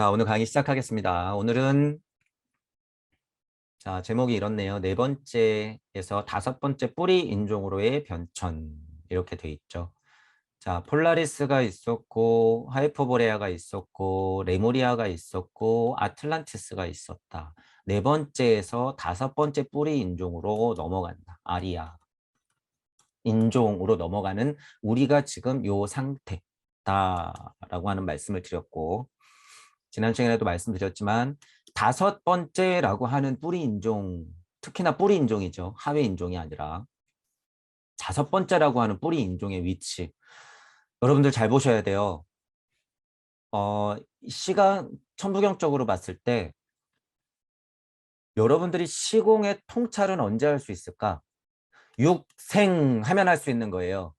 자, 오늘 강의 시작하겠습니다. 오늘은 제목이 이렇네요. 네 번째에서 다섯 번째 뿌리 인종으로의 변천 이렇게 돼 있죠. 자, 폴라리스가 있었고 하이퍼보레아가 있었고 레무리아가 있었고 아틀란티스가 있었다. 네 번째에서 다섯 번째 뿌리 인종으로 넘어간다. 아리아 인종으로 넘어가는 우리가 지금 요 상태다라고 하는 말씀을 드렸고, 지난 시간에도 말씀드렸지만 다섯 번째라고 하는 뿌리 인종, 특히나 뿌리 인종이죠. 하위 인종이 아니라 다섯 번째라고 하는 뿌리 인종의 위치. 여러분들 잘 보셔야 돼요. 시간 천부경적으로 봤을 때 여러분들이 시공의 통찰은 언제 할 수 있을까? 육생 하면 할 수 있는 거예요.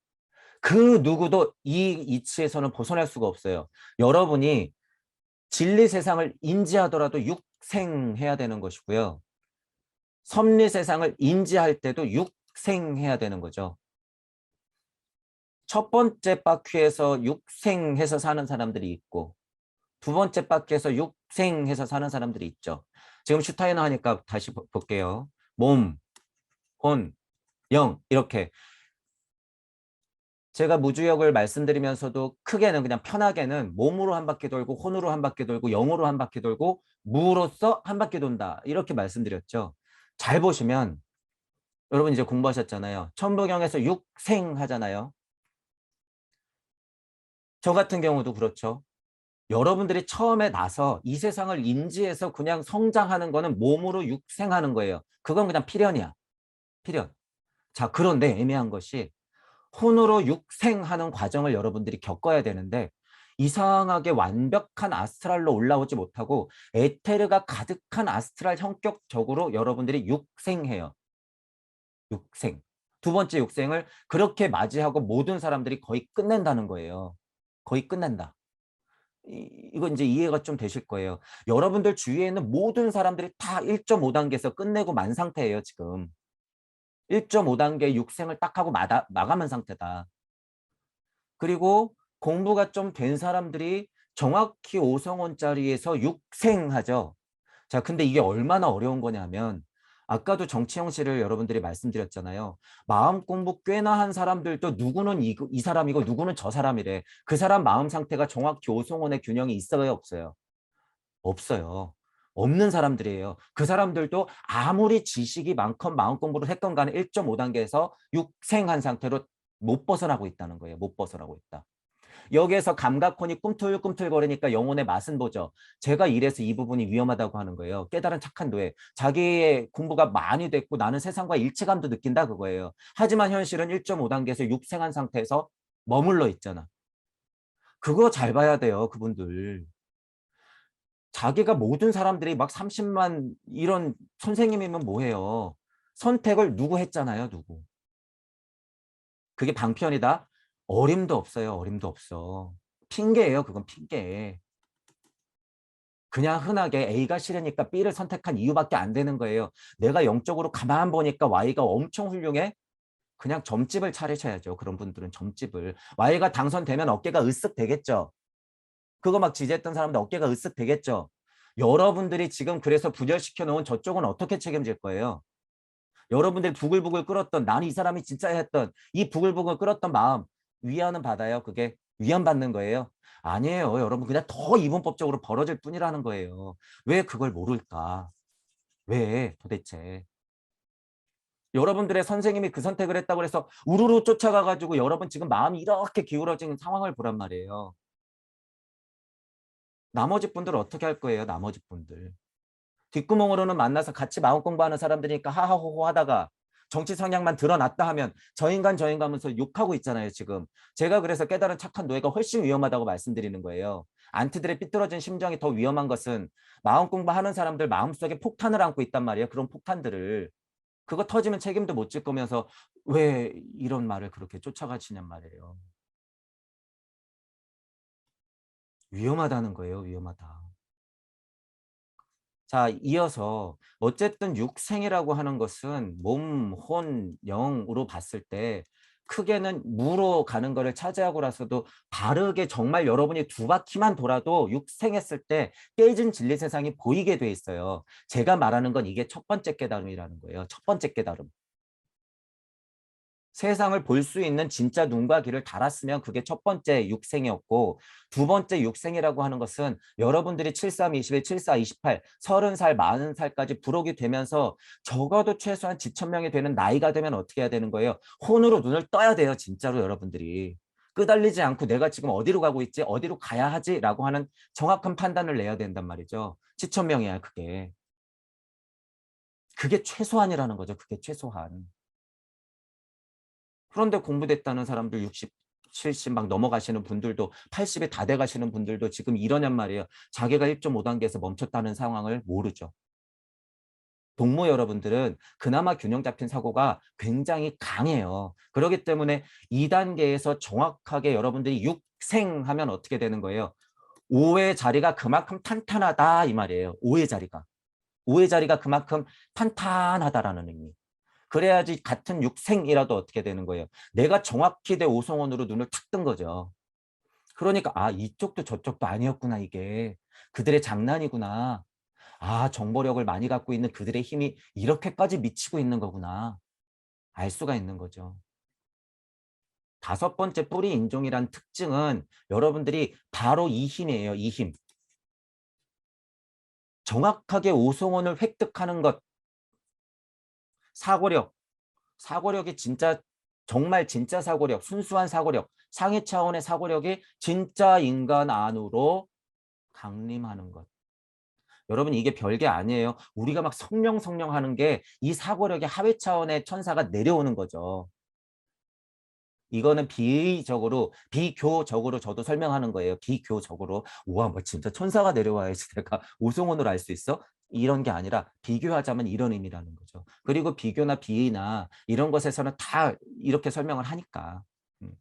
그 누구도 이 이치에서는 벗어날 수가 없어요. 여러분이 진리 세상을 인지하더라도 육생해야 되는 것이고요. 섭리 세상을 인지할 때도 육생해야 되는 거죠. 첫 번째 바퀴에서 육생해서 사는 사람들이 있고 두 번째 바퀴에서 육생해서 사는 사람들이 있죠. 지금 슈타이너 하니까 다시 볼게요. 몸, 혼, 영 이렇게 제가 무주역을 말씀드리면서도 크게는 그냥 편하게는 몸으로 한 바퀴 돌고 혼으로 한 바퀴 돌고 영으로 한 바퀴 돌고 무로서 한 바퀴 돈다 이렇게 말씀드렸죠. 잘 보시면 여러분 이제 공부하셨잖아요. 천부경에서 육생 하잖아요. 저 같은 경우도 그렇죠. 여러분들이 처음에 나서 이 세상을 인지해서 그냥 성장하는 거는 몸으로 육생하는 거예요. 그건 그냥 필연이야. 필연. 자, 그런데 애매한 것이 혼으로 육생하는 과정을 여러분들이 겪어야 되는데 이상하게 완벽한 아스트랄로 올라오지 못하고 에테르가 가득한 아스트랄 성격적으로 여러분들이 육생해요. 육생. 두 번째 육생을 그렇게 맞이하고 모든 사람들이 거의 끝낸다는 거예요. 거의 끝낸다. 이거 이제 이해가 좀 되실 거예요. 여러분들 주위에 있는 모든 사람들이 다 1.5단계에서 끝내고 만 상태예요, 지금. 1.5단계 육생을 딱 하고 마감한 상태다. 그리고 공부가 좀 된 사람들이 정확히 5성원짜리에서 육생하죠. 자, 근데 이게 얼마나 어려운 거냐면 아까도 정치형 씨를 여러분들이 말씀드렸잖아요. 마음 공부 꽤나 한 사람들도 누구는 이 사람이고 누구는 저 사람이래. 그 사람 마음 상태가 정확히 오송원의 균형이 있어요, 없어요? 없어요. 없는 사람들이에요. 그 사람들도 아무리 지식이 많건 마음 공부를 했건 간에 1.5단계에서 육생한 상태로 못 벗어나고 있다는 거예요. 못 벗어나고 있다. 여기에서 감각혼이 꿈틀꿈틀거리니까 영혼의 맛은 보죠. 제가 이래서 이 부분이 위험하다고 하는 거예요. 깨달은 착한 노예. 자기의 공부가 많이 됐고 나는 세상과 일체감도 느낀다 그거예요. 하지만 현실은 1.5단계에서 육생한 상태에서 머물러 있잖아. 그거 잘 봐야 돼요, 그분들. 자기가 모든 사람들이 막 30만 이런 선생님이면 뭐해요. 선택을 누구 했잖아요, 누구. 그게 방편이다? 어림도 없어요, 어림도 없어. 핑계예요, 그건 핑계. 그냥 흔하게 A가 싫으니까 B를 선택한 이유밖에 안 되는 거예요. 내가 영적으로 가만 보니까 Y가 엄청 훌륭해? 그냥 점집을 차리셔야죠. 그런 분들은 점집을. Y가 당선되면 어깨가 으쓱 되겠죠. 그거 막 지지했던 사람들 어깨가 으쓱 되겠죠. 여러분들이 지금 그래서 부결시켜 놓은 저쪽은 어떻게 책임질 거예요? 여러분들이 부글부글 끓었던 난 이 사람이 진짜 했던 이 부글부글 끓었던 마음 위안은 받아요. 그게 위안받는 거예요. 아니에요. 여러분 그냥 더 이분법적으로 벌어질 뿐이라는 거예요. 왜 그걸 모를까? 왜 도대체? 여러분들의 선생님이 그 선택을 했다고 해서 우르르 쫓아가가지고 여러분 지금 마음이 이렇게 기울어진 상황을 보란 말이에요. 나머지 분들 어떻게 할 거예요? 나머지 분들. 뒷구멍으로는 만나서 같이 마음 공부하는 사람들이니까 하하호호 하다가 정치 성향만 드러났다 하면 저 인간 하면서 욕하고 있잖아요, 지금. 제가 그래서 깨달은 착한 노예가 훨씬 위험하다고 말씀드리는 거예요. 안티들의 삐뚤어진 심정이 더 위험한 것은 마음 공부하는 사람들 마음속에 폭탄을 안고 있단 말이에요. 그런 폭탄들을. 그거 터지면 책임도 못 질 거면서 왜 이런 말을 그렇게 쫓아가시냔 말이에요. 위험하다는 거예요, 위험하다. 자, 이어서 어쨌든 육생이라고 하는 것은 몸, 혼, 영으로 봤을 때 크게는 무로 가는 거를 차지하고 나서도 바르게 정말 여러분이 두 바퀴만 돌아도 육생했을 때 깨진 진리 세상이 보이게 돼 있어요. 제가 말하는 건 이게 첫 번째 깨달음이라는 거예요. 첫 번째 깨달음. 세상을 볼 수 있는 진짜 눈과 귀를 달았으면 그게 첫 번째 육생이었고, 두 번째 육생이라고 하는 것은 여러분들이 73, 21, 74, 28, 30살, 40살까지 부록이 되면서 적어도 최소한 지천명이 되는 나이가 되면 어떻게 해야 되는 거예요? 혼으로 눈을 떠야 돼요. 진짜로 여러분들이. 끄달리지 않고 내가 지금 어디로 가고 있지? 어디로 가야 하지? 라고 하는 정확한 판단을 내야 된단 말이죠. 지천명이야, 그게. 그게 최소한이라는 거죠. 그게 최소한. 그런데 공부됐다는 사람들 60, 70 막 넘어가시는 분들도 80이 다 돼가시는 분들도 지금 이러냔 말이에요. 자기가 1.5단계에서 멈췄다는 상황을 모르죠. 동무 여러분들은 그나마 균형 잡힌 사고가 굉장히 강해요. 그렇기 때문에 2단계에서 정확하게 여러분들이 육생하면 어떻게 되는 거예요? 5의 자리가 그만큼 탄탄하다 이 말이에요. 5의 자리가. 5의 자리가 그만큼 탄탄하다라는 의미. 그래야지 같은 육생이라도 어떻게 되는 거예요. 내가 정확히 내 오성원으로 눈을 탁 뜬 거죠. 그러니까 아 이쪽도 저쪽도 아니었구나 이게. 그들의 장난이구나. 아 정보력을 많이 갖고 있는 그들의 힘이 이렇게까지 미치고 있는 거구나. 알 수가 있는 거죠. 다섯 번째 뿌리 인종이란 특징은 여러분들이 바로 이 힘이에요. 이 힘. 정확하게 오성원을 획득하는 것. 사고력. 사고력이 진짜 정말 진짜 사고력, 순수한 사고력, 상위 차원의 사고력이 진짜 인간 안으로 강림하는 것. 여러분 이게 별게 아니에요. 우리가 막 성령 하는 게 이 사고력의 하위 차원의 천사가 내려오는 거죠. 이거는 비교적으로 저도 설명하는 거예요. 비교적으로. 우와, 뭐 진짜 천사가 내려와야지 내가 오송원으로 알 수 있어? 이런 게 아니라 비교하자면 이런 의미라는 거죠. 그리고 비교나 비나 이런 것에서는 다 이렇게 설명을 하니까. 음.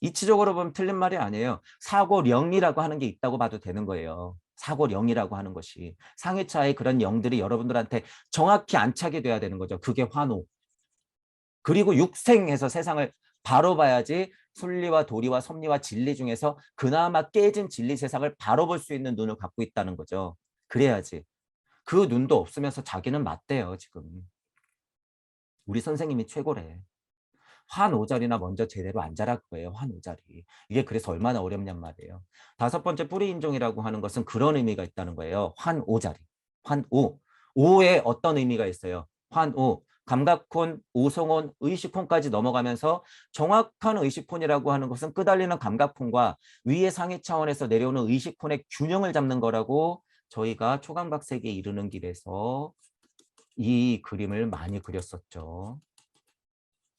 이치적으로 보면 틀린 말이 아니에요. 사고령이라고 하는 게 있다고 봐도 되는 거예요. 사고령이라고 하는 것이. 상해차의 그런 영들이 여러분들한테 정확히 안착이 돼야 되는 거죠. 그게 환호. 그리고 육생해서 세상을 바로 봐야지 순리와 도리와 섭리와 진리 중에서 그나마 깨진 진리 세상을 바로 볼 수 있는 눈을 갖고 있다는 거죠. 그래야지. 그 눈도 없으면서 자기는 맞대요, 지금. 우리 선생님이 최고래. 환오자리나 먼저 제대로 앉아라 그거예요. 환오자리. 이게 그래서 얼마나 어렵냔 말이에요. 다섯 번째 뿌리 인종이라고 하는 것은 그런 의미가 있다는 거예요. 환오자리. 환오. 오에 어떤 의미가 있어요? 환오. 감각혼, 오성혼, 의식혼까지 넘어가면서 정확한 의식혼이라고 하는 것은 끄달리는 감각혼과 위의 상위 차원에서 내려오는 의식혼의 균형을 잡는 거라고 저희가 초강박세기에 이르는 길에서 이 그림을 많이 그렸었죠.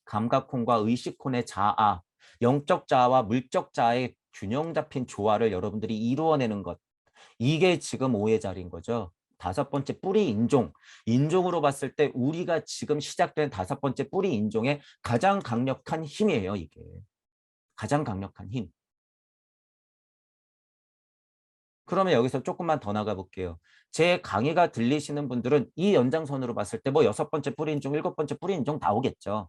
감각혼과 의식혼의 자아, 영적 자아와 물적 자아의 균형 잡힌 조화를 여러분들이 이루어내는 것. 이게 지금 오의 자리인 거죠. 다섯 번째 뿌리 인종. 인종으로 봤을 때 우리가 지금 시작된 다섯 번째 뿌리 인종의 가장 강력한 힘이에요. 이게. 가장 강력한 힘. 그러면 여기서 조금만 더 나가 볼게요. 제 강의가 들리시는 분들은 이 연장선으로 봤을 때 뭐 여섯 번째 뿌리 인종, 일곱 번째 뿌리 인종 나오겠죠.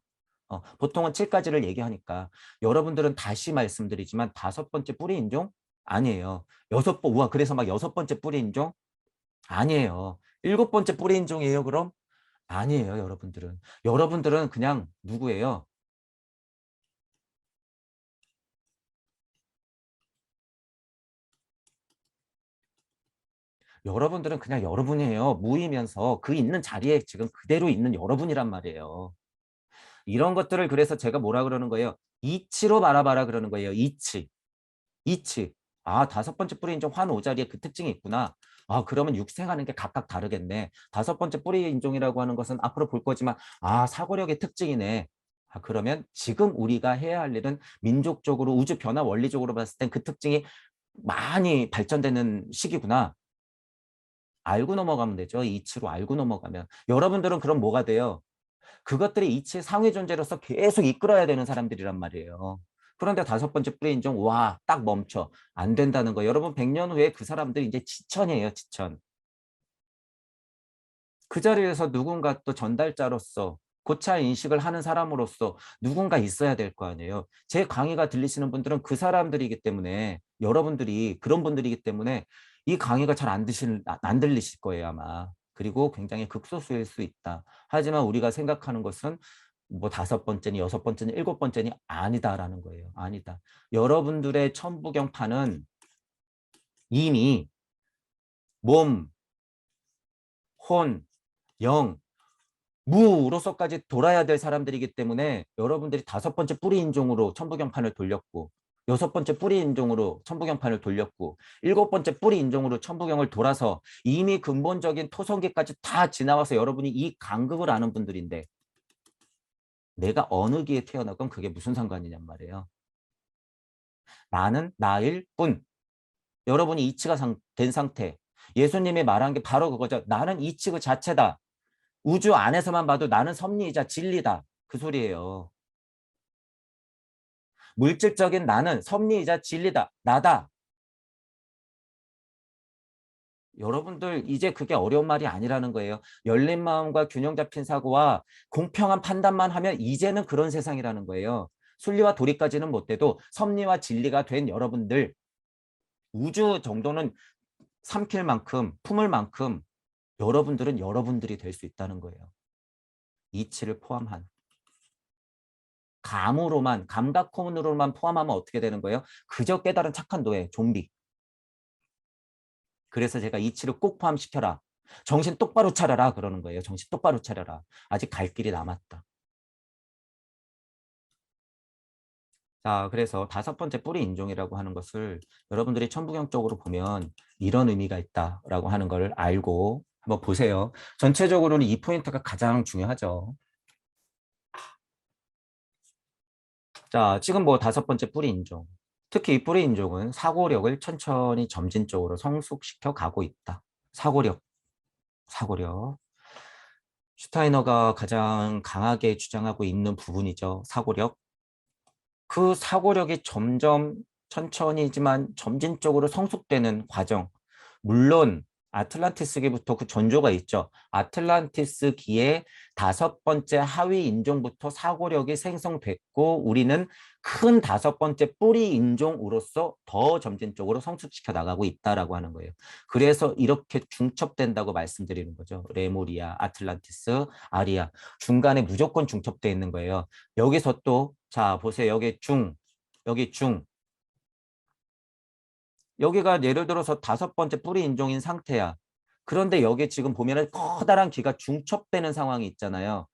보통은 7가지를 얘기하니까 여러분들은 다시 말씀드리지만 다섯 번째 뿌리 인종 아니에요. 우와 그래서 막 여섯 번째 뿌리 인종 아니에요. 일곱 번째 뿌리 인종이에요. 그럼 아니에요. 여러분들은 그냥 누구예요? 여러분들은 그냥 여러분이에요. 무이면서 그 있는 자리에 지금 그대로 있는 여러분이란 말이에요. 이런 것들을 그래서 제가 뭐라 그러는 거예요? 이치로 바라봐라 그러는 거예요. 이치. 이치. 아, 다섯 번째 뿌리 인종 환오자리에 그 특징이 있구나. 아, 그러면 육생하는 게 각각 다르겠네. 다섯 번째 뿌리 인종이라고 하는 것은 앞으로 볼 거지만, 아, 사고력의 특징이네. 아, 그러면 지금 우리가 해야 할 일은 민족적으로 우주 변화 원리적으로 봤을 땐 그 특징이 많이 발전되는 시기구나. 알고 넘어가면 되죠. 이치로 알고 넘어가면. 여러분들은 그럼 뭐가 돼요? 그것들이 이치의 상위 존재로서 계속 이끌어야 되는 사람들이란 말이에요. 그런데 다섯 번째 뿌리 인종, 와, 딱 멈춰. 안 된다는 거. 여러분, 100년 후에 그 사람들 이제 지천이에요, 지천. 그 자리에서 누군가 또 전달자로서 고차 인식을 하는 사람으로서 누군가 있어야 될 거 아니에요. 제 강의가 들리시는 분들은 그 사람들이기 때문에 여러분들이 그런 분들이기 때문에 이 강의가 잘 안 들리실 거예요, 아마. 그리고 굉장히 극소수일 수 있다. 하지만 우리가 생각하는 것은 뭐 5번째니 6번째니 7번째니 아니다라는 거예요. 아니다. 여러분들의 천부경파는 이미 몸, 혼, 영, 무로서까지 돌아야 될 사람들이기 때문에 여러분들이 5번째 뿌리 인종으로 천부경판을 돌렸고 6번째 뿌리 인종으로 천부경판을 돌렸고 7번째 뿌리 인종으로 천부경을 돌아서 이미 근본적인 토성기까지 다 지나와서 여러분이 이 간극을 아는 분들인데 내가 어느 기에 태어나건 그게 무슨 상관이냔 말이에요. 나는 나일 뿐. 여러분이 이치가 된 상태. 예수님이 말한 게 바로 그거죠. 나는 이치 그 자체다. 우주 안에서만 봐도 나는 섭리이자 진리다. 그 소리예요. 물질적인 나는 섭리이자 진리다. 나다. 여러분들 이제 그게 어려운 말이 아니라는 거예요. 열린 마음과 균형 잡힌 사고와 공평한 판단만 하면 이제는 그런 세상이라는 거예요. 순리와 도리까지는 못 돼도 섭리와 진리가 된 여러분들 우주 정도는 삼킬 만큼 품을 만큼 여러분들은 여러분들이 될 수 있다는 거예요. 이치를 포함한. 감으로만 감각혼으로만 포함하면 어떻게 되는 거예요? 그저 깨달은 착한 노예, 좀비. 그래서 제가 이치를 꼭 포함시켜라. 정신 똑바로 차려라 그러는 거예요. 정신 똑바로 차려라. 아직 갈 길이 남았다. 자, 그래서 5번째 뿌리 인종이라고 하는 것을 여러분들이 천부경적으로 보면 이런 의미가 있다라고 하는 걸 알고 한번 보세요. 전체적으로는 이 포인트가 가장 중요하죠. 자, 지금 뭐 5번째 뿌리 인종. 특히 이 뿌리 인종은 사고력을 천천히 점진적으로 성숙시켜 가고 있다. 사고력. 슈타이너가 가장 강하게 주장하고 있는 부분이죠. 사고력. 그 사고력이 점점 천천히지만 점진적으로 성숙되는 과정. 물론 아틀란티스기부터 그 전조가 있죠. 아틀란티스기의 5번째 하위 인종부터 사고력이 생성됐고 우리는 큰 5번째 뿌리 인종으로서 더 점진적으로 성숙시켜 나가고 있다라고 하는 거예요. 그래서 이렇게 중첩된다고 말씀드리는 거죠. 레모리아, 아틀란티스, 아리아. 중간에 무조건 중첩되어 있는 거예요. 여기서 또 자 보세요. 여기 중. 여기가 예를 들어서 5번째 뿌리 인종인 상태야. 그런데 여기 지금 보면은 커다란 귀가 중첩되는 상황이 있잖아요.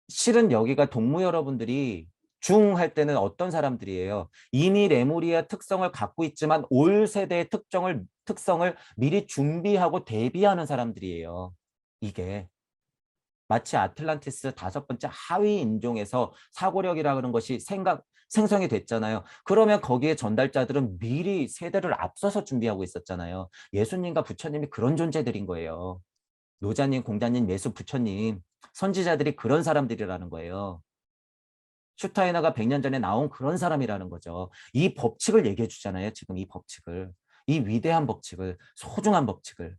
실은 여기가 동무 여러분들이 중 할 때는 어떤 사람들이에요? 이미 레무리아 특성을 갖고 있지만 올 세대의 특성을 미리 준비하고 대비하는 사람들이에요. 이게. 마치 아틀란티스 5번째 하위 인종에서 사고력이라는 것이 생성이 됐잖아요. 그러면 거기에 전달자들은 미리 세대를 앞서서 준비하고 있었잖아요. 예수님과 부처님이 그런 존재들인 거예요. 노자님, 공자님, 예수, 부처님, 선지자들이 그런 사람들이라는 거예요. 슈타이너가 100년 전에 나온 그런 사람이라는 거죠. 이 법칙을 얘기해 주잖아요. 지금 이 법칙을. 이 위대한 법칙을, 소중한 법칙을.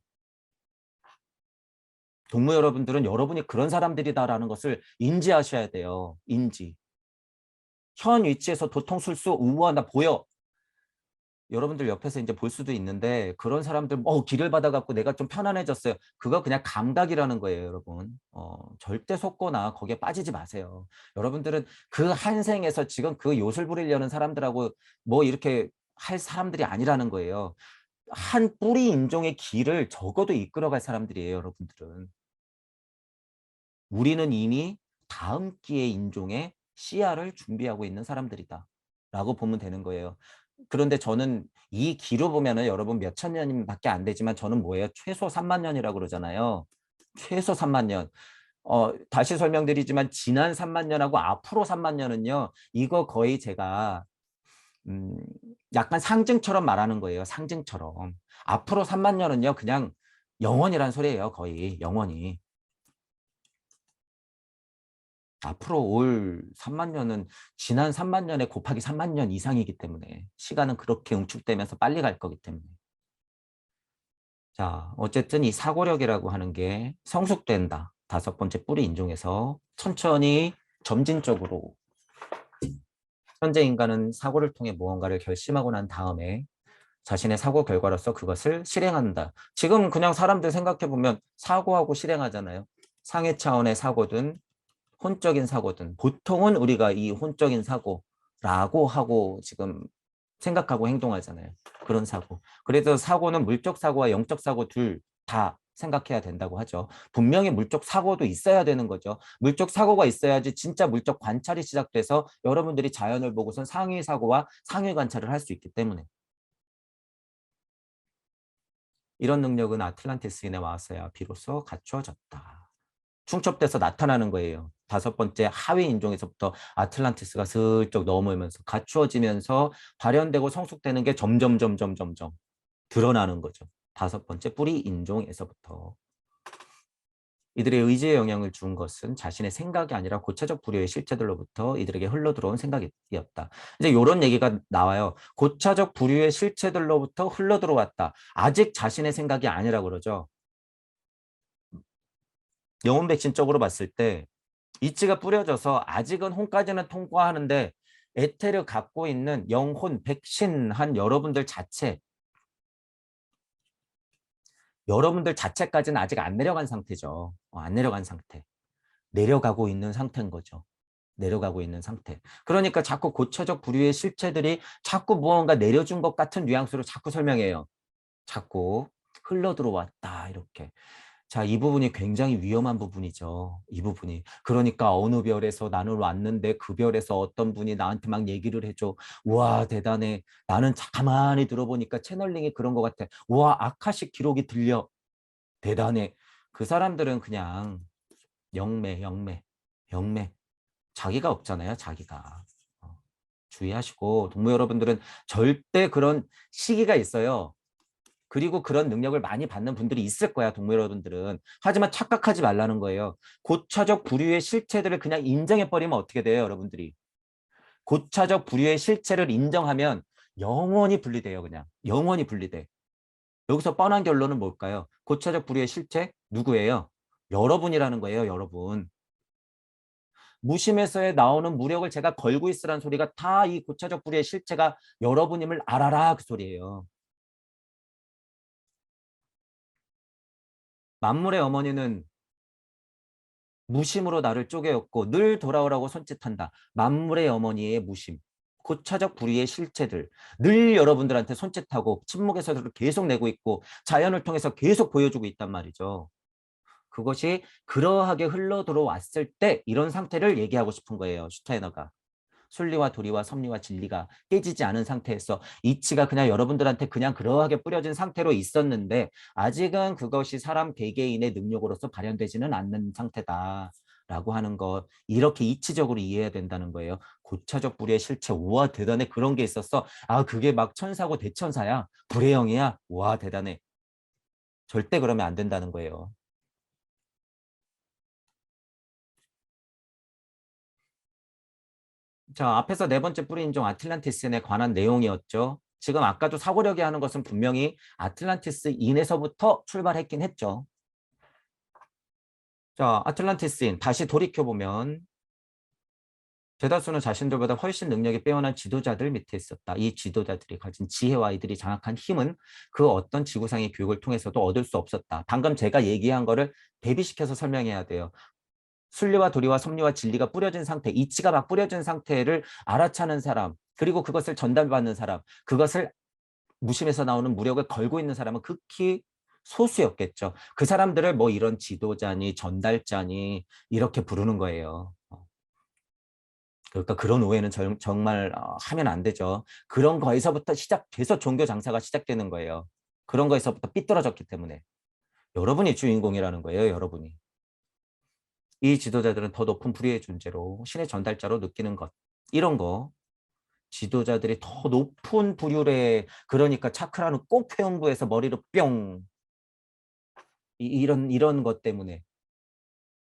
동무 여러분들은 여러분이 그런 사람들이다라는 것을 인지하셔야 돼요. 인지. 현 위치에서 도통술수 우우하나 보여. 여러분들 옆에서 이제 볼 수도 있는데 그런 사람들 길을 받아갖고 내가 좀 편안해졌어요. 그거 그냥 감각이라는 거예요, 여러분. 절대 속거나 거기에 빠지지 마세요. 여러분들은 그 한 생에서 지금 그 요술 부리려는 사람들하고 뭐 이렇게 할 사람들이 아니라는 거예요. 한 뿌리 인종의 길을 적어도 이끌어갈 사람들이에요, 여러분들은. 우리는 이미 다음 기의 인종의 씨앗을 준비하고 있는 사람들이다. 라고 보면 되는 거예요. 그런데 저는 이 기로 보면은 여러분 몇천 년밖에 안 되지만 저는 뭐예요? 최소 3만 년이라고 그러잖아요. 최소 3만 년. 다시 설명드리지만 지난 3만 년하고 앞으로 3만 년은요. 이거 거의 제가 음, 약간 상징처럼 말하는 거예요. 상징처럼. 앞으로 3만 년은요. 그냥 영원이란 소리예요. 거의 영원히. 앞으로 올 3만 년은 지난 3만 년에 곱하기 3만 년 이상이기 때문에 시간은 그렇게 응축되면서 빨리 갈 거기 때문에. 자, 어쨌든 이 사고력이라고 하는 게 성숙된다. 다섯 번째 뿌리 인종에서 천천히 점진적으로 현재 인간은 사고를 통해 무언가를 결심하고 난 다음에 자신의 사고 결과로서 그것을 실행한다. 지금 그냥 사람들 생각해보면 사고하고 실행하잖아요. 상해 차원의 사고든 혼적인 사고든 보통은 우리가 이 혼적인 사고라고 하고 지금 생각하고 행동하잖아요. 그런 사고. 그래서 사고는 물적 사고와 영적 사고 둘 다 생각해야 된다고 하죠. 분명히 물적 사고도 있어야 되는 거죠. 물적 사고가 있어야지 진짜 물적 관찰이 시작돼서 여러분들이 자연을 보고선 상위 사고와 상위 관찰을 할 수 있기 때문에. 이런 능력은 아틀란티스인에 와서야 비로소 갖추어졌다. 충첩돼서 나타나는 거예요. 다섯 번째 하위 인종에서부터 아틀란티스가 슬쩍 넘어오면서 갖추어지면서 발현되고 성숙되는 게 점점 드러나는 거죠. 다섯 번째 뿌리 인종에서부터. 이들의 의지에 영향을 준 것은 자신의 생각이 아니라 고차적 불효의 실체들로부터 이들에게 흘러들어온 생각이었다. 이제 이런 얘기가 나와요. 고차적 불효의 실체들로부터 흘러들어왔다. 아직 자신의 생각이 아니라 그러죠. 영혼 백신 쪽으로 봤을 때 이치가 뿌려져서 아직은 혼까지는 통과하는데 에테르 갖고 있는 영혼 백신한 여러분들 자체까지는 아직 안 내려간 상태죠. 안 내려간 상태. 내려가고 있는 상태인 거죠. 내려가고 있는 상태. 그러니까 자꾸 고차적 부류의 실체들이 자꾸 무언가 내려준 것 같은 뉘앙스로 자꾸 설명해요. 자꾸 흘러들어왔다 이렇게. 자, 이 부분이 굉장히 위험한 부분이죠. 이 부분이. 그러니까 어느 별에서 나는 왔는데 그 별에서 어떤 분이 나한테 막 얘기를 해줘. 와, 대단해. 나는 가만히 들어보니까 채널링이 그런 것 같아. 와, 아카식 기록이 들려. 대단해. 그 사람들은 그냥 영매. 자기가 없잖아요, 자기가. 주의하시고 동무 여러분들은 절대 그런 시기가 있어요. 그리고 그런 능력을 많이 받는 분들이 있을 거야, 동무 여러분들은. 하지만 착각하지 말라는 거예요. 고차적 부류의 실체들을 그냥 인정해버리면 어떻게 돼요, 여러분들이? 고차적 부류의 실체를 인정하면 영원히 분리돼요, 그냥. 영원히 분리돼. 여기서 뻔한 결론은 뭘까요? 고차적 부류의 실체? 누구예요? 여러분이라는 거예요, 여러분. 무심에서의 나오는 무력을 제가 걸고 있으라는 소리가 다 이 고차적 불의의 실체가 여러분임을 알아라 그 소리예요. 만물의 어머니는 무심으로 나를 쪼개었고 늘 돌아오라고 손짓한다. 만물의 어머니의 무심. 고차적 불의의 실체들. 늘 여러분들한테 손짓하고 침묵에서도 계속 내고 있고 자연을 통해서 계속 보여주고 있단 말이죠. 그것이 그러하게 흘러 들어왔을 때 이런 상태를 얘기하고 싶은 거예요. 슈타이너가. 순리와 도리와 섭리와 진리가 깨지지 않은 상태에서 이치가 그냥 여러분들한테 그냥 그러하게 뿌려진 상태로 있었는데 아직은 그것이 사람 개개인의 능력으로서 발현되지는 않는 상태다라고 하는 것 이렇게 이치적으로 이해해야 된다는 거예요. 고차적 불의 실체 우와 대단해 그런 게 있었어. 아 그게 막 천사고 대천사야. 불의 영이야. 와 대단해. 절대 그러면 안 된다는 거예요. 자, 앞에서 네 번째 뿌리 인종 아틀란티스에 관한 내용이었죠. 지금 아까도 사고력이 하는 것은 분명히 아틀란티스인에서부터 출발했긴 했죠. 자, 아틀란티스인 다시 돌이켜보면 대다수는 자신들보다 훨씬 능력이 빼어난 지도자들 밑에 있었다. 이 지도자들이 가진 지혜와 이들이 장악한 힘은 그 어떤 지구상의 교육을 통해서도 얻을 수 없었다. 방금 제가 얘기한 거를 대비시켜서 설명해야 돼요. 순리와 도리와 섭리와 진리가 뿌려진 상태, 이치가 막 뿌려진 상태를 알아차는 사람, 그리고 그것을 전달받는 사람, 그것을 무심에서 나오는 무력을 걸고 있는 사람은 극히 소수였겠죠. 그 사람들을 뭐 이런 지도자니 전달자니 이렇게 부르는 거예요. 그러니까 그런 오해는 정말 하면 안 되죠. 그런 거에서부터 시작돼서 종교 장사가 시작되는 거예요. 그런 거에서부터 삐뚤어졌기 때문에. 여러분이 주인공이라는 거예요, 여러분이. 이 지도자들은 더 높은 불의의 존재로 신의 전달자로 느끼는 것. 이런 거 지도자들이 더 높은 부류래 그러니까 차크라는 꼭 회음부에서 머리로 뿅 이런 것 때문에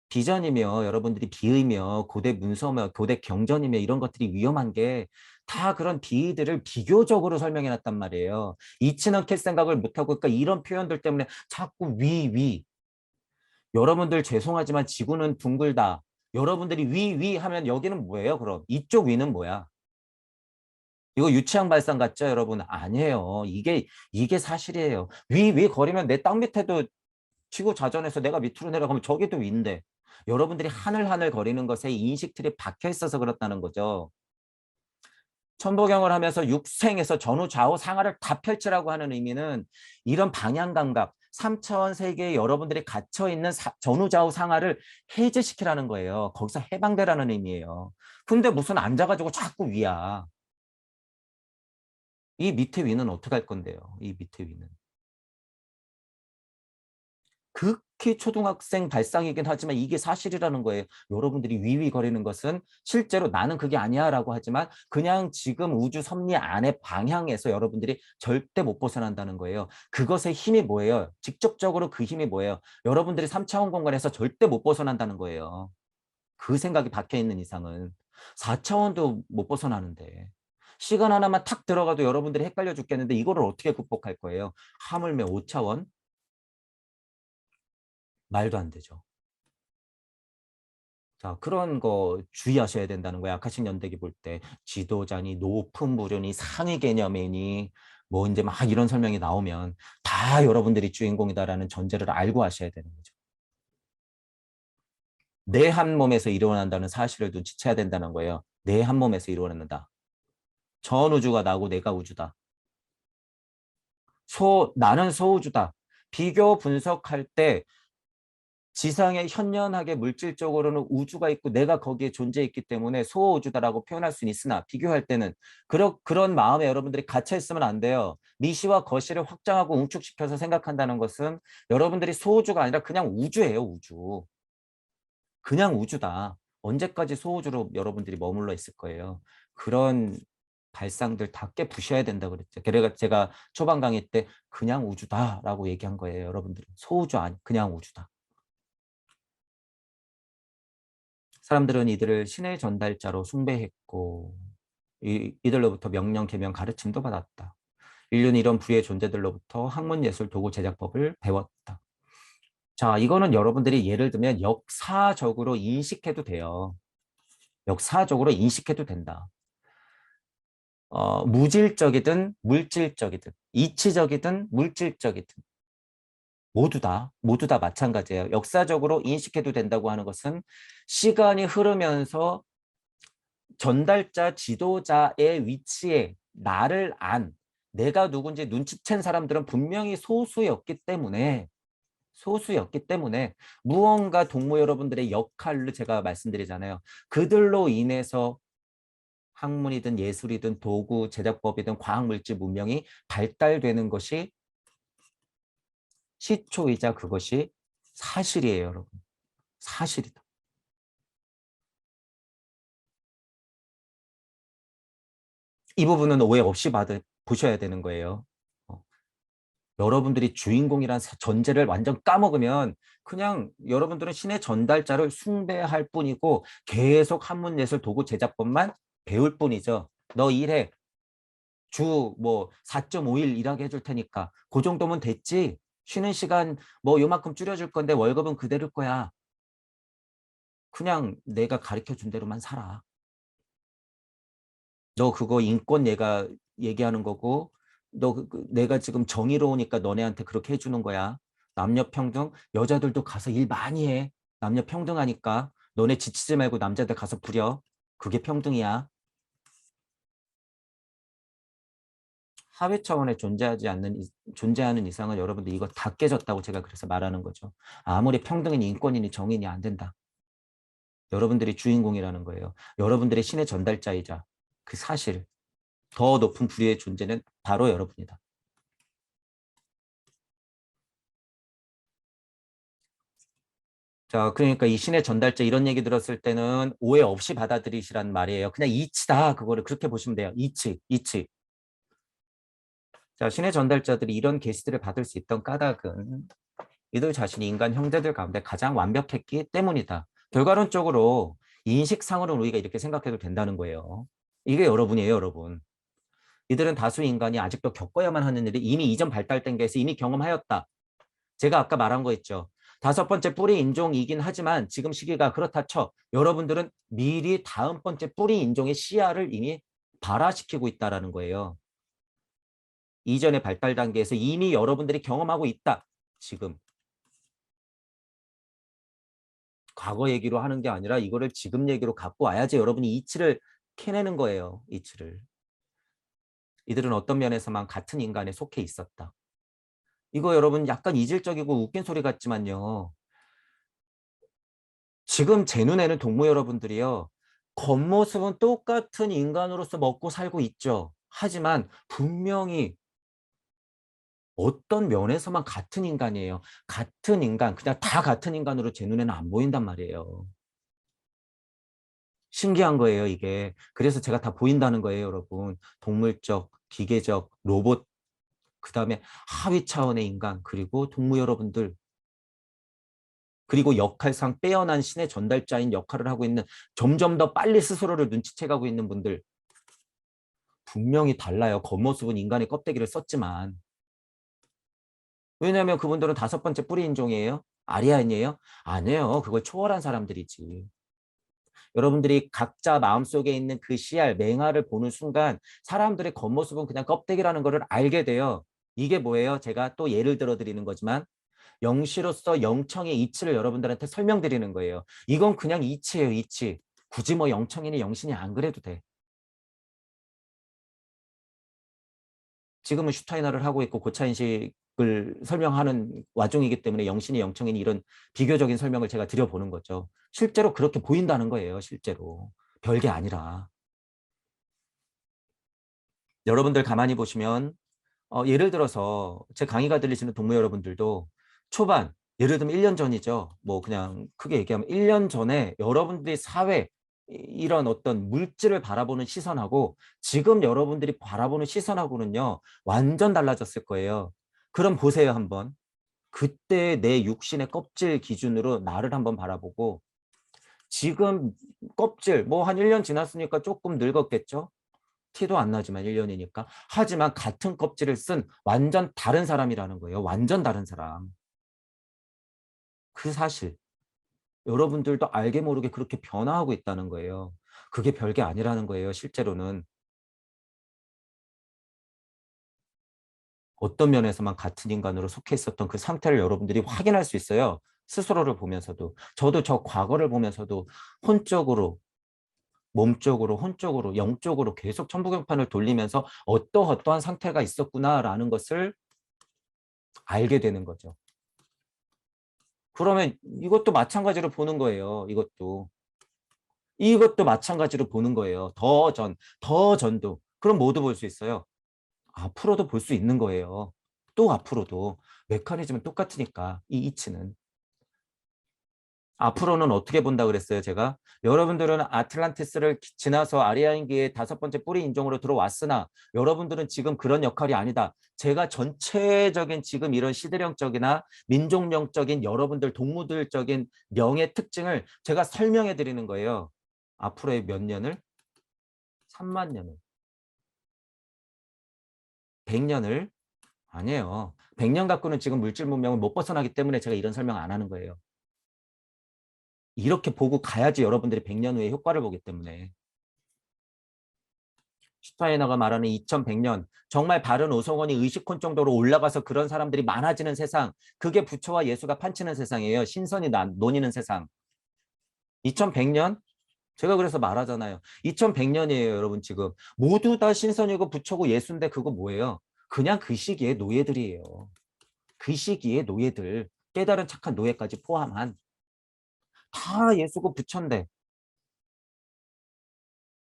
비전이며 여러분들이 비의며 고대 문서며 고대 경전이며 이런 것들이 위험한 게 다 그런 비의들을 비교적으로 설명해 놨단 말이에요. 이치는 캘 생각을 못하고 그러니까 이런 표현들 때문에 자꾸 위 여러분들 죄송하지만 지구는 둥글다. 여러분들이 위 하면 여기는 뭐예요? 그럼 이쪽 위는 뭐야? 이거 유치한 발상 같죠, 여러분? 아니에요. 이게 사실이에요. 위 거리면 내 땅 밑에도 지구 자전에서 내가 밑으로 내려가면 저기도 위인데 여러분들이 하늘 거리는 것에 인식틀이 박혀 있어서 그렇다는 거죠. 천도경을 하면서 육생에서 전후 좌우 상하를 다 펼치라고 하는 의미는 이런 방향 감각, 3차원 세계에 여러분들이 갇혀 있는 전후 좌우 상하를 해제시키라는 거예요. 거기서 해방되라는 의미예요. 근데 무슨 앉아가지고 자꾸 위야. 이 밑에 위는 어떻게 할 건데요? 이 밑에 위는. 극히 초등학생 발상이긴 하지만 이게 사실이라는 거예요. 여러분들이 위위거리는 것은 실제로 나는 그게 아니야 라고 하지만 그냥 지금 우주 섭리 안의 방향에서 여러분들이 절대 못 벗어난다는 거예요. 그것의 힘이 뭐예요? 직접적으로 그 힘이 뭐예요? 여러분들이 3차원 공간에서 절대 못 벗어난다는 거예요. 그 생각이 박혀 있는 이상은 4차원도 못 벗어나는데 시간 하나만 탁 들어가도 여러분들이 헷갈려 죽겠는데 이거를 어떻게 극복할 거예요? 하물며 5차원? 말도 안 되죠. 자, 그런 거 주의하셔야 된다는 거야. 아카식 연대기 볼 때 지도자니 높은 부류니 상위 개념이니 뭐 이제 막 이런 설명이 나오면 다 여러분들이 주인공이다라는 전제를 알고 하셔야 되는 거죠. 내 한 몸에서 일어난다는 사실을 눈치채야 된다는 거예요. 내 한 몸에서 일어난다. 전 우주가 나고 내가 우주다. 나는 소우주다. 비교 분석할 때 지상에 현연하게 물질적으로는 우주가 있고 내가 거기에 존재했기 때문에 소우주다라고 표현할 수는 있으나 비교할 때는 그런 마음에 여러분들이 갇혀 있으면 안 돼요. 미시와 거시를 확장하고 응축시켜서 생각한다는 것은 여러분들이 소우주가 아니라 그냥 우주예요. 우주. 그냥 우주다. 언제까지 소우주로 여러분들이 머물러 있을 거예요. 그런 발상들 다 깨부셔야 된다고 그랬죠. 그래가 제가 초반 강의 때 그냥 우주다라고 얘기한 거예요. 여러분들은 소우주 아니 그냥 우주다. 사람들은 이들을 신의 전달자로 숭배했고 이들로부터 명령, 계명, 가르침도 받았다. 인류는 이런 부의 존재들로부터 학문, 예술, 도구, 제작법을 배웠다. 자, 이거는 여러분들이 예를 들면 역사적으로 인식해도 돼요. 역사적으로 인식해도 된다. 무질적이든 물질적이든 이치적이든 물질적이든 모두 다 마찬가지예요. 역사적으로 인식해도 된다고 하는 것은 시간이 흐르면서 전달자, 지도자의 위치에 나를 내가 누군지 눈치챈 사람들은 분명히 소수였기 때문에 무언가 동무 여러분들의 역할로 제가 말씀드리잖아요. 그들로 인해서 학문이든 예술이든 도구, 제작법이든 과학물질 문명이 발달되는 것이 시초이자 그것이 사실이에요, 여러분. 사실이다. 이 부분은 오해 없이 보셔야 되는 거예요. 어, 여러분들이 주인공이란 전제를 완전 까먹으면 그냥 여러분들은 신의 전달자를 숭배할 뿐이고 계속 한문예술 도구 제작법만 배울 뿐이죠. 너 일해. 주 뭐 4.5일 일하게 해줄 테니까 그 정도면 됐지. 쉬는 시간 뭐 요만큼 줄여줄 건데 월급은 그대로일 거야. 그냥 내가 가르쳐 준 대로만 살아. 너 그거 인권 얘기하는 거고 너 내가 지금 정의로우니까 너네한테 그렇게 해주는 거야. 남녀 평등 여자들도 가서 일 많이 해. 남녀 평등하니까 너네 지치지 말고 남자들 가서 부려. 그게 평등이야. 하위 차원에 존재하는 이상은 여러분들 이거 다 깨졌다고 제가 그래서 말하는 거죠. 아무리 평등이니 인권이니 정의니 안 된다. 여러분들이 주인공이라는 거예요. 여러분들의 신의 전달자이자 그 사실, 더 높은 부류의 존재는 바로 여러분이다. 자, 그러니까 이 신의 전달자 이런 얘기 들었을 때는 오해 없이 받아들이시란 말이에요. 그냥 이치다. 그거를 그렇게 보시면 돼요. 이치. 자, 신의 전달자들이 이런 계시들을 받을 수 있던 까닭은 이들 자신이 인간 형제들 가운데 가장 완벽했기 때문이다. 결과론적으로 인식상으로는 우리가 이렇게 생각해도 된다는 거예요. 이게 여러분이에요, 여러분. 이들은 다수 인간이 아직도 겪어야만 하는 일이 이미 이전 발달된 게에서 이미 경험하였다. 제가 아까 말한 거 있죠. 다섯 번째 뿌리 인종이긴 하지만 지금 시기가 그렇다 쳐. 여러분들은 미리 다음 번째 뿌리 인종의 시야를 이미 발화시키고 있다는 거예요. 이전의 발달 단계에서 이미 여러분들이 경험하고 있다. 지금. 과거 얘기로 하는 게 아니라 이거를 지금 얘기로 갖고 와야지 여러분이 이치를 캐내는 거예요. 이치를. 이들은 어떤 면에서만 같은 인간에 속해 있었다. 이거 여러분 약간 이질적이고 웃긴 소리 같지만요. 지금 제 눈에는 동무 여러분들이요. 겉모습은 똑같은 인간으로서 먹고 살고 있죠. 하지만 분명히 어떤 면에서만 같은 인간이에요. 같은 인간, 그냥 다 같은 인간으로 제 눈에는 안 보인단 말이에요. 신기한 거예요, 이게. 그래서 제가 다 보인다는 거예요, 여러분. 동물적, 기계적, 로봇, 그다음에 하위 차원의 인간, 그리고 동무 여러분들, 그리고 역할상 빼어난 신의 전달자인 역할을 하고 있는 점점 더 빨리 스스로를 눈치채가고 있는 분들 분명히 달라요. 겉모습은 인간의 껍데기를 썼지만. 왜냐하면 그분들은 다섯 번째 뿌리 인종이에요? 아리아인이에요? 아니에요. 그걸 초월한 사람들이지. 여러분들이 각자 마음속에 있는 그 씨알, 맹아를 보는 순간 사람들의 겉모습은 그냥 껍데기라는 거를 알게 돼요. 이게 뭐예요? 제가 또 예를 들어 드리는 거지만 영시로서 영청의 이치를 여러분들한테 설명드리는 거예요. 이건 그냥 이치예요, 이치. 굳이 뭐 영청이니 영신이 안 그래도 돼. 지금은 슈타이너를 하고 있고 고차인식을 설명하는 와중이기 때문에 영신이 영청이니 이런 비교적인 설명을 제가 드려보는 거죠. 실제로 그렇게 보인다는 거예요, 실제로. 별게 아니라. 여러분들 가만히 보시면 예를 들어서 제 강의가 들리시는 동무 여러분들도 초반, 예를 들면 1년 전이죠. 뭐 그냥 크게 얘기하면 1년 전에 여러분들이 사회, 이런 어떤 물질을 바라보는 시선하고 지금 여러분들이 바라보는 시선하고는요. 완전 달라졌을 거예요. 그럼 보세요 한번. 그때 내 육신의 껍질 기준으로 나를 한번 바라보고 지금 껍질 뭐 한 1년 지났으니까 조금 늙었겠죠. 티도 안 나지만 1년이니까. 하지만 같은 껍질을 쓴 완전 다른 사람이라는 거예요. 완전 다른 사람. 그 사실. 여러분들도 알게 모르게 그렇게 변화하고 있다는 거예요. 그게 별게 아니라는 거예요. 실제로는. 어떤 면에서만 같은 인간으로 속해 있었던 그 상태를 여러분들이 확인할 수 있어요. 스스로를 보면서도. 저도 저 과거를 보면서도 혼적으로, 몸적으로, 혼적으로, 영적으로 계속 천부경판을 돌리면서 어떠어떠한 상태가 있었구나라는 것을 알게 되는 거죠. 그러면 이것도 마찬가지로 보는 거예요. 이것도 마찬가지로 보는 거예요. 더 전도. 그럼 모두 볼 수 있어요. 앞으로도 볼 수 있는 거예요. 또 앞으로도. 메커니즘은 똑같으니까 이 이치는. 앞으로는 어떻게 본다 그랬어요, 제가? 여러분들은 아틀란티스를 지나서 아리아인기의 다섯 번째 뿌리 인종으로 들어왔으나 여러분들은 지금 그런 역할이 아니다. 제가 전체적인 지금 이런 시대령적이나 민족령적인 여러분들 동무들적인 명의 특징을 제가 설명해 드리는 거예요. 앞으로의 몇 년을? 3만 년을. 100년을? 아니에요. 100년 갖고는 지금 물질 문명을 못 벗어나기 때문에 제가 이런 설명 안 하는 거예요. 이렇게 보고 가야지 여러분들이 100년 후에 효과를 보기 때문에. 슈타이너가 말하는 2100년, 정말 바른 오성원이 의식혼 정도로 올라가서 그런 사람들이 많아지는 세상, 그게 부처와 예수가 판치는 세상이에요. 신선이 논이는 세상. 2100년? 제가 그래서 말하잖아요. 2100년이에요, 여러분 지금. 모두 다 신선이고 부처고 예수인데 그거 뭐예요? 그냥 그 시기의 노예들이에요. 그 시기의 노예들. 깨달은 착한 노예까지 포함한. 다 예수고 부처인데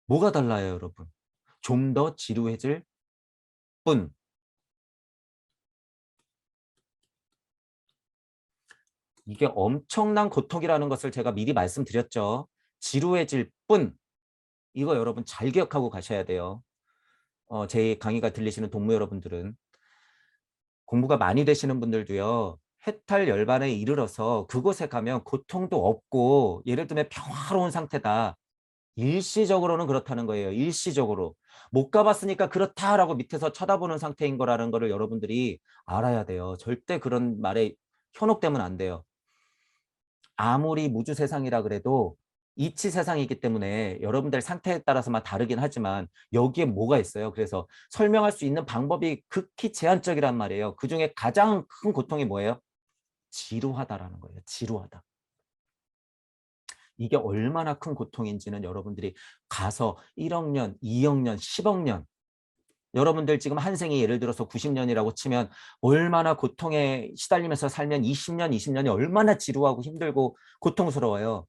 뭐가 달라요, 여러분? 좀 더 지루해질 뿐. 이게 엄청난 고통이라는 것을 제가 미리 말씀드렸죠. 지루해질 뿐. 이거 여러분 잘 기억하고 가셔야 돼요. 제 강의가 들리시는 동무 여러분들은. 공부가 많이 되시는 분들도요. 해탈 열반에 이르러서 그곳에 가면 고통도 없고 예를 들면 평화로운 상태다. 일시적으로는 그렇다는 거예요. 일시적으로. 못 가봤으니까 그렇다라고 밑에서 쳐다보는 상태인 거라는 거를 여러분들이 알아야 돼요. 절대 그런 말에 현혹되면 안 돼요. 아무리 무주 세상이라 그래도 이치 세상이기 때문에 여러분들 상태에 따라서만 다르긴 하지만 여기에 뭐가 있어요? 그래서 설명할 수 있는 방법이 극히 제한적이란 말이에요. 그중에 가장 큰 고통이 뭐예요? 지루하다라는 거예요. 지루하다. 이게 얼마나 큰 고통인지는 여러분들이 가서 1억 년, 2억 년, 10억 년 여러분들 지금 한 생이 예를 들어서 90년이라고 치면 얼마나 고통에 시달리면서 살면 20년, 20년이 얼마나 지루하고 힘들고 고통스러워요.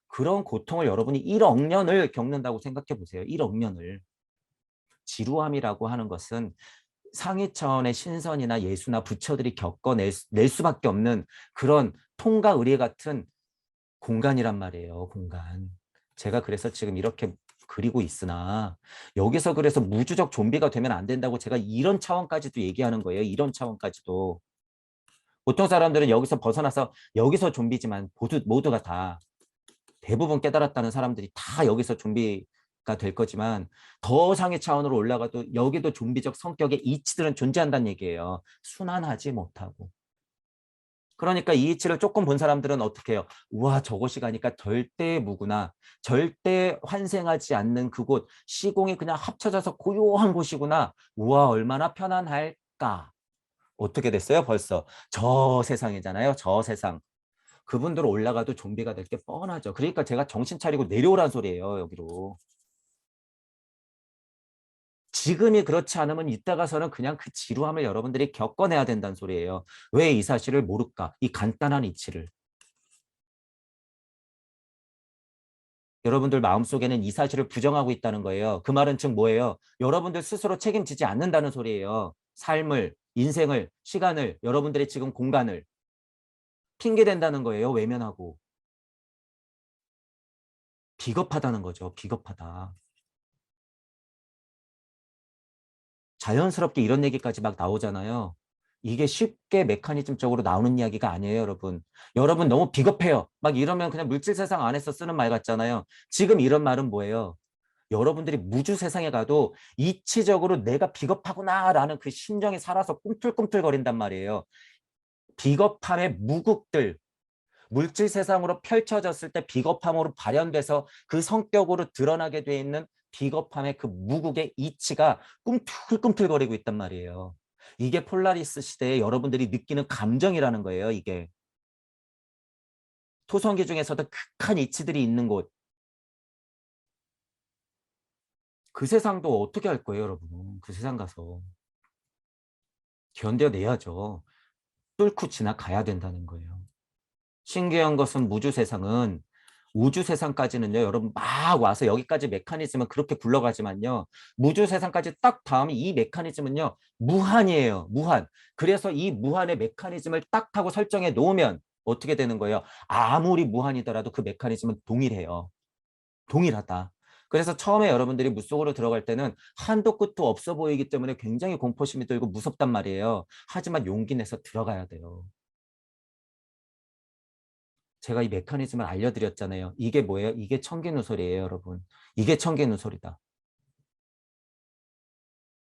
그런 고통을 여러분이 1억 년을 겪는다고 생각해 보세요. 1억 년을. 지루함이라고 하는 것은 상위 차원의 신선이나 예수나 부처들이 낼 수밖에 없는 그런 통과 의례 같은 공간이란 말이에요. 공간. 제가 그래서 지금 이렇게 그리고 있으나 여기서 그래서 무주적 좀비가 되면 안 된다고 제가 이런 차원까지도 얘기하는 거예요. 이런 차원까지도. 보통 사람들은 여기서 벗어나서 여기서 좀비지만 모두가 다 대부분 깨달았다는 사람들이 다 여기서 좀비가 될 거지만 더 상위 차원으로 올라가도 여기도 좀비적 성격의 이치들은 존재한다는 얘기예요. 순환하지 못하고. 그러니까 이 이치를 조금 본 사람들은 어떻게 해요? 우와, 저곳이 가니까 절대 무구나. 절대 환생하지 않는 그곳, 시공이 그냥 합쳐져서 고요한 곳이구나. 우와, 얼마나 편안할까. 어떻게 됐어요? 벌써 저 세상이잖아요. 저 세상. 그분들 올라가도 좀비가 될 게 뻔하죠. 그러니까 제가 정신 차리고 내려오란 소리예요. 여기로. 지금이 그렇지 않으면 이따 가서는 그냥 그 지루함을 여러분들이 겪어내야 된다는 소리예요. 왜 이 사실을 모를까? 이 간단한 이치를. 여러분들 마음속에는 이 사실을 부정하고 있다는 거예요. 그 말은 즉 뭐예요? 여러분들 스스로 책임지지 않는다는 소리예요. 삶을, 인생을, 시간을, 여러분들의 지금 공간을 핑계댄다는 거예요. 외면하고. 비겁하다는 거죠. 비겁하다. 자연스럽게 이런 얘기까지 막 나오잖아요. 이게 쉽게 메커니즘적으로 나오는 이야기가 아니에요, 여러분. 여러분 너무 비겁해요. 막 이러면 그냥 물질 세상 안에서 쓰는 말 같잖아요. 지금 이런 말은 뭐예요? 여러분들이 무주 세상에 가도 이치적으로 내가 비겁하구나라는 그 심정이 살아서 꿈틀꿈틀거린단 말이에요. 비겁함의 무국들, 물질 세상으로 펼쳐졌을 때 비겁함으로 발현돼서 그 성격으로 드러나게 돼 있는 비겁함의 그 무국의 이치가 꿈틀꿈틀거리고 있단 말이에요. 이게 폴라리스 시대에 여러분들이 느끼는 감정이라는 거예요. 이게 토성기 중에서도 극한 이치들이 있는 곳, 그 세상도 어떻게 할 거예요, 여러분? 그 세상 가서 견뎌내야죠. 뚫고 지나가야 된다는 거예요. 신기한 것은 무주 세상은 우주 세상까지는요, 여러분 막 와서 여기까지 메커니즘은 그렇게 굴러가지만요, 무주 세상까지 딱 닿으면 이 메커니즘은요, 무한이에요, 무한. 그래서 이 무한의 메커니즘을 딱 하고 설정해 놓으면 어떻게 되는 거예요? 아무리 무한이더라도 그 메커니즘은 동일해요. 동일하다. 그래서 처음에 여러분들이 물속으로 들어갈 때는 한도 끝도 없어 보이기 때문에 굉장히 공포심이 들고 무섭단 말이에요. 하지만 용기 내서 들어가야 돼요. 제가 이 메커니즘을 알려드렸잖아요. 이게 뭐예요? 이게 청개누설이에요, 여러분. 이게 청개누설이다.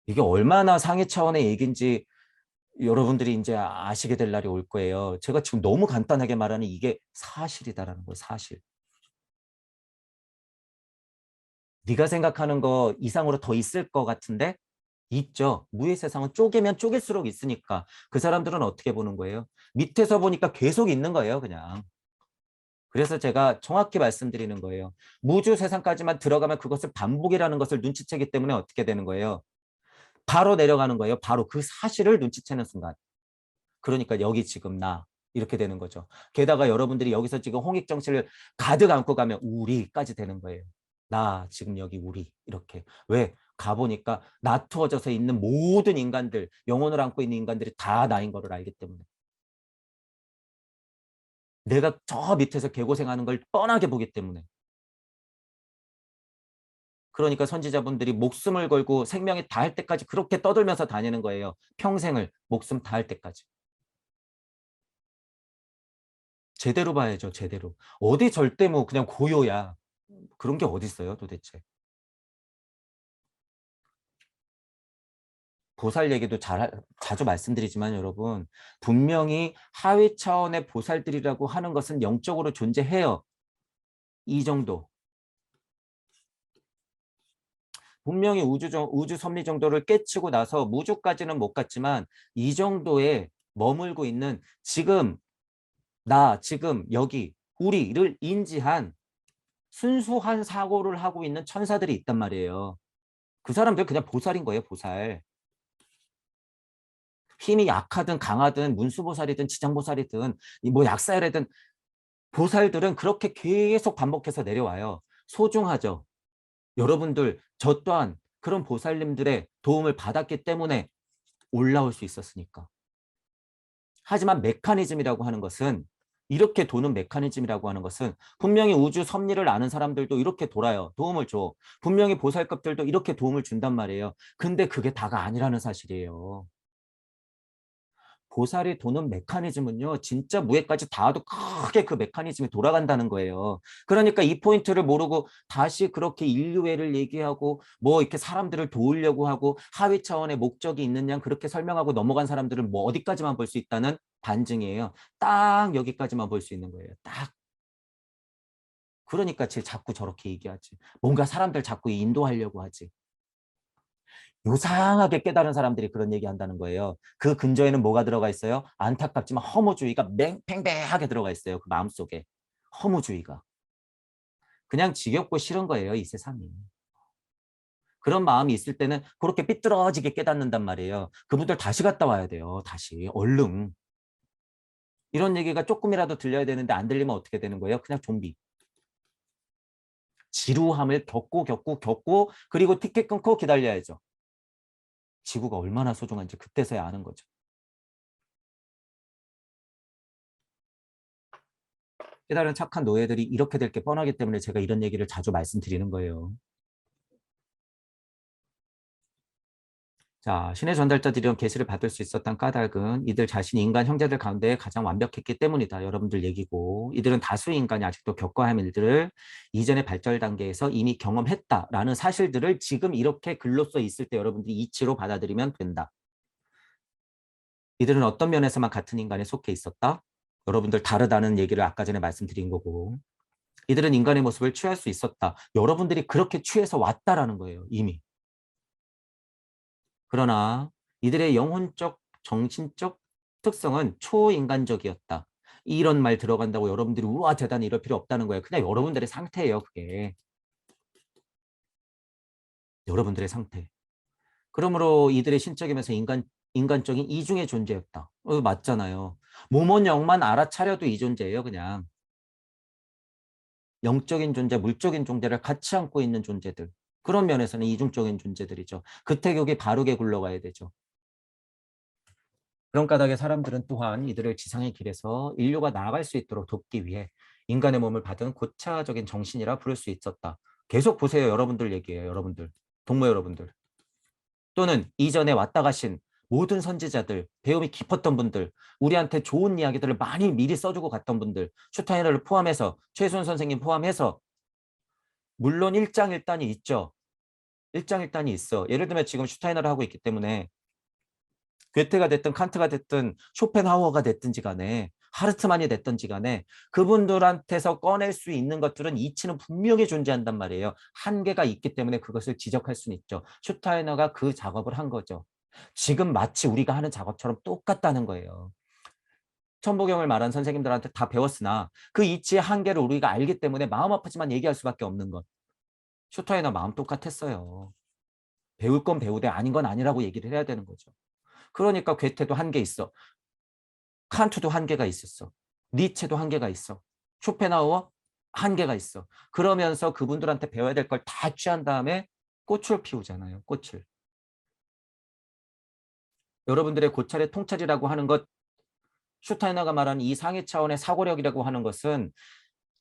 이게 얼마나 상위 차원의 얘기인지 여러분들이 이제 아시게 될 날이 올 거예요. 제가 지금 너무 간단하게 말하는 이게 사실이다라는 거예요, 사실. 네가 생각하는 거 이상으로 더 있을 것 같은데 있죠. 무의 세상은 쪼개면 쪼갤수록 있으니까 그 사람들은 어떻게 보는 거예요? 밑에서 보니까 계속 있는 거예요, 그냥. 그래서 제가 정확히 말씀드리는 거예요. 무주 세상까지만 들어가면 그것을 반복이라는 것을 눈치채기 때문에 어떻게 되는 거예요? 바로 내려가는 거예요. 바로 그 사실을 눈치채는 순간. 그러니까 여기 지금 나 이렇게 되는 거죠. 게다가 여러분들이 여기서 지금 홍익정치를 가득 안고 가면 우리까지 되는 거예요. 나 지금 여기 우리 이렇게. 왜? 가보니까 나투어져서 있는 모든 인간들, 영혼을 안고 있는 인간들이 다 나인 거를 알기 때문에. 내가 저 밑에서 개고생하는 걸 뻔하게 보기 때문에. 그러니까 선지자분들이 목숨을 걸고 생명이 다할 때까지 그렇게 떠들면서 다니는 거예요. 평생을 목숨 다할 때까지. 제대로 봐야죠, 제대로. 어디 절대 뭐 그냥 고요야. 그런 게 어디 있어요, 도대체. 보살 얘기도 자주 말씀드리지만 여러분, 분명히 하위 차원의 보살들이라고 하는 것은 영적으로 존재해요. 이 정도. 분명히 우주 섭리 정도를 깨치고 나서 무주까지는 못 갔지만 이 정도에 머물고 있는 지금 지금 여기 우리를 인지한 순수한 사고를 하고 있는 천사들이 있단 말이에요. 그 사람들 그냥 보살인 거예요, 보살. 힘이 약하든 강하든 문수보살이든 지장보살이든 뭐 약사열이든 보살들은 그렇게 계속 반복해서 내려와요. 소중하죠. 여러분들 저 또한 그런 보살님들의 도움을 받았기 때문에 올라올 수 있었으니까. 하지만 메커니즘이라고 하는 것은 이렇게 도는 메커니즘이라고 하는 것은 분명히 우주 섭리를 아는 사람들도 이렇게 돌아요. 도움을 줘. 분명히 보살급들도 이렇게 도움을 준단 말이에요. 근데 그게 다가 아니라는 사실이에요. 보살이 도는 메커니즘은요. 진짜 무게까지 닿아도 크게 그 메커니즘이 돌아간다는 거예요. 그러니까 이 포인트를 모르고 다시 그렇게 인류애를 얘기하고 뭐 이렇게 사람들을 도우려고 하고 하위 차원의 목적이 있는 양 그렇게 설명하고 넘어간 사람들은 뭐 어디까지만 볼 수 있다는 반증이에요. 딱 여기까지만 볼 수 있는 거예요. 딱. 그러니까 자꾸 저렇게 얘기하지. 뭔가 사람들 자꾸 인도하려고 하지. 요상하게 깨달은 사람들이 그런 얘기한다는 거예요. 그 근저에는 뭐가 들어가 있어요? 안타깝지만 허무주의가 팽팽하게 들어가 있어요. 그 마음속에. 허무주의가. 그냥 지겹고 싫은 거예요. 이 세상이. 그런 마음이 있을 때는 그렇게 삐뚤어지게 깨닫는단 말이에요. 그분들 다시 갔다 와야 돼요. 다시. 얼른. 이런 얘기가 조금이라도 들려야 되는데 안 들리면 어떻게 되는 거예요? 그냥 좀비. 지루함을 겪고 그리고 티켓 끊고 기다려야죠. 지구가 얼마나 소중한지 그때서야 아는 거죠. 깨달은 착한 노예들이 이렇게 될 게 뻔하기 때문에 제가 이런 얘기를 자주 말씀드리는 거예요. 자, 신의 전달자들이 이런 계시를 받을 수 있었던 까닭은 이들 자신이 인간 형제들 가운데 가장 완벽했기 때문이다. 여러분들 얘기고 이들은 다수의 인간이 아직도 겪어야 할 일들을 이전의 발전 단계에서 이미 경험했다라는 사실들을 지금 이렇게 글로써 있을 때 여러분들이 이치로 받아들이면 된다. 이들은 어떤 면에서만 같은 인간에 속해 있었다? 여러분들 다르다는 얘기를 아까 전에 말씀드린 거고 이들은 인간의 모습을 취할 수 있었다. 여러분들이 그렇게 취해서 왔다라는 거예요. 이미. 그러나 이들의 영혼적, 정신적 특성은 초인간적이었다. 이런 말 들어간다고 여러분들이 우와 대단히 이럴 필요 없다는 거예요. 그냥 여러분들의 상태예요. 그게. 여러분들의 상태. 그러므로 이들의 신적이면서 인간적인 이중의 존재였다. 맞잖아요. 몸은 영만 알아차려도 이 존재예요. 그냥. 영적인 존재, 물적인 존재를 같이 안고 있는 존재들. 그런 면에서는 이중적인 존재들이죠. 그 태격이 바르게 굴러가야 되죠. 그런 까닭에 사람들은 또한 이들을 지상의 길에서 인류가 나아갈 수 있도록 돕기 위해 인간의 몸을 받은 고차적인 정신이라 부를 수 있었다. 계속 보세요. 여러분들 얘기예요. 여러분들. 동무 여러분들. 또는 이전에 왔다 가신 모든 선지자들, 배움이 깊었던 분들, 우리한테 좋은 이야기들을 많이 미리 써주고 갔던 분들, 슈타이너를 포함해서, 최순 선생님 포함해서 물론 일장일단이 있죠. 일장일단이 있어. 예를 들면 지금 슈타이너를 하고 있기 때문에 괴테가 됐든 칸트가 됐든 쇼펜하우어가 됐든지 간에 하르트만이 됐든지 간에 그분들한테서 꺼낼 수 있는 것들은 이치는 분명히 존재한단 말이에요. 한계가 있기 때문에 그것을 지적할 수는 있죠. 슈타이너가 그 작업을 한 거죠. 지금 마치 우리가 하는 작업처럼 똑같다는 거예요. 천부경을 말한 선생님들한테 다 배웠으나 그 이치의 한계를 우리가 알기 때문에 마음 아프지만 얘기할 수밖에 없는 것. 슈타이너 마음 똑같았어요. 배울 건 배우되 아닌 건 아니라고 얘기를 해야 되는 거죠. 그러니까 괴테도 한계 있어. 칸트도 한계가 있었어. 니체도 한계가 있어. 쇼펜하우어 한계가 있어. 그러면서 그분들한테 배워야 될 걸 다 취한 다음에 꽃을 피우잖아요. 꽃을. 여러분들의 고찰의 통찰이라고 하는 것, 슈타이너가 말하는 이 상위 차원의 사고력이라고 하는 것은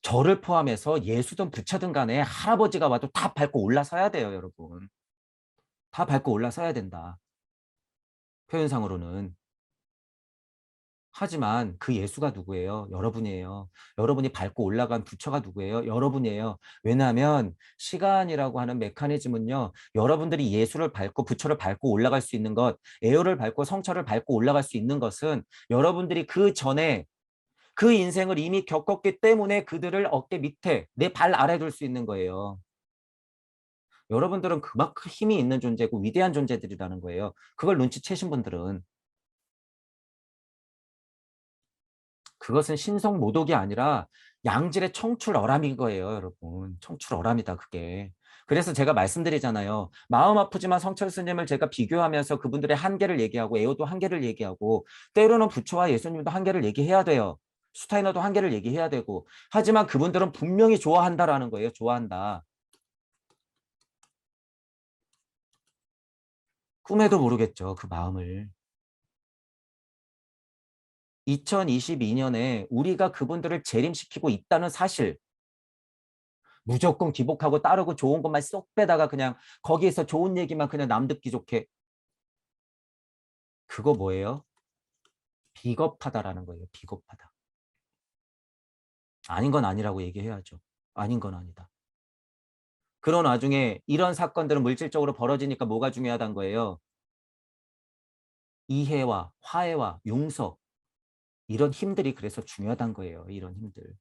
저를 포함해서 예수든 부처든 간에 할아버지가 와도 다 밟고 올라서야 돼요, 여러분. 다 밟고 올라서야 된다. 표현상으로는. 하지만 그 예수가 누구예요? 여러분이에요. 여러분이 밟고 올라간 부처가 누구예요? 여러분이에요. 왜냐하면 시간이라고 하는 메커니즘은요. 여러분들이 예수를 밟고 부처를 밟고 올라갈 수 있는 것, 에어를 밟고 성처를 밟고 올라갈 수 있는 것은 여러분들이 그 전에 그 인생을 이미 겪었기 때문에 그들을 어깨 밑에 내 발 아래 둘 수 있는 거예요. 여러분들은 그만큼 힘이 있는 존재고 위대한 존재들이라는 거예요. 그걸 눈치채신 분들은. 그것은 신성모독이 아니라 양질의 청출어람인 거예요, 여러분. 청출어람이다, 그게. 그래서 제가 말씀드리잖아요. 마음 아프지만 성철 스님을 제가 비교하면서 그분들의 한계를 얘기하고 에오도 한계를 얘기하고 때로는 부처와 예수님도 한계를 얘기해야 돼요. 슈타이너도 한계를 얘기해야 되고. 하지만 그분들은 분명히 좋아한다라는 거예요. 좋아한다. 꿈에도 모르겠죠, 그 마음을. 2022년에 우리가 그분들을 재림시키고 있다는 사실, 무조건 기복하고 따르고 좋은 것만 쏙 빼다가 그냥 거기에서 좋은 얘기만 그냥 남 듣기 좋게. 그거 뭐예요? 비겁하다라는 거예요. 비겁하다. 아닌 건 아니라고 얘기해야죠. 아닌 건 아니다. 그런 와중에 이런 사건들은 물질적으로 벌어지니까 뭐가 중요하다는 거예요. 이해와 화해와 용서. 이런 힘들이 그래서 중요하다는 거예요. 이런 힘들.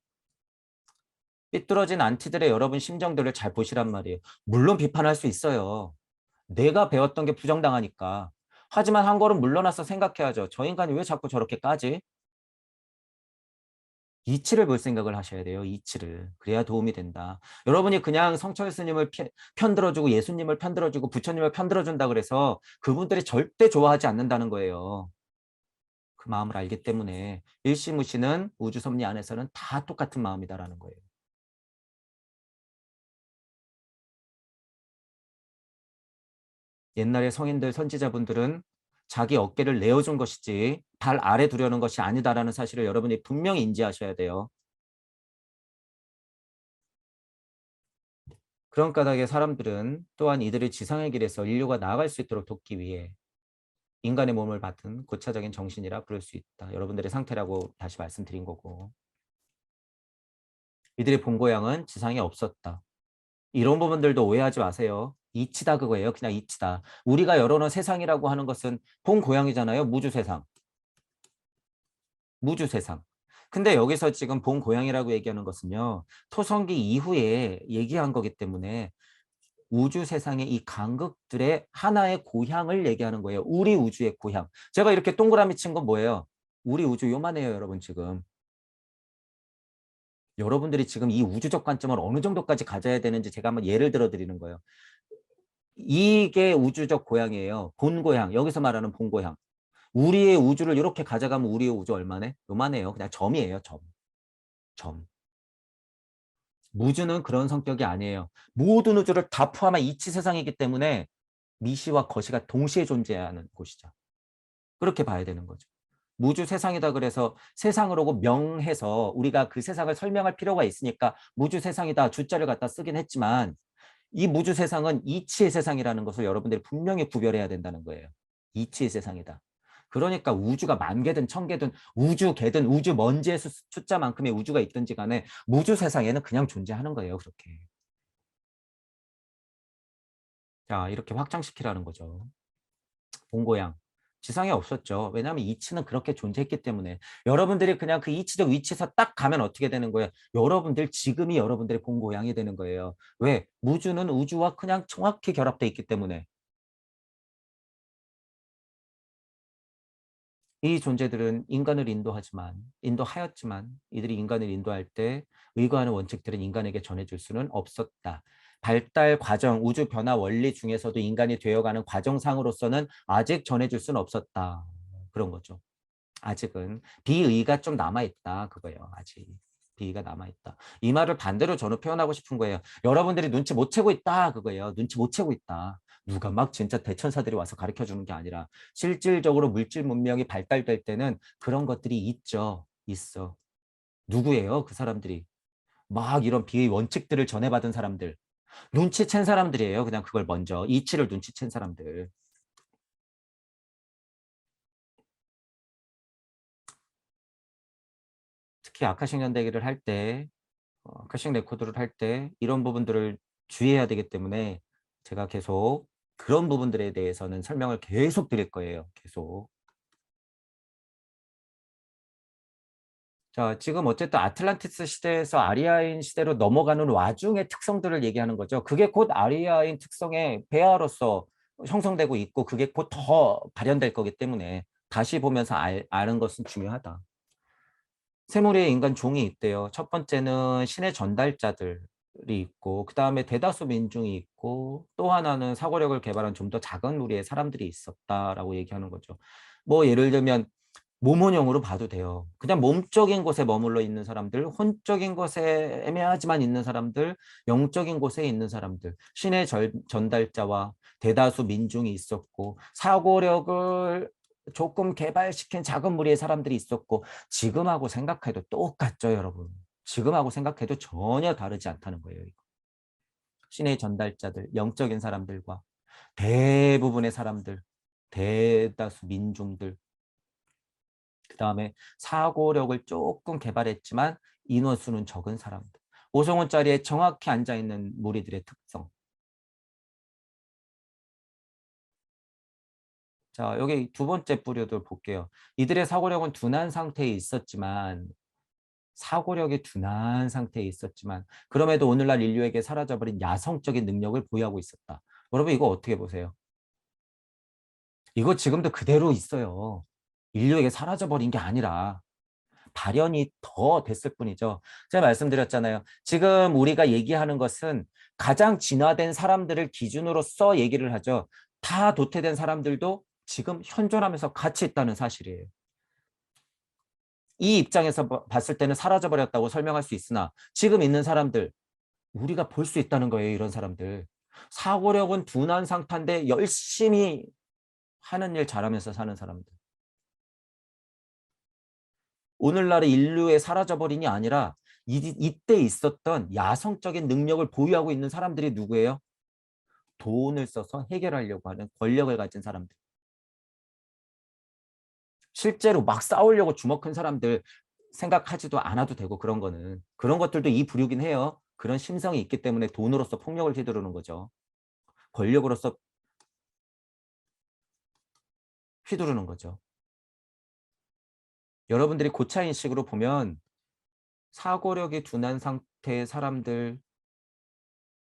삐뚤어진 안티들의 여러분 심정들을 잘 보시란 말이에요. 물론 비판할 수 있어요. 내가 배웠던 게 부정당하니까. 하지만 한 걸음 물러나서 생각해야죠. 저 인간이 왜 자꾸 저렇게 까지? 이치를 볼 생각을 하셔야 돼요. 이치를. 그래야 도움이 된다. 여러분이 그냥 성철 스님을 편들어주고 예수님을 편들어주고 부처님을 편들어준다 그래서 그분들이 절대 좋아하지 않는다는 거예요. 그 마음을 알기 때문에 일시무시는 우주섭리 안에서는 다 똑같은 마음이다라는 거예요. 옛날에 성인들 선지자분들은 자기 어깨를 내어준 것이지 발 아래 두려는 것이 아니다라는 사실을 여러분이 분명히 인지하셔야 돼요. 그런 까닭에 사람들은 또한 이들의 지상의 길에서 인류가 나아갈 수 있도록 돕기 위해 인간의 몸을 받은 고차적인 정신이라 부를 수 있다. 여러분들의 상태라고 다시 말씀드린 거고. 이들의 본 고향은 지상에 없었다. 이런 부분들도 오해하지 마세요. 이치다 그거예요. 그냥 이치다. 우리가 열어놓은 세상이라고 하는 것은 본 고향이잖아요. 무주 세상. 무주 세상. 근데 여기서 지금 본 고향이라고 얘기하는 것은요. 토성기 이후에 얘기한 거기 때문에 우주 세상의 이 간극들의 하나의 고향을 얘기하는 거예요. 우리 우주의 고향. 제가 이렇게 동그라미 친 건 뭐예요? 우리 우주 요만해요, 여러분 지금. 여러분들이 지금 이 우주적 관점을 어느 정도까지 가져야 되는지 제가 한번 예를 들어 드리는 거예요. 이게 우주적 고향이에요. 본 고향. 여기서 말하는 본 고향. 우리의 우주를 이렇게 가져가면 우리의 우주 얼마네? 요만해요. 그냥 점이에요, 점. 점. 무주는 그런 성격이 아니에요. 모든 우주를 다 포함한 이치 세상이기 때문에 미시와 거시가 동시에 존재하는 곳이죠. 그렇게 봐야 되는 거죠. 무주 세상이다 그래서 세상으로고 명해서 우리가 그 세상을 설명할 필요가 있으니까 무주 세상이다 주자를 갖다 쓰긴 했지만 이 무주 세상은 이치의 세상이라는 것을 여러분들이 분명히 구별해야 된다는 거예요. 이치의 세상이다. 그러니까 우주가 만 개든 천 개든 우주 개든 우주 먼지의 숫자만큼의 우주가 있든지 간에 무주 세상에는 그냥 존재하는 거예요. 그렇게. 자, 이렇게 확장시키라는 거죠. 본고향. 지상에 없었죠. 왜냐하면 이치는 그렇게 존재했기 때문에 여러분들이 그냥 그 이치적 위치에서 딱 가면 어떻게 되는 거예요? 여러분들 지금이 여러분들의 본고향이 되는 거예요. 왜? 무주는 우주와 그냥 정확히 결합돼 있기 때문에 이 존재들은 인간을 인도하였지만 이들이 인간을 인도할 때 의거하는 원칙들은 인간에게 전해줄 수는 없었다. 발달 과정, 우주 변화 원리 중에서도 인간이 되어가는 과정상으로서는 아직 전해줄 수는 없었다. 그런 거죠. 아직은 비의가 좀 남아있다. 그거예요. 아직. 비의가 남아있다. 이 말을 반대로 저는 표현하고 싶은 거예요. 여러분들이 눈치 못 채고 있다. 그거예요. 눈치 못 채고 있다. 누가 막 진짜 대천사들이 와서 가르쳐 주는 게 아니라 실질적으로 물질 문명이 발달될 때는 그런 것들이 있죠. 있어. 누구예요? 그 사람들이. 막 이런 비의 원칙들을 전해받은 사람들. 눈치챈 사람들이에요. 그냥 그걸 먼저. 이치를 눈치챈 사람들. 특히 아카식 연대기를 할 때, 아카식 레코드를 할 때 이런 부분들을 주의해야 되기 때문에 제가 계속 그런 부분들에 대해서는 설명을 계속 드릴 거예요. 계속. 자, 지금 어쨌든 아틀란티스 시대에서 아리아인 시대로 넘어가는 와중의 특성들을 얘기하는 거죠. 그게 곧 아리아인 특성의 배아로서 형성되고 있고 그게 곧 더 발현될 거기 때문에 다시 보면서 아는 것은 중요하다. 세 무리의 인간 종이 있대요. 첫 번째는 신의 전달자들이 있고 그 다음에 대다수 민중이 있고 또 하나는 사고력을 개발한 좀 더 작은 무리의 사람들이 있었다라고 얘기하는 거죠. 뭐 예를 들면 모모형으로 봐도 돼요. 그냥 몸적인 곳에 머물러 있는 사람들, 혼적인 곳에 애매하지만 있는 사람들, 영적인 곳에 있는 사람들, 신의 전달자와 대다수 민중이 있었고 사고력을 조금 개발시킨 작은 무리의 사람들이 있었고 지금하고 생각해도 똑같죠, 여러분. 지금하고 생각해도 전혀 다르지 않다는 거예요. 이거. 신의 전달자들, 영적인 사람들과 대부분의 사람들, 대다수 민중들, 그 다음에 사고력을 조금 개발했지만 인원수는 적은 사람들. 오성훈 자리에 정확히 앉아있는 무리들의 특성. 자, 여기 두 번째 부류도 볼게요. 이들의 사고력은 둔한 상태에 있었지만 사고력이 둔한 상태에 있었지만 그럼에도 오늘날 인류에게 사라져버린 야성적인 능력을 보유하고 있었다. 여러분 이거 어떻게 보세요? 이거 지금도 그대로 있어요. 인류에게 사라져버린 게 아니라 발현이 더 됐을 뿐이죠. 제가 말씀드렸잖아요. 지금 우리가 얘기하는 것은 가장 진화된 사람들을 기준으로서 얘기를 하죠. 다 도태된 사람들도 지금 현존하면서 같이 있다는 사실이에요. 이 입장에서 봤을 때는 사라져버렸다고 설명할 수 있으나 지금 있는 사람들 우리가 볼 수 있다는 거예요. 이런 사람들. 사고력은 둔한 상태인데 열심히 하는 일 잘하면서 사는 사람들. 오늘날의 인류에 사라져버린이 아니라 이때 있었던 야성적인 능력을 보유하고 있는 사람들이 누구예요? 돈을 써서 해결하려고 하는 권력을 가진 사람들. 실제로 막 싸우려고 주먹 큰 사람들 생각하지도 않아도 되고 그런 거는. 그런 것들도 이 부류긴 해요. 그런 심성이 있기 때문에 돈으로서 폭력을 휘두르는 거죠. 권력으로서 휘두르는 거죠. 여러분들이 고차인식으로 보면 사고력이 둔한 상태의 사람들,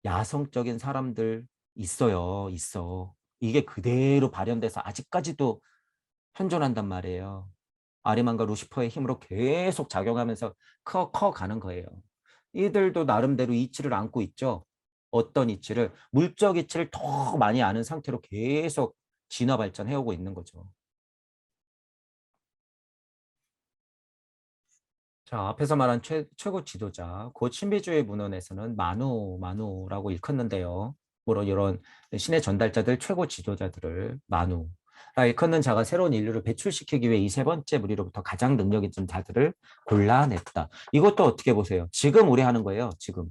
야성적인 사람들 있어요. 있어. 이게 그대로 발현돼서 아직까지도 현존한단 말이에요. 아리만과 루시퍼의 힘으로 계속 작용하면서 커가는 거예요. 이들도 나름대로 이치를 안고 있죠. 어떤 이치를? 물적 이치를 더 많이 아는 상태로 계속 진화 발전해오고 있는 거죠. 자, 앞에서 말한 최고 지도자, 곧 신비주의 문헌에서는 마누라고 일컫는데요. 물론 이런 신의 전달자들, 최고 지도자들을 마누라 일컫는 자가 새로운 인류를 배출시키기 위해 이 세 번째 무리로부터 가장 능력 있는 자들을 골라냈다. 이것도 어떻게 보세요? 지금 우리 하는 거예요. 지금.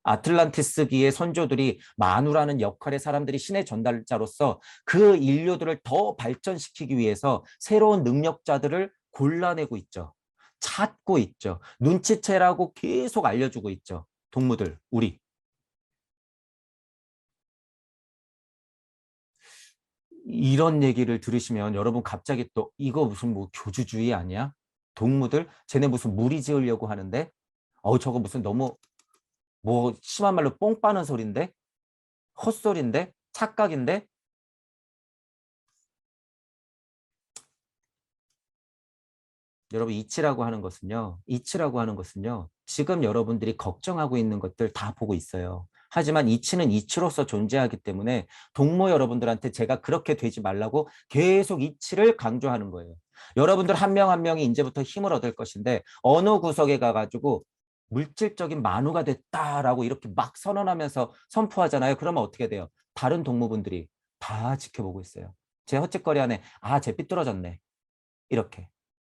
아틀란티스기의 선조들이 마누라는 역할의 사람들이 신의 전달자로서 그 인류들을 더 발전시키기 위해서 새로운 능력자들을 골라내고 있죠. 찾고 있죠. 눈치채라고 계속 알려주고 있죠. 동무들, 우리. 이런 얘기를 들으시면 여러분 갑자기 또 이거 무슨 뭐 교주주의 아니야? 동무들? 쟤네 무슨 무리 지으려고 하는데? 저거 무슨 너무 뭐 심한 말로 뽕 빠는 소린데? 헛소리인데? 착각인데? 여러분 이치라고 하는 것은요. 지금 여러분들이 걱정하고 있는 것들 다 보고 있어요. 하지만 이치는 이치로서 존재하기 때문에 동무 여러분들한테 제가 그렇게 되지 말라고 계속 이치를 강조하는 거예요. 여러분들 한 명 한 명이 이제부터 힘을 얻을 것인데 어느 구석에 가가지고 물질적인 만우가 됐다라고 이렇게 막 선언하면서 선포하잖아요. 그러면 어떻게 돼요? 다른 동무분들이 다 지켜보고 있어요. 제 헛짓거리 안에 쟤 삐뚤어졌네. 이렇게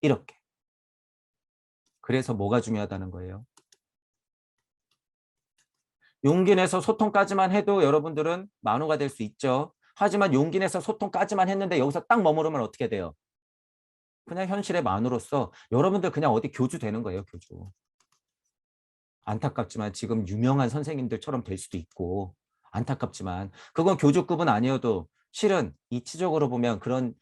이렇게. 그래서 뭐가 중요하다는 거예요. 용기 내서 소통까지만 해도 여러분들은 만호가 될 수 있죠. 하지만 용기 내서 소통까지만 했는데 여기서 딱 머무르면 어떻게 돼요? 그냥 현실의 만으로서 여러분들 그냥 어디 교주 되는 거예요, 교주. 안타깝지만 지금 유명한 선생님들처럼 될 수도 있고 안타깝지만 그건 교주급은 아니어도 실은 이치적으로 보면 그런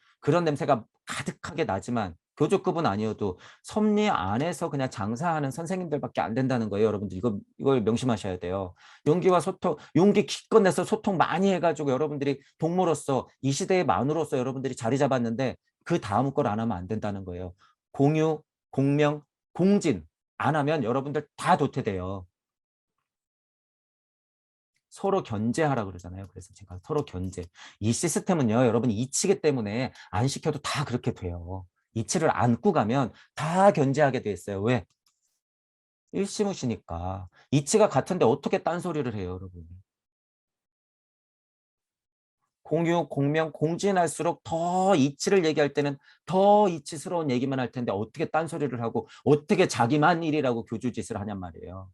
냄새가 가득하게 나지만 교주급은 아니어도 섭리 안에서 그냥 장사하는 선생님들밖에 안 된다는 거예요. 여러분들 이걸 명심하셔야 돼요. 용기와 소통, 용기 기껏 내서 소통 많이 해가지고 여러분들이 동무로서 이 시대의 만으로서 여러분들이 자리 잡았는데 그 다음 걸 안 하면 안 된다는 거예요. 공유, 공명, 공진 안 하면 여러분들 다 도태돼요. 서로 견제하라 그러잖아요. 그래서 제가 서로 견제. 이 시스템은요, 여러분 이치기 때문에 안 시켜도 다 그렇게 돼요. 이치를 안고 가면 다 견제하게 돼 있어요. 왜? 일시무시니까. 이치가 같은데 어떻게 딴소리를 해요, 여러분. 공유, 공명, 공진할수록 더 이치를 얘기할 때는 더 이치스러운 얘기만 할 텐데 어떻게 딴소리를 하고 어떻게 자기만 일이라고 교주짓을 하냔 말이에요.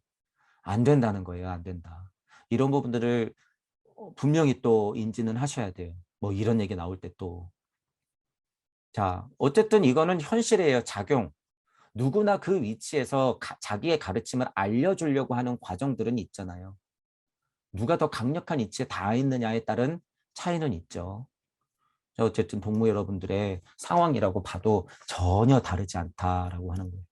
안 된다는 거예요. 안 된다. 이런 부분들을 분명히 또 인지는 하셔야 돼요. 뭐 이런 얘기 나올 때 또. 자, 어쨌든 이거는 현실이에요. 작용. 누구나 그 위치에서 자기의 가르침을 알려주려고 하는 과정들은 있잖아요. 누가 더 강력한 위치에 닿아 있느냐에 따른 차이는 있죠. 어쨌든 동무 여러분들의 상황이라고 봐도 전혀 다르지 않다라고 하는 거예요.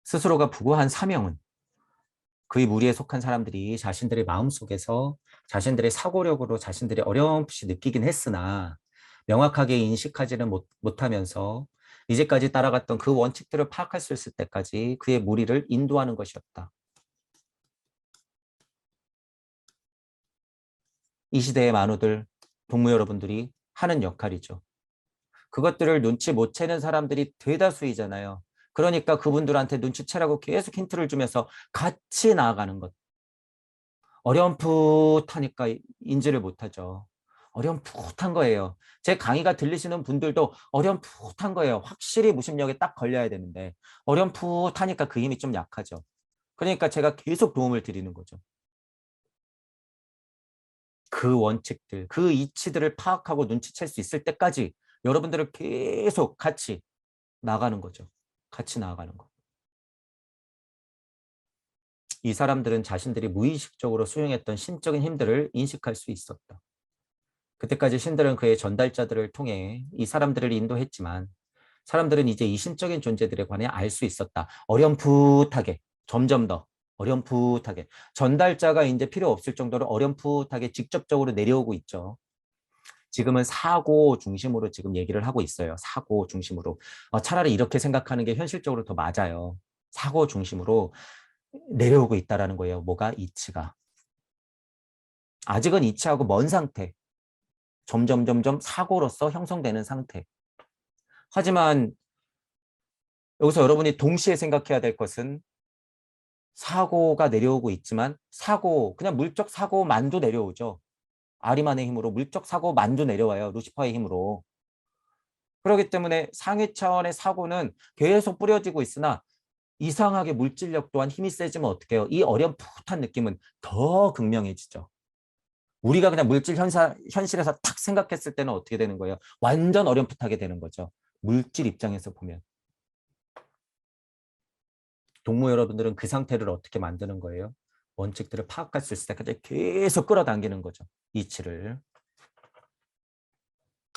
스스로가 부고한 사명은 그의 무리에 속한 사람들이 자신들의 마음속에서 자신들의 사고력으로 자신들이 어렴풋이 느끼긴 했으나 명확하게 인식하지는 못하면서 이제까지 따라갔던 그 원칙들을 파악할 수 있을 때까지 그의 무리를 인도하는 것이었다. 이 시대의 만우들, 동무 여러분들이 하는 역할이죠. 그것들을 눈치 못 채는 사람들이 대다수이잖아요. 그러니까 그분들한테 눈치채라고 계속 힌트를 주면서 같이 나아가는 것. 어렴풋하니까 인지를 못하죠. 어렴풋한 거예요. 제 강의가 들리시는 분들도 어렴풋한 거예요. 확실히 무심력에 딱 걸려야 되는데 어렴풋하니까 그 힘이 좀 약하죠. 그러니까 제가 계속 도움을 드리는 거죠. 그 원칙들, 그 이치들을 파악하고 눈치챌 수 있을 때까지 여러분들을 계속 같이 나가는 거죠. 같이 나아가는 거. 이 사람들은 자신들이 무의식적으로 수용했던 신적인 힘들을 인식할 수 있었다. 그때까지 신들은 그의 전달자들을 통해 이 사람들을 인도했지만 사람들은 이제 이 신적인 존재들에 관해 알 수 있었다. 어렴풋하게, 점점 더 어렴풋하게. 전달자가 이제 필요 없을 정도로 어렴풋하게 직접적으로 내려오고 있죠. 지금은 사고 중심으로 지금 얘기를 하고 있어요. 사고 중심으로. 차라리 이렇게 생각하는 게 현실적으로 더 맞아요. 사고 중심으로 내려오고 있다는 거예요. 뭐가? 이치가. 아직은 이치하고 먼 상태. 점점 사고로서 형성되는 상태. 하지만 여기서 여러분이 동시에 생각해야 될 것은 사고가 내려오고 있지만 그냥 물적 사고만도 내려오죠. 아리만의 힘으로 물적 사고만도 내려와요. 루시퍼의 힘으로. 그렇기 때문에 상위 차원의 사고는 계속 뿌려지고 있으나 이상하게 물질력 또한 힘이 세지면 어떻게 해요? 이 어렴풋한 느낌은 더 극명해지죠. 우리가 그냥 현실에서 탁 생각했을 때는 어떻게 되는 거예요? 완전 어렴풋하게 되는 거죠. 물질 입장에서 보면. 동무 여러분들은 그 상태를 어떻게 만드는 거예요? 원칙들을 파악할 수 있을 때까지 계속 끌어당기는 거죠. 이치를.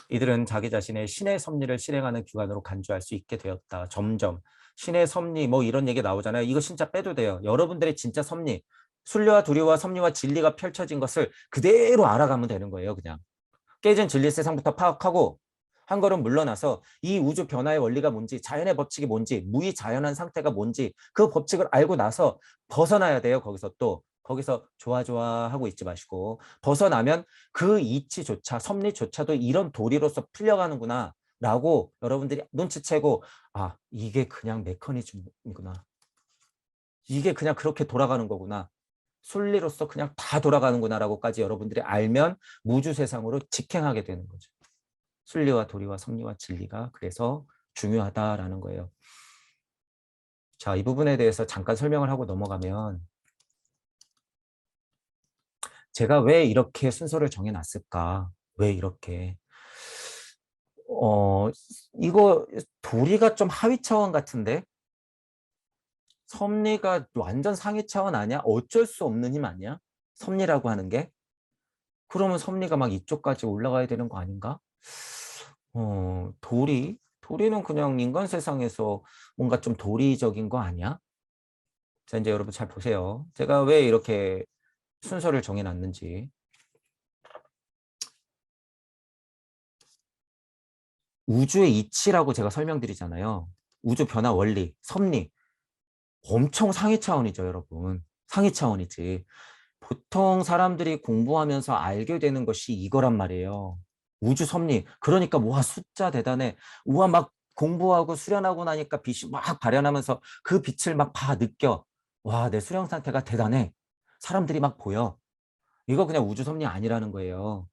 이들은 자기 자신의 신의 섭리를 실행하는 기관으로 간주할 수 있게 되었다. 점점. 신의 섭리 뭐 이런 얘기 나오잖아요. 이거 진짜 빼도 돼요. 여러분들의 진짜 섭리. 순리와 도리와 섭리와 진리가 펼쳐진 것을 그대로 알아가면 되는 거예요. 그냥. 깨진 진리 세상부터 파악하고 한 걸음 물러나서 이 우주 변화의 원리가 뭔지 자연의 법칙이 뭔지 무의자연한 상태가 뭔지 그 법칙을 알고 나서 벗어나야 돼요. 거기서 좋아 하고 있지 마시고 벗어나면 그 이치조차 섭리조차도 이런 도리로서 풀려가는구나 라고 여러분들이 눈치채고 이게 그냥 메커니즘이구나. 이게 그냥 그렇게 돌아가는 거구나. 순리로서 그냥 다 돌아가는구나 라고까지 여러분들이 알면 무주 세상으로 직행하게 되는 거죠. 순리와 도리와 섭리와 진리가 그래서 중요하다라는 거예요. 자, 이 부분에 대해서 잠깐 설명을 하고 넘어가면 제가 왜 이렇게 순서를 정해놨을까? 왜 이렇게? 어, 이거 도리가 좀 하위 차원 같은데? 섭리가 완전 상위 차원 아니야? 어쩔 수 없는 힘 아니야? 섭리라고 하는 게? 그러면 섭리가 막 이쪽까지 올라가야 되는 거 아닌가? 도리? 도리는 그냥 인간 세상에서 뭔가 좀 도리적인 거 아니야? 자, 이제 여러분 잘 보세요. 제가 왜 이렇게 순서를 정해놨는지. 우주의 이치라고 제가 설명드리잖아요. 우주 변화 원리, 섭리. 엄청 상위 차원이죠, 여러분. 상위 차원이지. 보통 사람들이 공부하면서 알게 되는 것이 이거란 말이에요. 우주 섭리. 그러니까 와 숫자 대단해. 우와 막 공부하고 수련하고 나니까 빛이 막 발현하면서 그 빛을 막 봐 느껴. 와 내 수련 상태가 대단해. 사람들이 막 보여. 이거 그냥 우주 섭리 아니라는 거예요.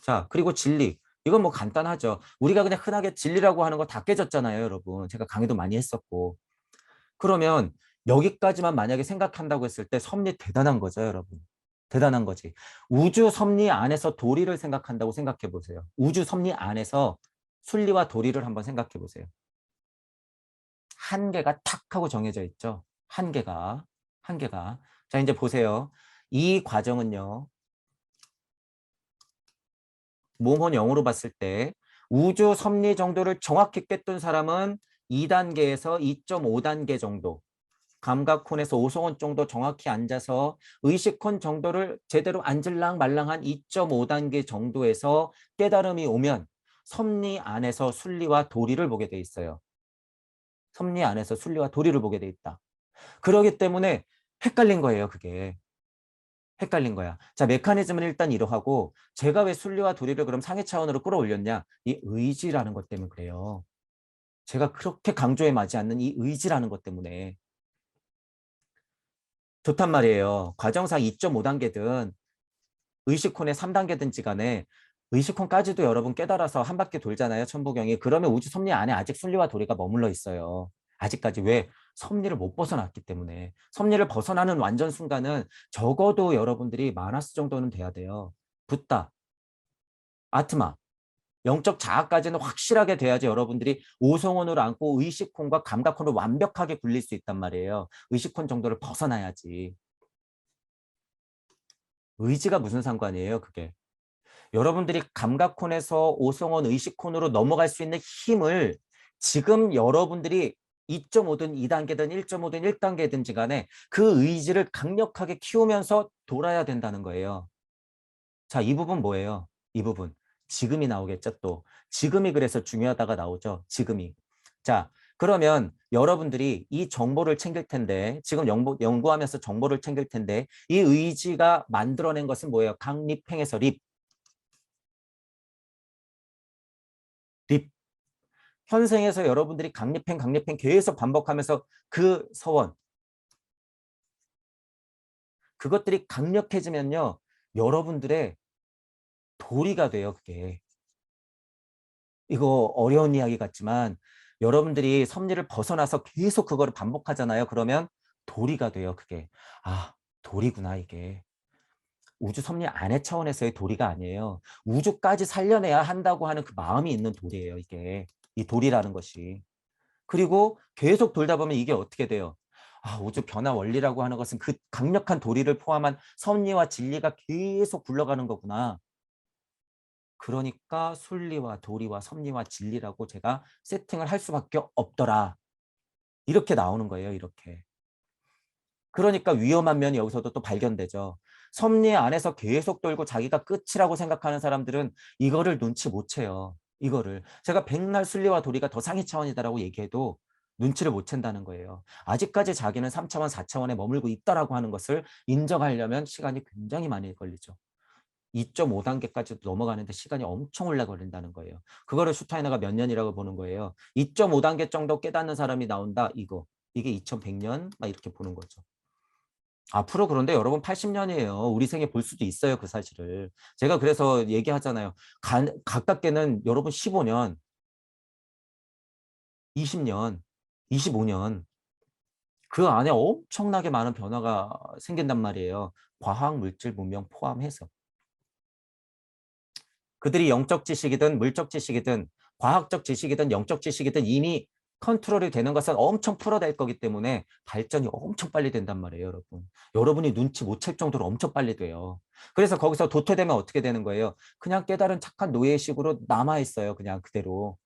자 그리고 진리. 이건 뭐 간단하죠. 우리가 그냥 흔하게 진리라고 하는 거 다 깨졌잖아요, 여러분. 제가 강의도 많이 했었고. 그러면 여기까지만 만약에 생각한다고 했을 때 섭리 대단한 거죠, 여러분. 대단한 거지. 우주 섭리 안에서 도리를 생각한다고 생각해 보세요. 우주 섭리 안에서 순리와 도리를 한번 생각해 보세요. 한계가 탁 하고 정해져 있죠. 한계가. 한계가. 자, 이제 보세요. 이 과정은요. 모험원 영어로 봤을 때 우주 섭리 정도를 정확히 꿰뚫은 사람은 2단계에서 2.5단계 정도. 감각콘에서 오성원 정도 정확히 앉아서 의식콘 정도를 제대로 앉을랑 말랑한 2.5단계 정도에서 깨달음이 오면 섭리 안에서 순리와 도리를 보게 돼 있어요. 섭리 안에서 순리와 도리를 보게 돼 있다. 그러기 때문에 헷갈린 거예요, 그게. 헷갈린 거야. 자, 메커니즘은 일단 이러하고 제가 왜 순리와 도리를 그럼 상위 차원으로 끌어올렸냐? 이 의지라는 것 때문에 그래요. 제가 그렇게 강조해 마지 않는 이 의지라는 것 때문에. 좋단 말이에요. 과정상 2.5단계든 의식콘의 3단계든지 간에 의식콘까지도 여러분 깨달아서 한 바퀴 돌잖아요. 천부경이. 그러면 우주 섭리 안에 아직 순리와 도리가 머물러 있어요. 아직까지. 왜? 섭리를 못 벗어났기 때문에. 섭리를 벗어나는 완전 순간은 적어도 여러분들이 마나스 정도는 돼야 돼요. 붓다, 아트마, 영적 자아까지는 확실하게 돼야지 여러분들이 오성원으로 안고 의식콘과 감각콘을 완벽하게 굴릴 수 있단 말이에요. 의식콘 정도를 벗어나야지. 의지가 무슨 상관이에요, 그게. 여러분들이 감각콘에서 오성원 의식콘으로 넘어갈 수 있는 힘을 지금 여러분들이 2.5든 2단계든 1.5든 1단계든지 간에 그 의지를 강력하게 키우면서 돌아야 된다는 거예요. 자, 이 부분 뭐예요? 이 부분. 지금이 나오겠죠, 또. 지금이 그래서 중요하다가 나오죠, 지금이. 자, 그러면 여러분들이 이 정보를 챙길 텐데, 지금 연구하면서 정보를 챙길 텐데, 이 의지가 만들어낸 것은 뭐예요? 강립행에서 립. 립. 현생에서 여러분들이 강립행 계속 반복하면서 그 서원, 그것들이 강력해지면요. 여러분들의 도리가 돼요, 그게. 이거 어려운 이야기 같지만 여러분들이 섭리를 벗어나서 계속 그거를 반복하잖아요. 그러면 도리가 돼요, 그게. 아, 도리구나, 이게. 우주 섭리 안의 차원에서의 도리가 아니에요. 우주까지 살려내야 한다고 하는 그 마음이 있는 도리예요, 이게. 이 도리라는 것이. 그리고 계속 돌다 보면 이게 어떻게 돼요? 아, 우주 변화 원리라고 하는 것은 그 강력한 도리를 포함한 섭리와 진리가 계속 굴러가는 거구나. 그러니까 순리와 도리와 섭리와 진리라고 제가 세팅을 할 수밖에 없더라. 이렇게 나오는 거예요, 이렇게. 그러니까 위험한 면이 여기서도 또 발견되죠. 섭리 안에서 계속 돌고 자기가 끝이라고 생각하는 사람들은 이거를 눈치 못 채요. 이거를. 제가 백날 순리와 도리가 더 상위 차원이다라고 얘기해도 눈치를 못 챈다는 거예요. 아직까지 자기는 3차원, 4차원에 머물고 있다라고 하는 것을 인정하려면 시간이 굉장히 많이 걸리죠. 2.5단계까지도 넘어가는데 시간이 엄청 오래 걸린다는 거예요. 그거를 슈타이너가 몇 년이라고 보는 거예요. 2.5단계 정도 깨닫는 사람이 나온다, 이거. 이게 2100년? 막 이렇게 보는 거죠. 앞으로 그런데 여러분 80년이에요. 우리 생에 볼 수도 있어요, 그 사실을. 제가 그래서 얘기하잖아요. 가깝게는 여러분 15년, 20년, 25년. 그 안에 엄청나게 많은 변화가 생긴단 말이에요. 과학, 물질, 문명 포함해서. 그들이 영적 지식이든 물적 지식이든 과학적 지식이든 영적 지식이든 이미 컨트롤이 되는 것은 엄청 풀어낼 거기 때문에 발전이 엄청 빨리 된단 말이에요, 여러분. 여러분이 눈치 못 챌 정도로 엄청 빨리 돼요. 그래서 거기서 도태되면 어떻게 되는 거예요? 그냥 깨달은 착한 노예식으로 남아있어요, 그냥 그대로.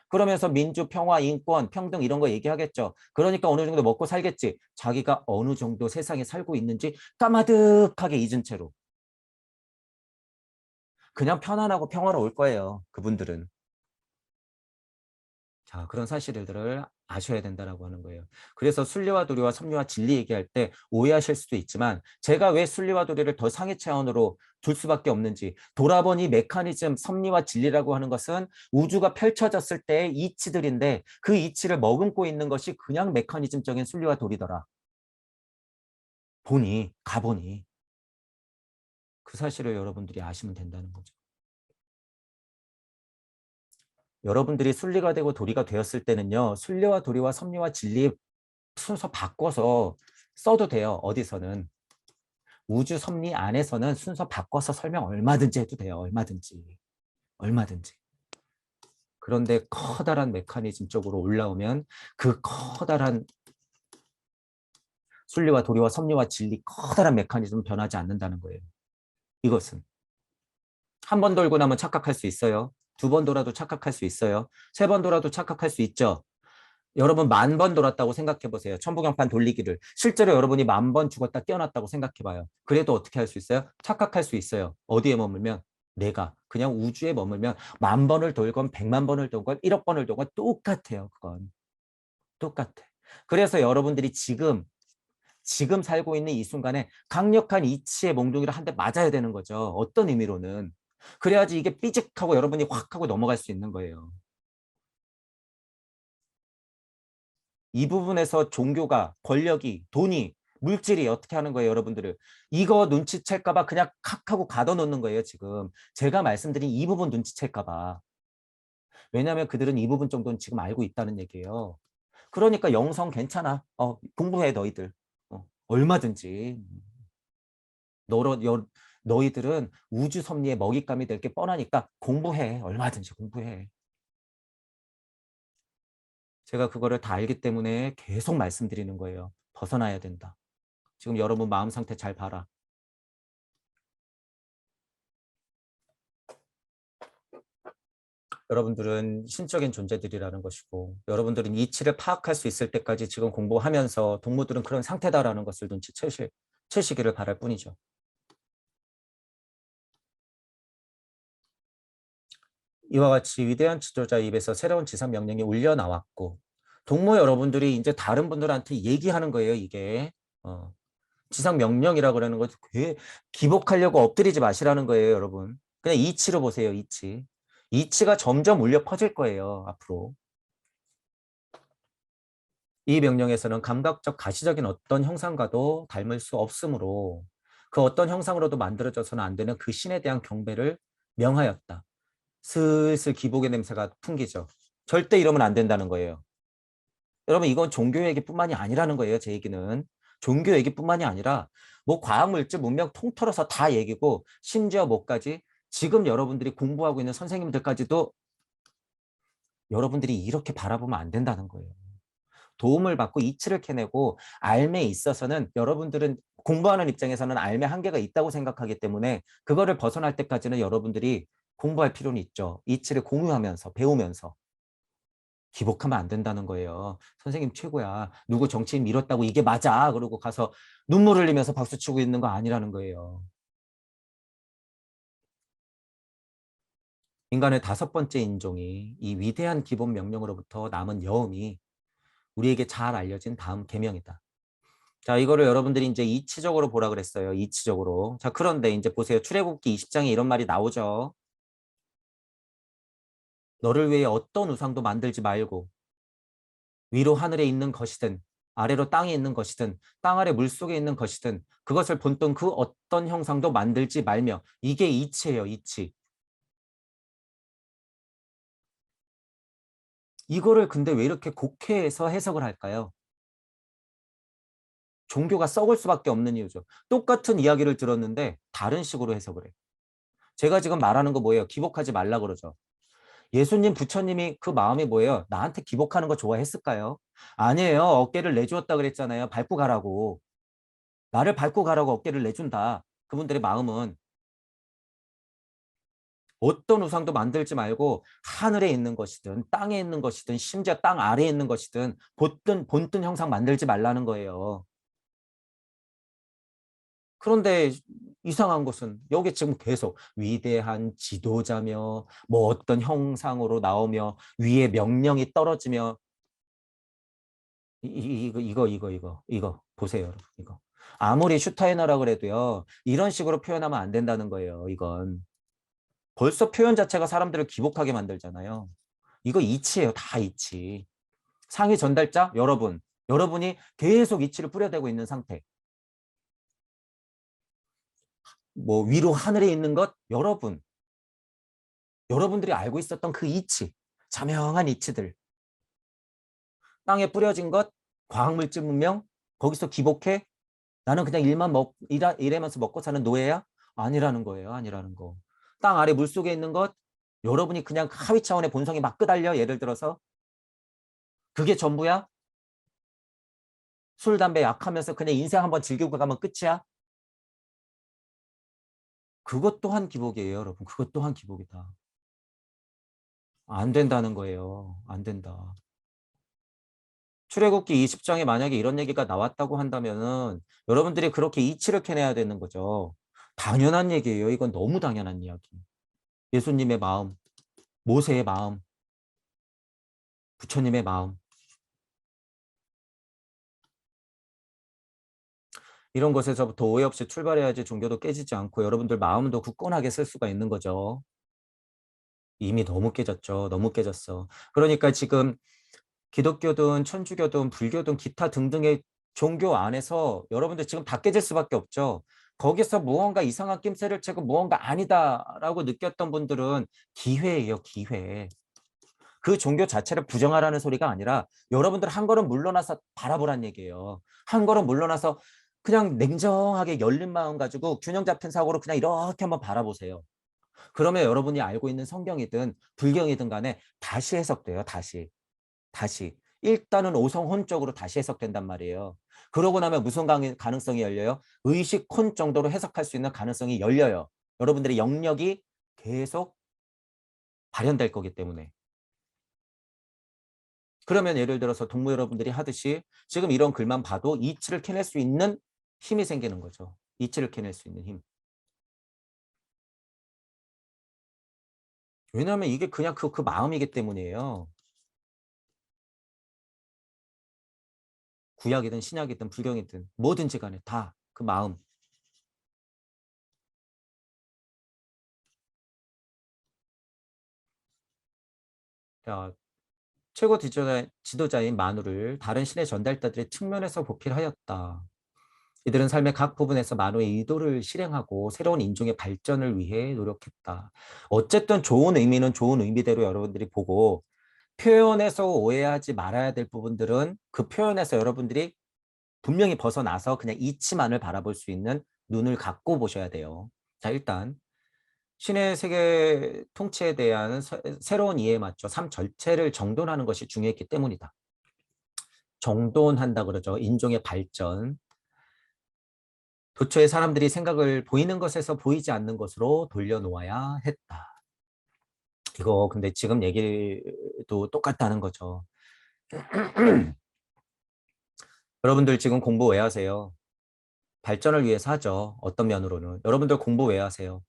그러면서 민주, 평화, 인권, 평등 이런 거 얘기하겠죠. 그러니까 어느 정도 먹고 살겠지. 자기가 어느 정도 세상에 살고 있는지 까마득하게 잊은 채로. 그냥 편안하고 평화로울 거예요, 그분들은. 자, 그런 사실들을 아셔야 된다라고 하는 거예요. 그래서 순리와 도리와 섭리와 진리 얘기할 때 오해하실 수도 있지만 제가 왜 순리와 도리를 더 상위 차원으로 둘 수밖에 없는지 돌아보니 메커니즘 섭리와 진리라고 하는 것은 우주가 펼쳐졌을 때의 이치들인데 그 이치를 머금고 있는 것이 그냥 메커니즘적인 순리와 도리더라. 가보니 그 사실을 여러분들이 아시면 된다는 거죠. 여러분들이 순리가 되고 도리가 되었을 때는요. 순리와 도리와 섭리와 진리 순서 바꿔서 써도 돼요. 어디서는. 우주 섭리 안에서는 순서 바꿔서 설명 얼마든지 해도 돼요. 얼마든지. 얼마든지. 그런데 커다란 메커니즘 쪽으로 올라오면 그 커다란 순리와 도리와 섭리와 진리 커다란 메커니즘은 변하지 않는다는 거예요. 이것은. 한 번 돌고 나면 착각할 수 있어요. 두 번 돌아도 착각할 수 있어요. 세 번 돌아도 착각할 수 있죠. 여러분 10,000번 돌았다고 생각해 보세요. 천부경판 돌리기를. 실제로 여러분이 10,000번 죽었다 깨어났다고 생각해 봐요. 그래도 어떻게 할 수 있어요? 착각할 수 있어요. 어디에 머물면? 내가 그냥 우주에 머물면 10,000번을 돌건 1,000,000번을 돌건 1억 번을 돌건 똑같아요. 그건. 똑같아. 그래서 여러분들이 지금 살고 있는 이 순간에 강력한 이치의 몽둥이를 한 대 맞아야 되는 거죠. 어떤 의미로는. 그래야지 이게 삐직하고 여러분이 확 하고 넘어갈 수 있는 거예요. 이 부분에서 종교가, 권력이, 돈이, 물질이 어떻게 하는 거예요, 여러분들을. 이거 눈치챌까 봐 그냥 칵 하고 가둬놓는 거예요, 지금. 제가 말씀드린 이 부분 눈치챌까 봐. 왜냐하면 그들은 이 부분 정도는 지금 알고 있다는 얘기예요. 그러니까 영성 괜찮아. 공부해, 너희들. 얼마든지. 너로, 너희들은 우주 섭리의 먹잇감이 될 게 뻔하니까 공부해. 얼마든지 공부해. 제가 그거를 다 알기 때문에 계속 말씀드리는 거예요. 벗어나야 된다. 지금 여러분 마음 상태 잘 봐라. 여러분들은 신적인 존재들이라는 것이고 여러분들은 이치를 파악할 수 있을 때까지 지금 공부하면서 동무들은 그런 상태다라는 것을 채시기를 바랄 뿐이죠. 이와 같이 위대한 지도자 입에서 새로운 지상 명령이 울려 나왔고 동무 여러분들이 이제 다른 분들한테 얘기하는 거예요. 이게 지상 명령이라고 그러는 거 기복하려고 엎드리지 마시라는 거예요. 여러분. 그냥 이치로 보세요. 이치. 이치가 점점 울려 퍼질 거예요. 앞으로. 이 명령에서는 감각적 가시적인 어떤 형상과도 닮을 수 없으므로 그 어떤 형상으로도 만들어져서는 안 되는 그 신에 대한 경배를 명하였다. 슬슬 기복의 냄새가 풍기죠. 절대 이러면 안 된다는 거예요. 여러분 이건 종교 얘기뿐만이 아니라는 거예요. 제 얘기는. 종교 얘기뿐만이 아니라 뭐 과학물질 문명 통틀어서 다 얘기고 심지어 뭐까지 지금 여러분들이 공부하고 있는 선생님들까지도 여러분들이 이렇게 바라보면 안 된다는 거예요. 도움을 받고 이치를 캐내고 알매에 있어서는 여러분들은 공부하는 입장에서는 알매 한계가 있다고 생각하기 때문에 그거를 벗어날 때까지는 여러분들이 공부할 필요는 있죠. 이치를 공유하면서 배우면서 기복하면 안 된다는 거예요. 선생님 최고야. 누구 정치인 밀었다고 이게 맞아. 그러고 가서 눈물 흘리면서 박수치고 있는 거 아니라는 거예요. 인간의 5번째 인종이 이 위대한 기본 명령으로부터 남은 여음이 우리에게 잘 알려진 다음 계명이다. 자, 이거를 여러분들이 이제 이치적으로 보라 그랬어요. 이치적으로. 자, 그런데 이제 보세요. 출애굽기 20장에 이런 말이 나오죠. 너를 위해 어떤 우상도 만들지 말고 위로 하늘에 있는 것이든 아래로 땅에 있는 것이든 땅 아래 물속에 있는 것이든 그것을 본뜬 그 어떤 형상도 만들지 말며 이게 이치예요. 이치. 이거를 근데 왜 이렇게 곡해해서 해석을 할까요? 종교가 썩을 수밖에 없는 이유죠. 똑같은 이야기를 들었는데 다른 식으로 해석을 해. 제가 지금 말하는 거 뭐예요? 기복하지 말라 그러죠. 예수님, 부처님이 그 마음이 뭐예요? 나한테 기복하는 거 좋아했을까요? 아니에요. 어깨를 내주었다 그랬잖아요. 밟고 가라고. 나를 밟고 가라고 어깨를 내준다. 그분들의 마음은 어떤 우상도 만들지 말고 하늘에 있는 것이든 땅에 있는 것이든 심지어 땅 아래에 있는 것이든 본뜬 형상 만들지 말라는 거예요. 그런데 이상한 것은 여기 지금 계속 위대한 지도자며 뭐 어떤 형상으로 나오며 위에 명령이 떨어지며 이거 보세요, 여러분. 이거 아무리 슈타이너라 그래도요 이런 식으로 표현하면 안 된다는 거예요. 이건 벌써 표현 자체가 사람들을 기복하게 만들잖아요. 이거 이치예요. 다 이치. 상위 전달자 여러분이 계속 이치를 뿌려대고 있는 상태. 뭐 위로 하늘에 있는 것 여러분들이 알고 있었던 그 이치, 자명한 이치들. 땅에 뿌려진 것, 과학물질 문명, 거기서 기복해? 나는 그냥 일하면서 먹고 사는 노예야? 아니라는 거예요. 아니라는 거. 땅 아래 물속에 있는 것, 여러분이 그냥 하위 차원의 본성이 막 끄달려. 예를 들어서 그게 전부야? 술, 담배 약하면서 그냥 인생 한번 즐기고 가면 끝이야? 그것 또한 기복이에요, 여러분. 그것 또한 기복이다. 안 된다는 거예요. 안 된다. 출애굽기 20장에 만약에 이런 얘기가 나왔다고 한다면은 여러분들이 그렇게 이치를 캐내야 되는 거죠. 당연한 얘기예요. 이건 너무 당연한 이야기. 예수님의 마음, 모세의 마음, 부처님의 마음. 이런 것에서부터 오해 없이 출발해야지 종교도 깨지지 않고 여러분들 마음도 굳건하게 쓸 수가 있는 거죠. 이미 너무 깨졌죠. 너무 깨졌어. 그러니까 지금 기독교든 천주교든 불교든 기타 등등의 종교 안에서 여러분들 지금 다 깨질 수밖에 없죠. 거기서 무언가 이상한 낌새를 채고 무언가 아니다라고 느꼈던 분들은 기회예요, 기회. 그 종교 자체를 부정하라는 소리가 아니라 여러분들 한 걸음 물러나서 바라보란 얘기예요. 한 걸음 물러나서 그냥 냉정하게 열린 마음 가지고 균형 잡힌 사고로 그냥 이렇게 한번 바라보세요. 그러면 여러분이 알고 있는 성경이든 불경이든 간에 다시 해석돼요, 다시. 다시. 일단은 오성혼적으로 다시 해석된단 말이에요. 그러고 나면 무슨 가능성이 열려요? 의식혼 정도로 해석할 수 있는 가능성이 열려요. 여러분들의 영역이 계속 발현될 거기 때문에. 그러면 예를 들어서 동무 여러분들이 하듯이 지금 이런 글만 봐도 이치를 캐낼 수 있는 힘이 생기는 거죠. 이치를 캐낼 수 있는 힘. 왜냐하면 이게 그냥 그 마음이기 때문이에요. 구약이든 신약이든 불경이든 뭐든지 간에 다 그 마음. 자, 최고 지도자인 만우를 다른 신의 전달자들의 측면에서 보필하였다. 이들은 삶의 각 부분에서 만우의 의도를 실행하고 새로운 인종의 발전을 위해 노력했다. 어쨌든 좋은 의미는 좋은 의미대로 여러분들이 보고 표현에서 오해하지 말아야 될 부분들은 그 표현에서 여러분들이 분명히 벗어나서 그냥 이치만을 바라볼 수 있는 눈을 갖고 보셔야 돼요. 자, 일단 신의 세계 통치에 대한 새로운 이해에 맞춰 삶 전체를 정돈하는 것이 중요했기 때문이다. 정돈한다 그러죠. 인종의 발전. 도처에 사람들이 생각을 보이는 것에서 보이지 않는 것으로 돌려놓아야 했다. 이거 근데 지금 얘기도 똑같다는 거죠. 여러분들 지금 공부 왜 하세요? 발전을 위해서 하죠. 어떤 면으로는. 여러분들 공부 왜 하세요?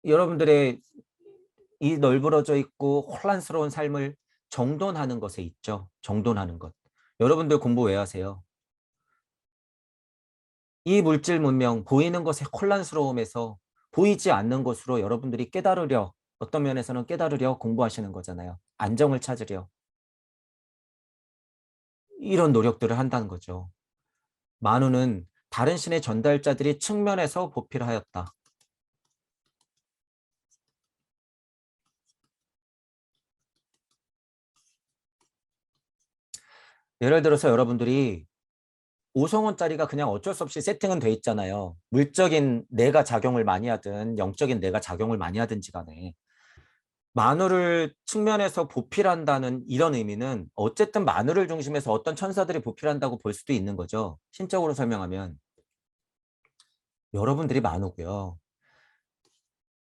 여러분들의 이 널브러져 있고 혼란스러운 삶을 정돈하는 것에 있죠. 정돈하는 것. 여러분들 공부 왜 하세요? 이 물질 문명, 보이는 것의 혼란스러움에서 보이지 않는 것으로 여러분들이 깨달으려, 어떤 면에서는 깨달으려 공부하시는 거잖아요. 안정을 찾으려. 이런 노력들을 한다는 거죠. 만우는 다른 신의 전달자들이 측면에서 보필하였다. 예를 들어서 여러분들이 오성원짜리가 그냥 어쩔 수 없이 세팅은 돼 있잖아요. 물적인 내가 작용을 많이 하든 영적인 내가 작용을 많이 하든지 간에. 만우를 측면에서 보필한다는 이런 의미는 어쨌든 만우를 중심해서 어떤 천사들이 보필한다고 볼 수도 있는 거죠. 신적으로 설명하면. 여러분들이 만우고요.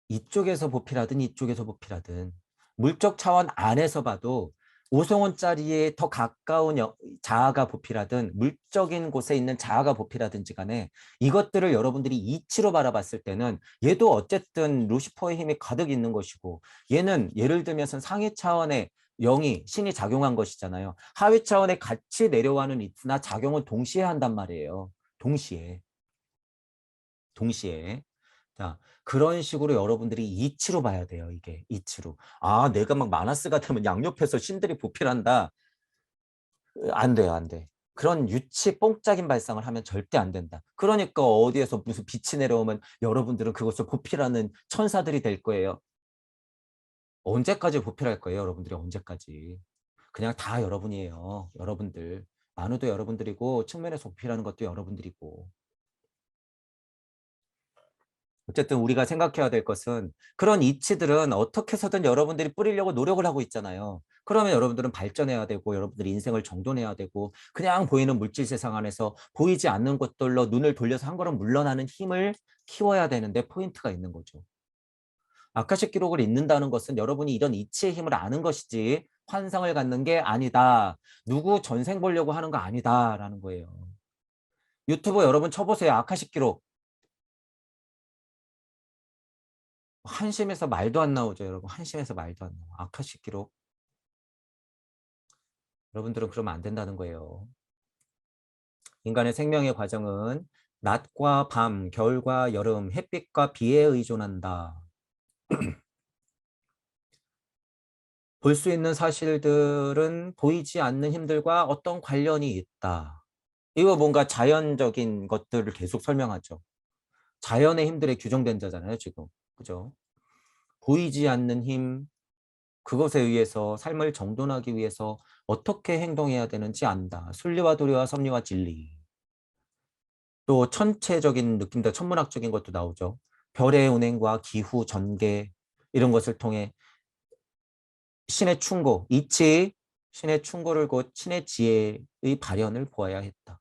이쪽에서 보필하든 이쪽에서 보필하든 물적 차원 안에서 봐도 오성원짜리에 더 가까운 자아가 보필하든 물적인 곳에 있는 자아가 보필하든지 간에 이것들을 여러분들이 이치로 바라봤을 때는 얘도 어쨌든 루시퍼의 힘이 가득 있는 것이고 얘는 예를 들면 상위 차원의 영이 신이 작용한 것이잖아요. 하위 차원에 같이 내려가는 이치나 작용을 동시에 한단 말이에요. 동시에. 자, 그런 식으로 여러분들이 이치로 봐야 돼요, 이게. 이치로. 아, 내가 막 마나스 같으면 양옆에서 신들이 보필한다. 안 돼요, 안 돼. 그런 유치 뽕짝인 발상을 하면 절대 안 된다. 그러니까 어디에서 무슨 빛이 내려오면 여러분들은 그것을 보필하는 천사들이 될 거예요. 언제까지 보필할 거예요, 여러분들이 언제까지. 그냥 다 여러분이에요, 여러분들. 만우도 여러분들이고 측면에서 보필하는 것도 여러분들이고. 어쨌든 우리가 생각해야 될 것은 그런 이치들은 어떻게 해서든 여러분들이 뿌리려고 노력을 하고 있잖아요. 그러면 여러분들은 발전해야 되고 여러분들이 인생을 정돈해야 되고 그냥 보이는 물질 세상 안에서 보이지 않는 것들로 눈을 돌려서 한 걸음 물러나는 힘을 키워야 되는데 포인트가 있는 거죠. 아카식 기록을 읽는다는 것은 여러분이 이런 이치의 힘을 아는 것이지 환상을 갖는 게 아니다. 누구 전생 보려고 하는 거 아니다라는 거예요. 유튜브 여러분 쳐보세요. 아카식 기록. 한심해서 말도 안 나오죠, 여러분. 한심해서 말도 안 나와. 아카식 기록. 여러분들은 그러면 안 된다는 거예요. 인간의 생명의 과정은 낮과 밤, 겨울과 여름, 햇빛과 비에 의존한다. 볼 수 있는 사실들은 보이지 않는 힘들과 어떤 관련이 있다. 이거 뭔가 자연적인 것들을 계속 설명하죠. 자연의 힘들에 규정된 자잖아요, 지금. 그죠? 보이지 않는 힘, 그것에 의해서 삶을 정돈하기 위해서 어떻게 행동해야 되는지 안다. 순리와 도리와 섭리와 진리. 또 천체적인 느낌도 천문학적인 것도 나오죠. 별의 운행과 기후, 전개 이런 것을 통해 신의 충고, 이치, 신의 충고를 곧 신의 지혜의 발현을 보아야 했다.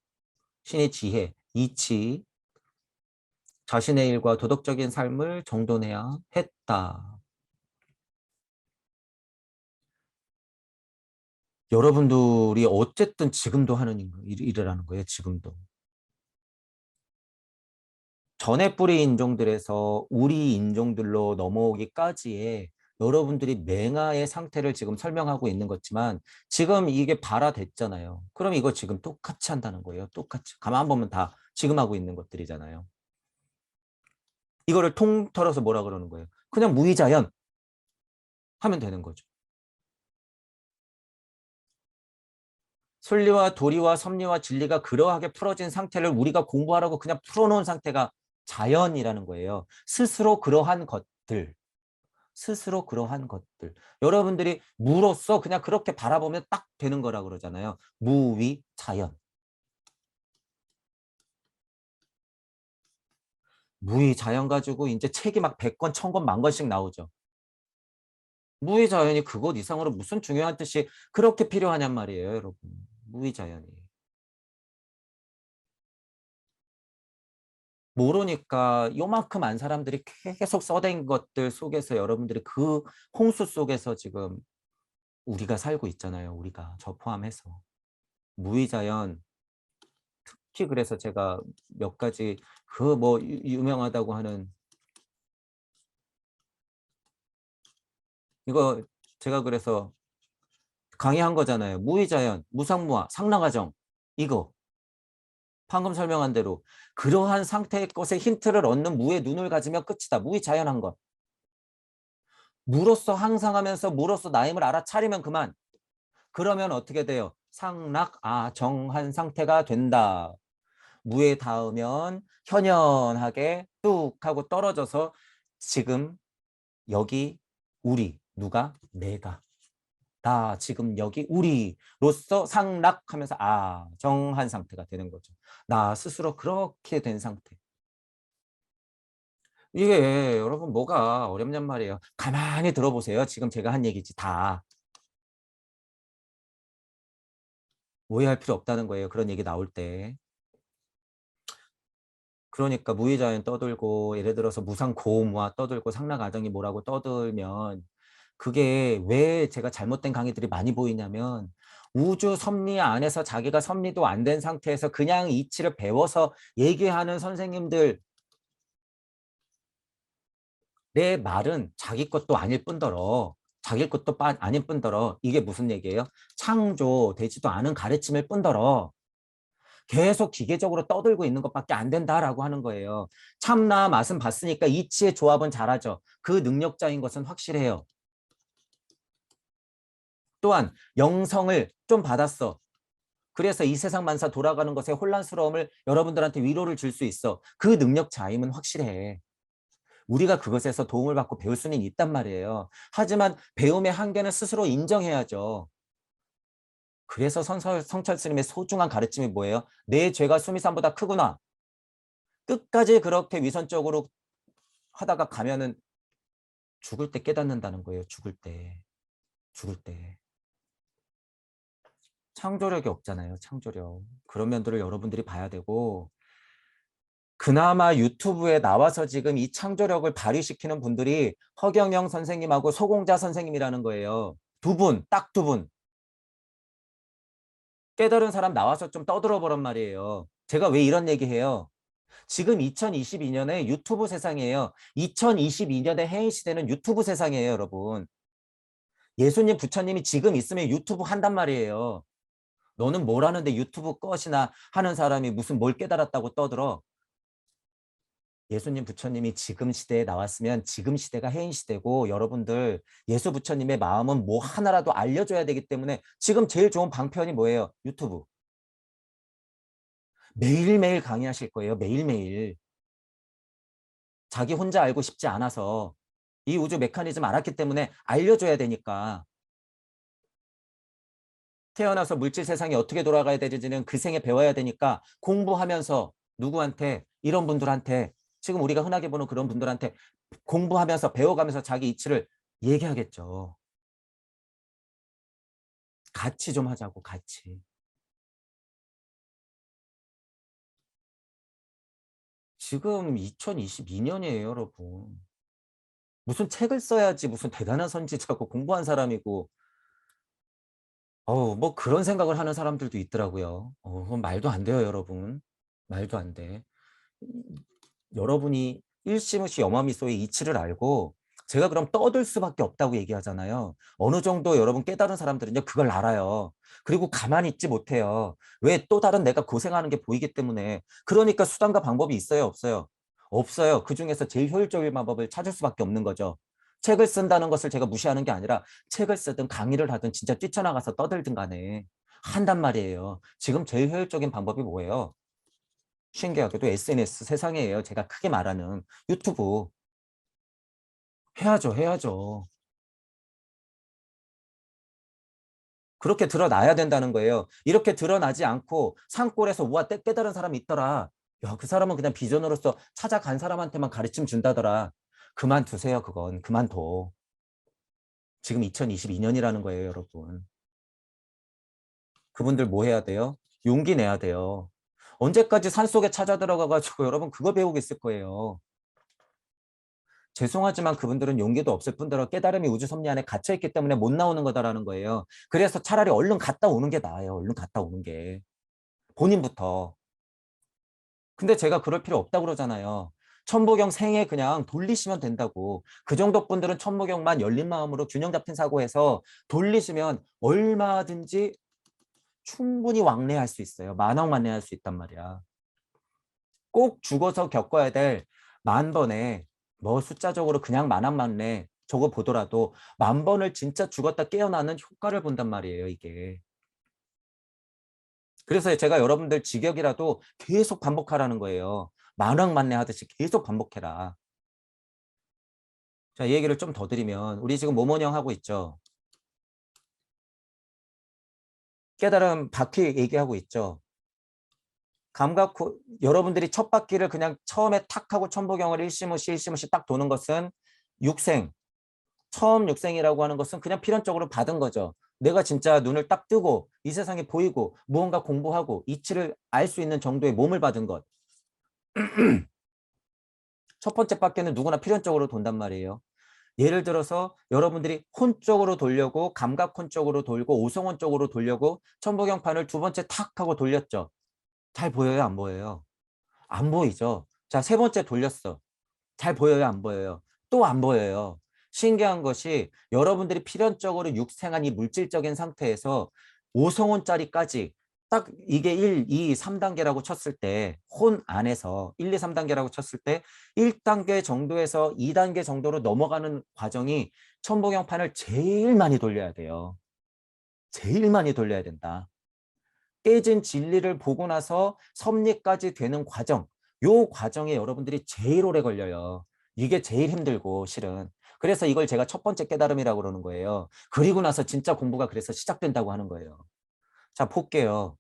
신의 지혜, 이치, 자신의 일과 도덕적인 삶을 정돈해야 했다. 여러분들이 어쨌든 지금도 하는 일이라는 거예요. 지금도. 전에 뿌리 인종들에서 우리 인종들로 넘어오기까지의 여러분들이 맹아의 상태를 지금 설명하고 있는 거지만 지금 이게 발화됐잖아요. 그럼 이거 지금 똑같이 한다는 거예요. 똑같이. 가만 보면 다 지금 하고 있는 것들이잖아요. 이거를 통틀어서 뭐라 그러는 거예요? 그냥 무의자연 하면 되는 거죠. 순리와 도리와 섭리와 진리가 그러하게 풀어진 상태를 우리가 공부하라고 그냥 풀어놓은 상태가 자연이라는 거예요. 스스로 그러한 것들. 여러분들이 무로서 그냥 그렇게 바라보면 딱 되는 거라 그러잖아요. 무위 자연. 무위 자연 가지고 이제 책이 막 100권, 1000권, 만 권씩 나오죠. 무위 자연이 그것 이상으로 무슨 중요한 뜻이 그렇게 필요하냔 말이에요, 여러분. 무위 자연이. 모르니까 요만큼 안 사람들이 계속 써댄 것들 속에서 여러분들이 그 홍수 속에서 지금 우리가 살고 있잖아요. 우리가 저 포함해서. 무위자연 특히 그래서 제가 몇 가지 그 뭐 유명하다고 하는 이거 제가 그래서 강의한 거잖아요. 무위자연, 무상무화, 상랑화정 이거 방금 설명한 대로 그러한 상태의 것에 힌트를 얻는 무의 눈을 가지면 끝이다. 무위자연한 것. 무로서 항상하면서 무로서 나임을 알아차리면 그만. 그러면 어떻게 돼요? 상락아정한 상태가 된다. 무에 닿으면 현연하게 뚝 하고 떨어져서 지금 여기 우리 누가 내가 나 지금 여기 우리로서 상락하면서 정한 상태가 되는 거죠. 나 스스로 그렇게 된 상태. 이게 여러분 뭐가 어렵냔 말이에요. 가만히 들어보세요. 지금 제가 한 얘기지 다. 오해할 필요 없다는 거예요. 그런 얘기 나올 때. 그러니까 무의자연 떠들고 예를 들어서 무상고음화 떠들고 상락아정이 뭐라고 떠들면 그게 왜 제가 잘못된 강의들이 많이 보이냐면 우주 섭리 안에서 자기가 섭리도 안 된 상태에서 그냥 이치를 배워서 얘기하는 선생님들 내 말은 자기 것도 아닐 뿐더러 자기 것도 아닐 뿐더러 이게 무슨 얘기예요? 창조되지도 않은 가르침일 뿐더러 계속 기계적으로 떠들고 있는 것밖에 안 된다라고 하는 거예요. 참나 맛은 봤으니까 이치의 조합은 잘하죠. 그 능력자인 것은 확실해요. 또한 영성을 좀 받았어. 그래서 이 세상 만사 돌아가는 것에 혼란스러움을 여러분들한테 위로를 줄 수 있어. 그 능력 자임은 확실해. 우리가 그것에서 도움을 받고 배울 수는 있단 말이에요. 하지만 배움의 한계는 스스로 인정해야죠. 그래서 성철 스님의 소중한 가르침이 뭐예요? 내 죄가 수미산보다 크구나. 끝까지 그렇게 위선적으로 하다가 가면은 죽을 때 깨닫는다는 거예요. 죽을 때. 죽을 때. 창조력이 없잖아요. 창조력. 그런 면들을 여러분들이 봐야 되고 그나마 유튜브에 나와서 지금 이 창조력을 발휘시키는 분들이 허경영 선생님하고 소공자 선생님이라는 거예요. 두 분, 딱 두 분. 깨달은 사람 나와서 좀 떠들어 보란 말이에요. 제가 왜 이런 얘기해요? 지금 2022년에 유튜브 세상이에요. 2022년의 해인 시대는 유튜브 세상이에요, 여러분. 예수님, 부처님이 지금 있으면 유튜브 한단 말이에요. 너는 뭘 하는데 유튜브 것이나 하는 사람이 무슨 뭘 깨달았다고 떠들어. 예수님, 부처님이 지금 시대에 나왔으면 지금 시대가 해인 시대고 여러분들 예수 부처님의 마음은 뭐 하나라도 알려줘야 되기 때문에 지금 제일 좋은 방편이 뭐예요? 유튜브. 매일매일 강의하실 거예요. 매일매일. 자기 혼자 알고 싶지 않아서 이 우주 메커니즘 알았기 때문에 알려줘야 되니까 태어나서 물질 세상이 어떻게 돌아가야 되는지는 그 생에 배워야 되니까 공부하면서 누구한테 이런 분들한테 지금 우리가 흔하게 보는 그런 분들한테 공부하면서 배워가면서 자기 이치를 얘기하겠죠. 같이 좀 하자고 같이. 지금 2022년이에요, 여러분. 무슨 책을 써야지 무슨 대단한 선지자고 공부한 사람이고 뭐 그런 생각을 하는 사람들도 있더라고요. 그건 말도 안 돼요, 여러분. 말도 안 돼. 여러분이 일시무시 염화미소의 이치를 알고 제가 그럼 떠들 수밖에 없다고 얘기하잖아요. 어느 정도 여러분 깨달은 사람들은요, 그걸 알아요. 그리고 가만히 있지 못해요. 왜? 또 다른 내가 고생하는 게 보이기 때문에. 그러니까 수단과 방법이 있어요, 없어요? 없어요. 그중에서 제일 효율적인 방법을 찾을 수밖에 없는 거죠. 책을 쓴다는 것을 제가 무시하는 게 아니라 책을 쓰든 강의를 하든 진짜 뛰쳐나가서 떠들든 간에 한단 말이에요. 지금 제일 효율적인 방법이 뭐예요? 신기하게도 SNS 세상이에요. 제가 크게 말하는 유튜브. 해야죠. 해야죠. 그렇게 드러나야 된다는 거예요. 이렇게 드러나지 않고 산골에서 우와 깨달은 사람이 있더라. 야, 그 사람은 그냥 비전으로서 찾아간 사람한테만 가르침 준다더라. 그만두세요. 그건 그만둬. 지금 2022년이라는 거예요, 여러분. 그분들 뭐 해야 돼요? 용기 내야 돼요. 언제까지 산속에 찾아 들어가가지고 여러분 그거 배우고 있을 거예요. 죄송하지만 그분들은 용기도 없을 뿐더러 깨달음이 우주 섭리 안에 갇혀있기 때문에 못 나오는 거다라는 거예요. 그래서 차라리 얼른 갔다 오는 게 나아요. 얼른 갔다 오는 게. 본인부터. 근데 제가 그럴 필요 없다고 그러잖아요. 천부경 생에 그냥 돌리시면 된다고. 그 정도 분들은 천부경만 열린 마음으로 균형 잡힌 사고해서 돌리시면 얼마든지 충분히 왕래할 수 있어요. 만왕만래할 수 있단 말이야. 꼭 죽어서 겪어야 될 10,000번에 뭐 숫자적으로 그냥 만왕만래 저거 보더라도 10,000번을 진짜 죽었다 깨어나는 효과를 본단 말이에요, 이게. 그래서 제가 여러분들 직역이라도 계속 반복하라는 거예요. 만왕만래 하듯이 계속 반복해라. 자, 이 얘기를 좀 더 드리면 우리 지금 모모령 하고 있죠. 깨달음 바퀴 얘기하고 있죠. 여러분들이 첫 바퀴를 그냥 처음에 탁 하고 천부경을 일시무시 일시무시 딱 도는 것은 육생, 처음 육생이라고 하는 것은 그냥 필연적으로 받은 거죠. 내가 진짜 눈을 딱 뜨고 이 세상이 보이고 무언가 공부하고 이치를 알 수 있는 정도의 몸을 받은 것. 첫 번째 바퀴는 누구나 필연적으로 돈단 말이에요. 예를 들어서 여러분들이 혼 쪽으로 돌려고 감각혼 쪽으로 돌고 오성혼 쪽으로 돌려고 천부경판을 두 번째 탁 하고 돌렸죠. 잘 보여요, 안 보여요? 안 보이죠. 자, 세 번째 돌렸어. 잘 보여요, 안 보여요? 또 안 보여요. 신기한 것이 여러분들이 필연적으로 육생한 이 물질적인 상태에서 오성혼짜리까지 딱 이게 1, 2, 3단계라고 쳤을 때 혼 안에서 1, 2, 3단계라고 쳤을 때 1단계 정도에서 2단계 정도로 넘어가는 과정이 천부경판을 제일 많이 돌려야 돼요. 제일 많이 돌려야 된다. 깨진 진리를 보고 나서 섭리까지 되는 과정, 요 과정에 여러분들이 제일 오래 걸려요. 이게 제일 힘들고 실은. 그래서 이걸 제가 첫 번째 깨달음이라고 그러는 거예요. 그리고 나서 진짜 공부가 그래서 시작된다고 하는 거예요. 자, 볼게요.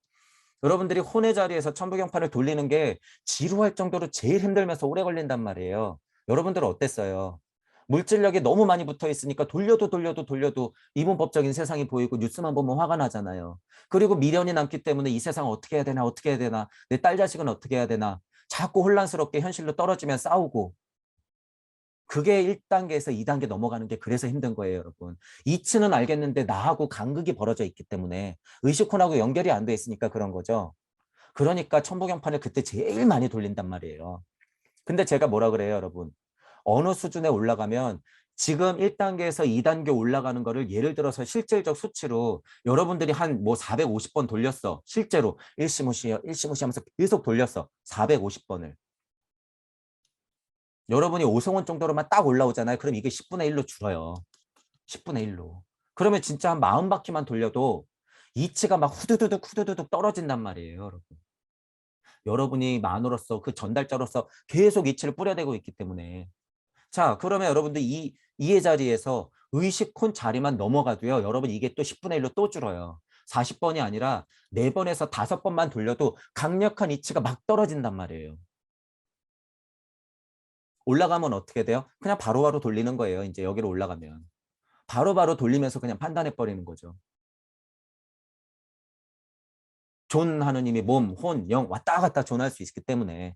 여러분들이 혼의 자리에서 천부경판을 돌리는 게 지루할 정도로 제일 힘들면서 오래 걸린단 말이에요. 여러분들은 어땠어요? 물질력이 너무 많이 붙어 있으니까 돌려도 이분법적인 세상이 보이고 뉴스만 보면 화가 나잖아요. 그리고 미련이 남기 때문에 이 세상 어떻게 해야 되나 어떻게 해야 되나 내 딸 자식은 어떻게 해야 되나 자꾸 혼란스럽게 현실로 떨어지면 싸우고 그게 1단계에서 2단계 넘어가는 게 그래서 힘든 거예요, 여러분. 이치는 알겠는데 나하고 간극이 벌어져 있기 때문에 의식혼하고 연결이 안 돼 있으니까 그런 거죠. 그러니까 천부경판을 그때 제일 많이 돌린단 말이에요. 근데 제가 뭐라 그래요, 여러분? 어느 수준에 올라가면 지금 1단계에서 2단계 올라가는 거를 예를 들어서 실질적 수치로 여러분들이 한 뭐 450번 돌렸어. 실제로 일시무시 하면서 계속 돌렸어. 450번을. 여러분이 오성원 정도로만 딱 올라오잖아요. 그럼 이게 10분의 1로 줄어요. 10분의 1로. 그러면 진짜 한 40바퀴만 돌려도 이치가 막 후두두둑 떨어진단 말이에요, 여러분. 여러분이 만으로서 그 전달자로서 계속 이치를 뿌려대고 있기 때문에. 자, 그러면 여러분들 이의 자리에서 의식혼 자리만 넘어가도요. 여러분 이게 또 10분의 1로 또 줄어요. 40번이 아니라 4번에서 5번만 돌려도 강력한 이치가 막 떨어진단 말이에요. 올라가면 어떻게 돼요? 그냥 바로바로 돌리는 거예요. 이제 여기로 올라가면. 바로바로 돌리면서 그냥 판단해 버리는 거죠. 존 하느님이 몸, 혼, 영 왔다 갔다 존할 수 있기 때문에.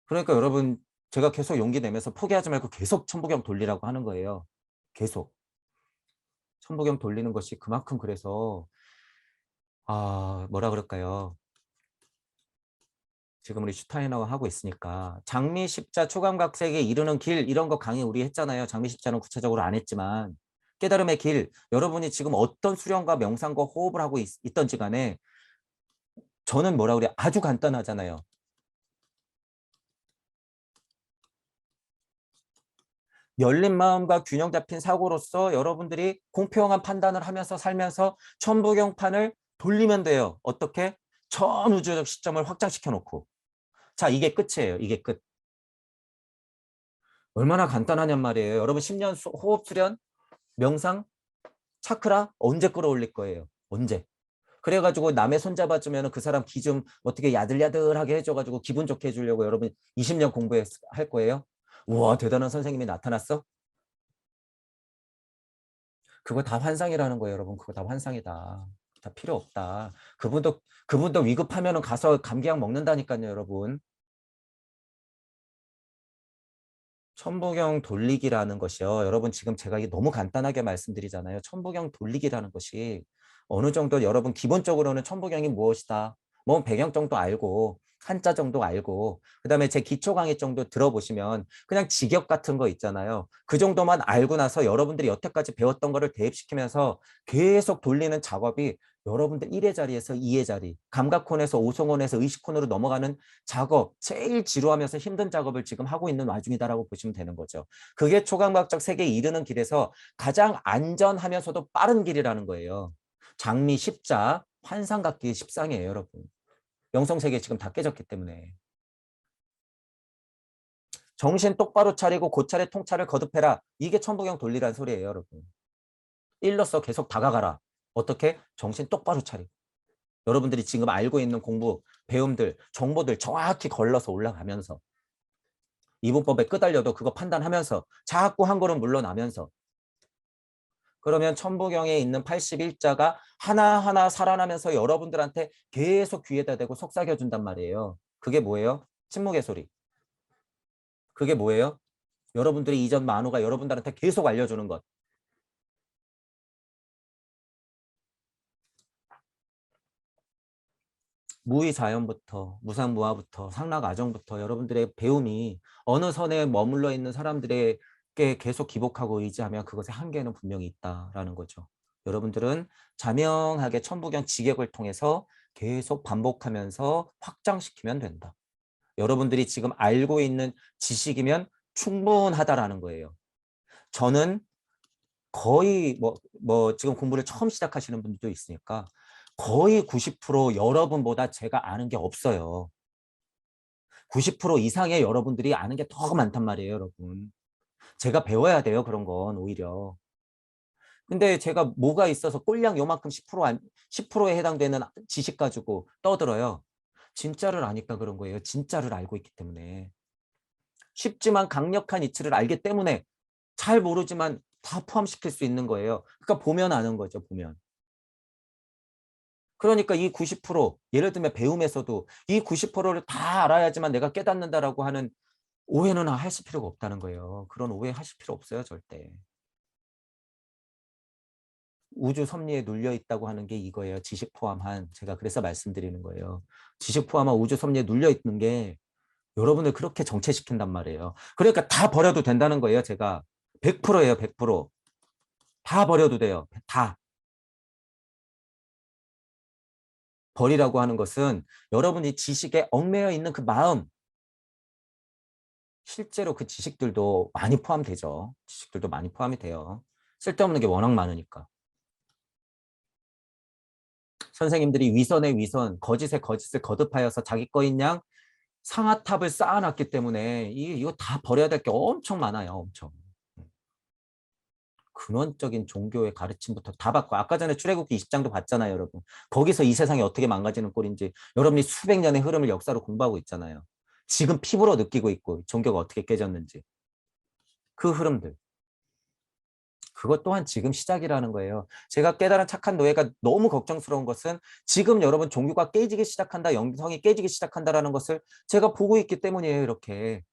그러니까 여러분 제가 계속 용기 내면서 포기하지 말고 계속 천부경 돌리라고 하는 거예요. 계속. 천부경 돌리는 것이 그만큼 그래서 뭐라 그럴까요? 지금 우리 슈타이너가 하고 있으니까 장미 십자 초감각색에 이르는 길 이런 거 강의 우리 했잖아요. 장미 십자는 구체적으로 안 했지만 깨달음의 길 여러분이 지금 어떤 수련과 명상과 호흡을 하고 있던지 간에 저는 뭐라 그래 아주 간단하잖아요. 열린 마음과 균형 잡힌 사고로서 여러분들이 공평한 판단을 하면서 살면서 천부경판을 돌리면 돼요. 어떻게? 전 우주적 시점을 확장시켜 놓고. 자, 이게 끝이에요. 이게 끝. 얼마나 간단하냔 말이에요. 여러분 10년 호흡 수련, 명상, 차크라 언제 끌어올릴 거예요? 언제? 그래가지고 남의 손 잡아주면 그 사람 기 좀 어떻게 야들야들하게 해줘가지고 기분 좋게 해주려고 여러분 20년 공부할 거예요? 우와 대단한 선생님이 나타났어? 그거 다 환상이라는 거예요, 여러분. 그거 다 환상이다. 다 필요 없다. 그분도 위급하면 가서 감기약 먹는다니까요, 여러분. 천부경 돌리기라는 것이요. 여러분 지금 제가 이게 너무 간단하게 말씀드리잖아요. 천부경 돌리기라는 것이 어느 정도 여러분 기본적으로는 천부경이 무엇이다. 뭐 배경 정도 알고 한자 정도 알고 그다음에 제 기초 강의 정도 들어보시면 그냥 직역 같은 거 있잖아요. 그 정도만 알고 나서 여러분들이 여태까지 배웠던 거를 대입시키면서 계속 돌리는 작업이 여러분들 1의 자리에서 2의 자리, 감각혼에서 오성혼에서 의식혼으로 넘어가는 작업, 제일 지루하면서 힘든 작업을 지금 하고 있는 와중이다라고 보시면 되는 거죠. 그게 초감각적 세계에 이르는 길에서 가장 안전하면서도 빠른 길이라는 거예요. 장미 십자, 환상 갖기 십상이에요, 여러분. 영성 세계 지금 다 깨졌기 때문에. 정신 똑바로 차리고 고찰의 통찰을 거듭해라. 이게 천부경 논리란 소리예요, 여러분. 일러서 계속 다가가라. 어떻게? 정신 똑바로 차리고. 여러분들이 지금 알고 있는 공부, 배움들, 정보들 정확히 걸러서 올라가면서 이분법에 끄달려도 그거 판단하면서 자꾸 한 걸음 물러나면서 그러면 천부경에 있는 81자가 하나하나 살아나면서 여러분들한테 계속 귀에다 대고 속삭여준단 말이에요. 그게 뭐예요? 침묵의 소리. 그게 뭐예요? 여러분들이 이전 만우가 여러분들한테 계속 알려주는 것. 무의자연부터 무상무화부터 상락아정부터 여러분들의 배움이 어느 선에 머물러 있는 사람들에게 계속 기복하고 의지하면 그것의 한계는 분명히 있다라는 거죠. 여러분들은 자명하게 천부경 직역을 통해서 계속 반복하면서 확장시키면 된다. 여러분들이 지금 알고 있는 지식이면 충분하다라는 거예요. 저는 거의 지금 공부를 처음 시작하시는 분들도 있으니까 거의 90% 여러분보다 제가 아는 게 없어요. 90% 이상의 여러분들이 아는 게 더 많단 말이에요, 여러분. 제가 배워야 돼요, 그런 건 오히려. 근데 제가 뭐가 있어서 꼴량 요만큼 10%에 해당되는 지식 가지고 떠들어요. 진짜를 아니까 그런 거예요. 진짜를 알고 있기 때문에. 쉽지만 강력한 이치를 알기 때문에 잘 모르지만 다 포함시킬 수 있는 거예요. 그러니까 보면 아는 거죠, 보면. 그러니까 이 90% 예를 들면 배움에서도 이 90%를 다 알아야지만 내가 깨닫는다라고 하는 오해는 하실 필요가 없다는 거예요. 그런 오해 하실 필요 없어요, 절대. 우주 섭리에 눌려 있다고 하는 게 이거예요. 지식 포함한. 제가 그래서 말씀드리는 거예요. 지식 포함한 우주 섭리에 눌려 있는 게 여러분을 그렇게 정체시킨단 말이에요. 그러니까 다 버려도 된다는 거예요, 제가. 100%예요, 100%. 다 버려도 돼요. 다. 버리라고 하는 것은 여러분이 지식에 얽매여 있는 그 마음, 실제로 그 지식들도 많이 포함되죠. 지식들도 많이 포함이 돼요. 쓸데없는 게 워낙 많으니까. 선생님들이 위선에 위선, 거짓에 거짓을 거듭하여서 자기 거인 양 상아탑을 쌓아놨기 때문에 이거 다 버려야 될 게 엄청 많아요. 엄청. 근원적인 종교의 가르침부터 다 받고 아까 전에 출애굽기 20장도 봤잖아요, 여러분. 거기서 이 세상이 어떻게 망가지는 꼴인지 여러분이 수백 년의 흐름을 역사로 공부하고 있잖아요. 지금 피부로 느끼고 있고 종교가 어떻게 깨졌는지. 그 흐름들. 그것 또한 지금 시작이라는 거예요. 제가 깨달은 착한 노예가 너무 걱정스러운 것은 지금 여러분 종교가 깨지기 시작한다, 영성이 깨지기 시작한다라는 것을 제가 보고 있기 때문이에요, 이렇게.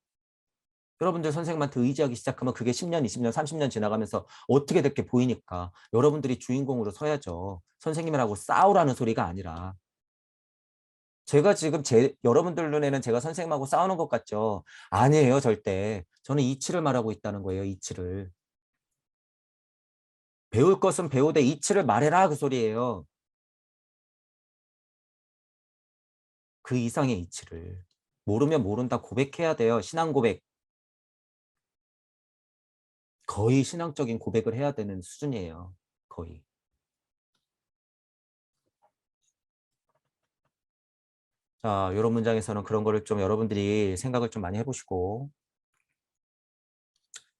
여러분들 선생님한테 의지하기 시작하면 그게 10년, 20년, 30년 지나가면서 어떻게 될게 보이니까 여러분들이 주인공으로 서야죠. 선생님이라고 싸우라는 소리가 아니라. 제가 지금 여러분들 눈에는 제가 선생님하고 싸우는 것 같죠? 아니에요, 절대. 저는 이치를 말하고 있다는 거예요, 이치를. 배울 것은 배우되 이치를 말해라, 그 소리예요. 그 이상의 이치를. 모르면 모른다 고백해야 돼요. 신앙 고백. 거의 신앙적인 고백을 해야 되는 수준이에요. 거의. 자, 이런 문장에서는 그런 거를 좀 여러분들이 생각을 좀 많이 해보시고.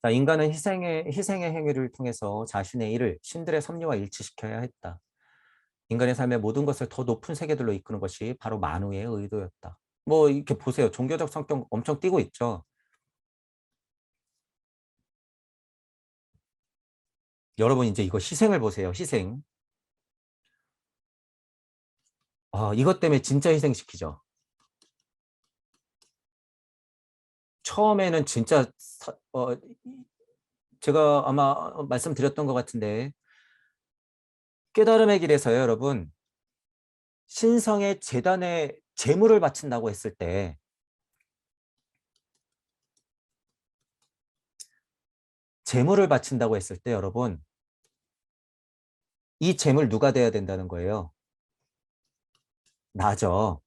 자, 인간은 희생의 행위를 통해서 자신의 일을 신들의 섭리와 일치시켜야 했다. 인간의 삶의 모든 것을 더 높은 세계들로 이끄는 것이 바로 만우의 의도였다. 뭐 이렇게 보세요. 종교적 성격 엄청 띄고 있죠. 여러분 이제 이거 희생을 보세요. 희생. 이것 때문에 진짜 희생시키죠. 처음에는 진짜 제가 아마 말씀드렸던 것 같은데 깨달음의 길에서요, 여러분. 신성의 재단에 제물을 바친다고 했을 때 제물을 바친다고 했을 때 여러분 이 제물 누가 돼야 된다는 거예요? 나죠.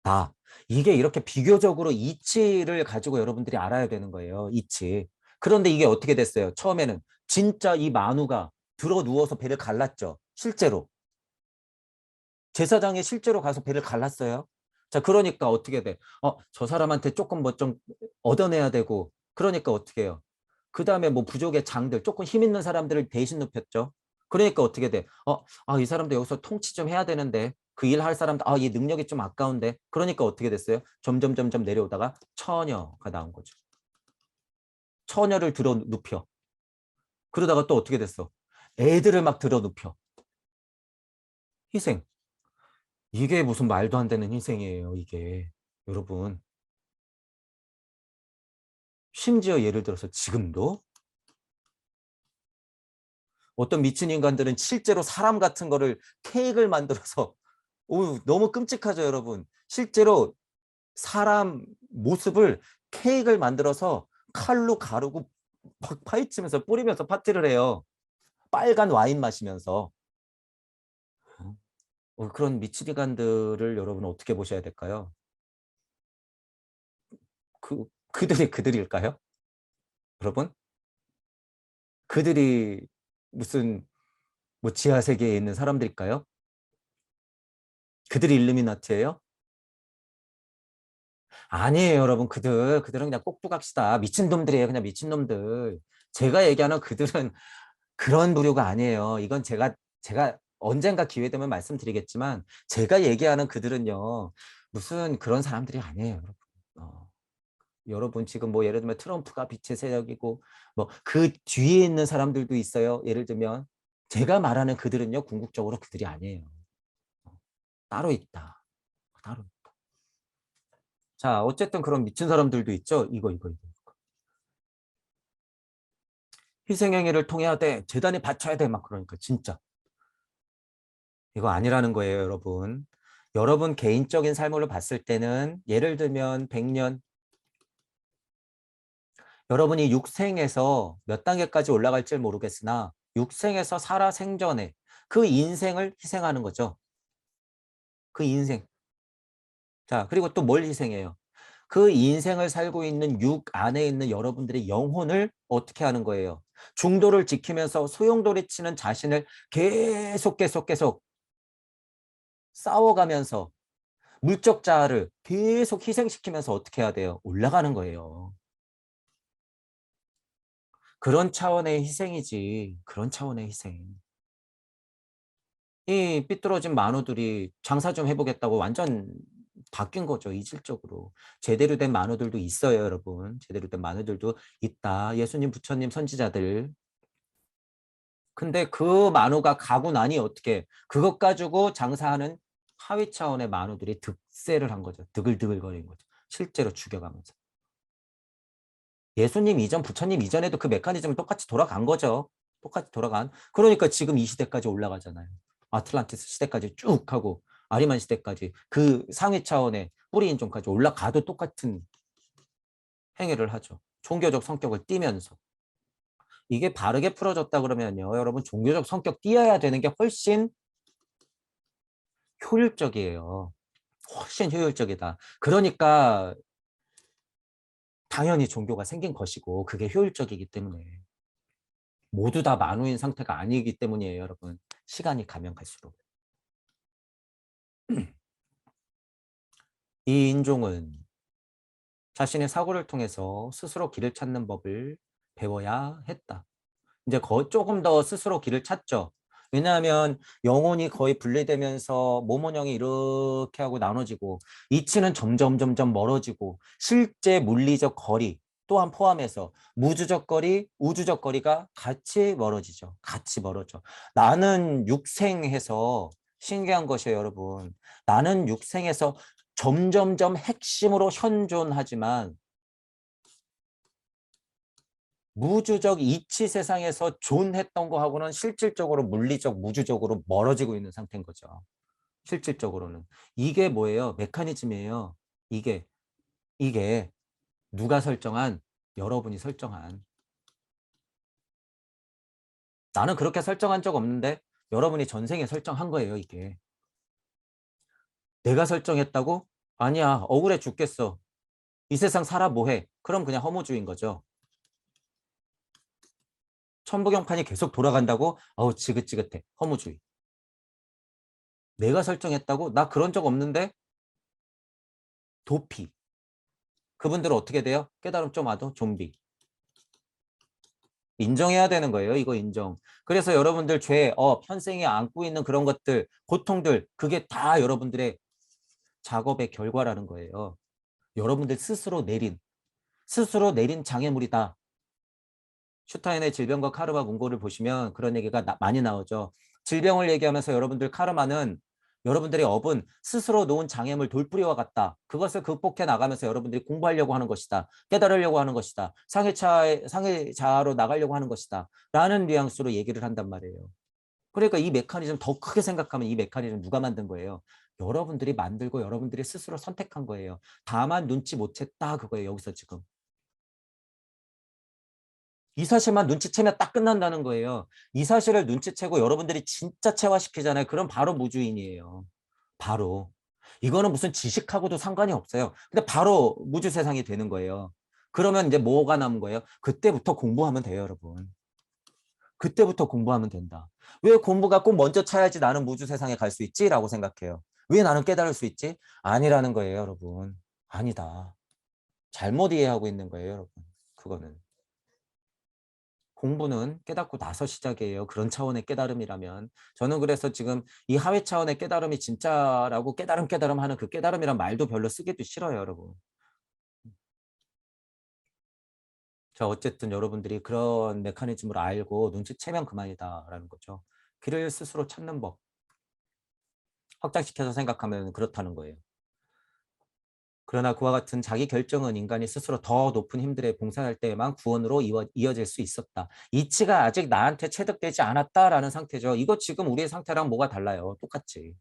나. 이게 이렇게 비교적으로 이치를 가지고 여러분들이 알아야 되는 거예요. 이치. 그런데 이게 어떻게 됐어요? 처음에는 진짜 이 만우가 들어 누워서 배를 갈랐죠. 실제로. 제사장이 실제로 가서 배를 갈랐어요. 자, 그러니까 어떻게 돼? 저 사람한테 조금 뭐 좀 얻어내야 되고 그러니까 어떻게 해요? 그 다음에 뭐 부족의 장들, 조금 힘 있는 사람들을 대신 눕혔죠. 그러니까 어떻게 돼? 이 사람도 여기서 통치 좀 해야 되는데, 그 일 할 사람도, 이 능력이 좀 아까운데. 그러니까 어떻게 됐어요? 점점 내려오다가 처녀가 나온 거죠. 처녀를 들어 눕혀. 그러다가 또 어떻게 됐어? 애들을 막 들어 눕혀. 희생. 이게 무슨 말도 안 되는 희생이에요, 이게. 여러분. 심지어 예를 들어서 지금도 어떤 미친 인간들은 실제로 사람 같은 거를 케이크를 만들어서 너무 끔찍하죠, 여러분. 실제로 사람 모습을 케이크를 만들어서 칼로 가르고 막 파헤치면서 뿌리면서 파티를 해요. 빨간 와인 마시면서. 그런 미친 인간들을 여러분 어떻게 보셔야 될까요? 그들이 그들일까요? 여러분? 그들이 무슨 뭐 지하 세계에 있는 사람들일까요? 그들이 일루미나티예요? 아니에요, 여러분. 그들은 그냥 꼭두각시다. 미친놈들이에요. 그냥 미친놈들. 제가 얘기하는 그들은 그런 부류가 아니에요. 이건 제가 언젠가 기회 되면 말씀드리겠지만, 제가 얘기하는 그들은요, 무슨 그런 사람들이 아니에요, 여러분. 여러분 지금 뭐 예를 들면 트럼프가 빛의 세력이고, 뭐 그 뒤에 있는 사람들도 있어요. 예를 들면, 제가 말하는 그들은요, 궁극적으로 그들이 아니에요. 따로 있다. 따로. 자, 어쨌든 그런 미친 사람들도 있죠. 이거. 희생행위를 통해야 돼. 재단에 바쳐야 돼. 막 그러니까 진짜. 이거 아니라는 거예요, 여러분. 여러분 개인적인 삶으로 봤을 때는 예를 들면 100년, 여러분이 육생에서 몇 단계까지 올라갈지 모르겠으나 육생에서 살아 생전에 그 인생을 희생하는 거죠. 그 인생. 자, 그리고 또 뭘 희생해요? 그 인생을 살고 있는 육 안에 있는 여러분들의 영혼을 어떻게 하는 거예요? 중도를 지키면서 소용돌이 치는 자신을 계속 싸워가면서 물적 자아를 계속 희생시키면서 어떻게 해야 돼요? 올라가는 거예요. 그런 차원의 희생이지. 그런 차원의 희생. 이 삐뚤어진 만우들이 장사 좀 해보겠다고 완전 바뀐 거죠. 이질적으로. 제대로 된 만우들도 있어요, 여러분. 제대로 된 만우들도 있다. 예수님, 부처님, 선지자들. 근데 그 만우가 가고 나니 어떻게 그것 가지고 장사하는 하위 차원의 만우들이 득세를 한 거죠. 드글드글거린 거죠. 실제로 죽여가면서. 예수님 이전, 부처님 이전에도 그 메커니즘은 똑같이 돌아간 거죠. 똑같이 돌아간. 그러니까 지금 이 시대까지 올라가잖아요. 아틀란티스 시대까지 쭉 하고 아리만 시대까지 그 상위 차원의 뿌리 인종까지 올라가도 똑같은 행위를 하죠. 종교적 성격을 띠면서. 이게 바르게 풀어졌다 그러면요. 여러분 종교적 성격 띄어야 되는 게 훨씬 효율적이에요. 훨씬 효율적이다. 그러니까 당연히 종교가 생긴 것이고 그게 효율적이기 때문에 모두 다 만우인 상태가 아니기 때문이에요, 여러분. 시간이 가면 갈수록. 이 인종은 자신의 사고를 통해서 스스로 길을 찾는 법을 배워야 했다. 이제 조금 더 스스로 길을 찾죠. 왜냐하면 영혼이 거의 분리되면서 모모령이 이렇게 하고 나눠지고 이치는 점점 멀어지고 실제 물리적 거리 또한 포함해서 무주적 거리, 우주적 거리가 같이 멀어지죠. 같이 멀어져. 나는 육생해서 신기한 것이에요, 여러분. 나는 육생해서 점점점 핵심으로 현존하지만 무주적 이치 세상에서 존했던 거하고는 실질적으로 물리적, 무주적으로 멀어지고 있는 상태인 거죠. 실질적으로는. 이게 뭐예요? 메커니즘이에요. 이게, 이게 누가 설정한? 여러분이 설정한. 나는 그렇게 설정한 적 없는데 여러분이 전생에 설정한 거예요, 이게. 내가 설정했다고? 아니야, 억울해 죽겠어. 이 세상 살아 뭐해? 그럼 그냥 허무주의인 거죠. 천부경판이 계속 돌아간다고? 어우, 지긋지긋해. 허무주의. 내가 설정했다고? 나 그런 적 없는데? 도피. 그분들은 어떻게 돼요? 깨달음 좀 와도 좀비. 인정해야 되는 거예요. 이거 인정. 그래서 여러분들 죄, 현생에 안고 있는 그런 것들, 고통들, 그게 다 여러분들의 작업의 결과라는 거예요. 여러분들 스스로 내린 장애물이다. 슈타인의 질병과 카르마 문고를 보시면 그런 얘기가 많이 나오죠. 질병을 얘기하면서 여러분들 카르마는 여러분들의 업은 스스로 놓은 장애물 돌부리와 같다. 그것을 극복해 나가면서 여러분들이 공부하려고 하는 것이다. 깨달으려고 하는 것이다. 상해자로 나가려고 하는 것이다. 라는 뉘앙스로 얘기를 한단 말이에요. 그러니까 이 메커니즘 더 크게 생각하면 이 메커니즘 누가 만든 거예요? 여러분들이 만들고 여러분들이 스스로 선택한 거예요. 다만 눈치 못 챘다 그거예요. 여기서 지금. 이 사실만 눈치채면 딱 끝난다는 거예요. 이 사실을 눈치채고 여러분들이 진짜 체화시키잖아요. 그럼 바로 무주인이에요. 바로. 이거는 무슨 지식하고도 상관이 없어요. 근데 바로 무주 세상이 되는 거예요. 그러면 이제 뭐가 남은 거예요? 그때부터 공부하면 돼요, 여러분. 그때부터 공부하면 된다. 왜 공부가 꼭 먼저 차야지 나는 무주 세상에 갈 수 있지? 라고 생각해요. 왜 나는 깨달을 수 있지? 아니라는 거예요, 여러분. 아니다. 잘못 이해하고 있는 거예요, 여러분. 그거는. 공부는 깨닫고 나서 시작이에요. 그런 차원의 깨달음이라면. 저는 그래서 지금 이 하회 차원의 깨달음이 진짜라고 깨달음 하는 그 깨달음이란 말도 별로 쓰기도 싫어요, 여러분. 자, 어쨌든 여러분들이 그런 메커니즘을 알고 눈치채면 그만이다라는 거죠. 길을 스스로 찾는 법. 확장시켜서 생각하면 그렇다는 거예요. 그러나 그와 같은 자기 결정은 인간이 스스로 더 높은 힘들에 봉사할 때에만 구원으로 이어질 수 있었다. 이치가 아직 나한테 체득되지 않았다라는 상태죠. 이거 지금 우리의 상태랑 뭐가 달라요? 똑같지.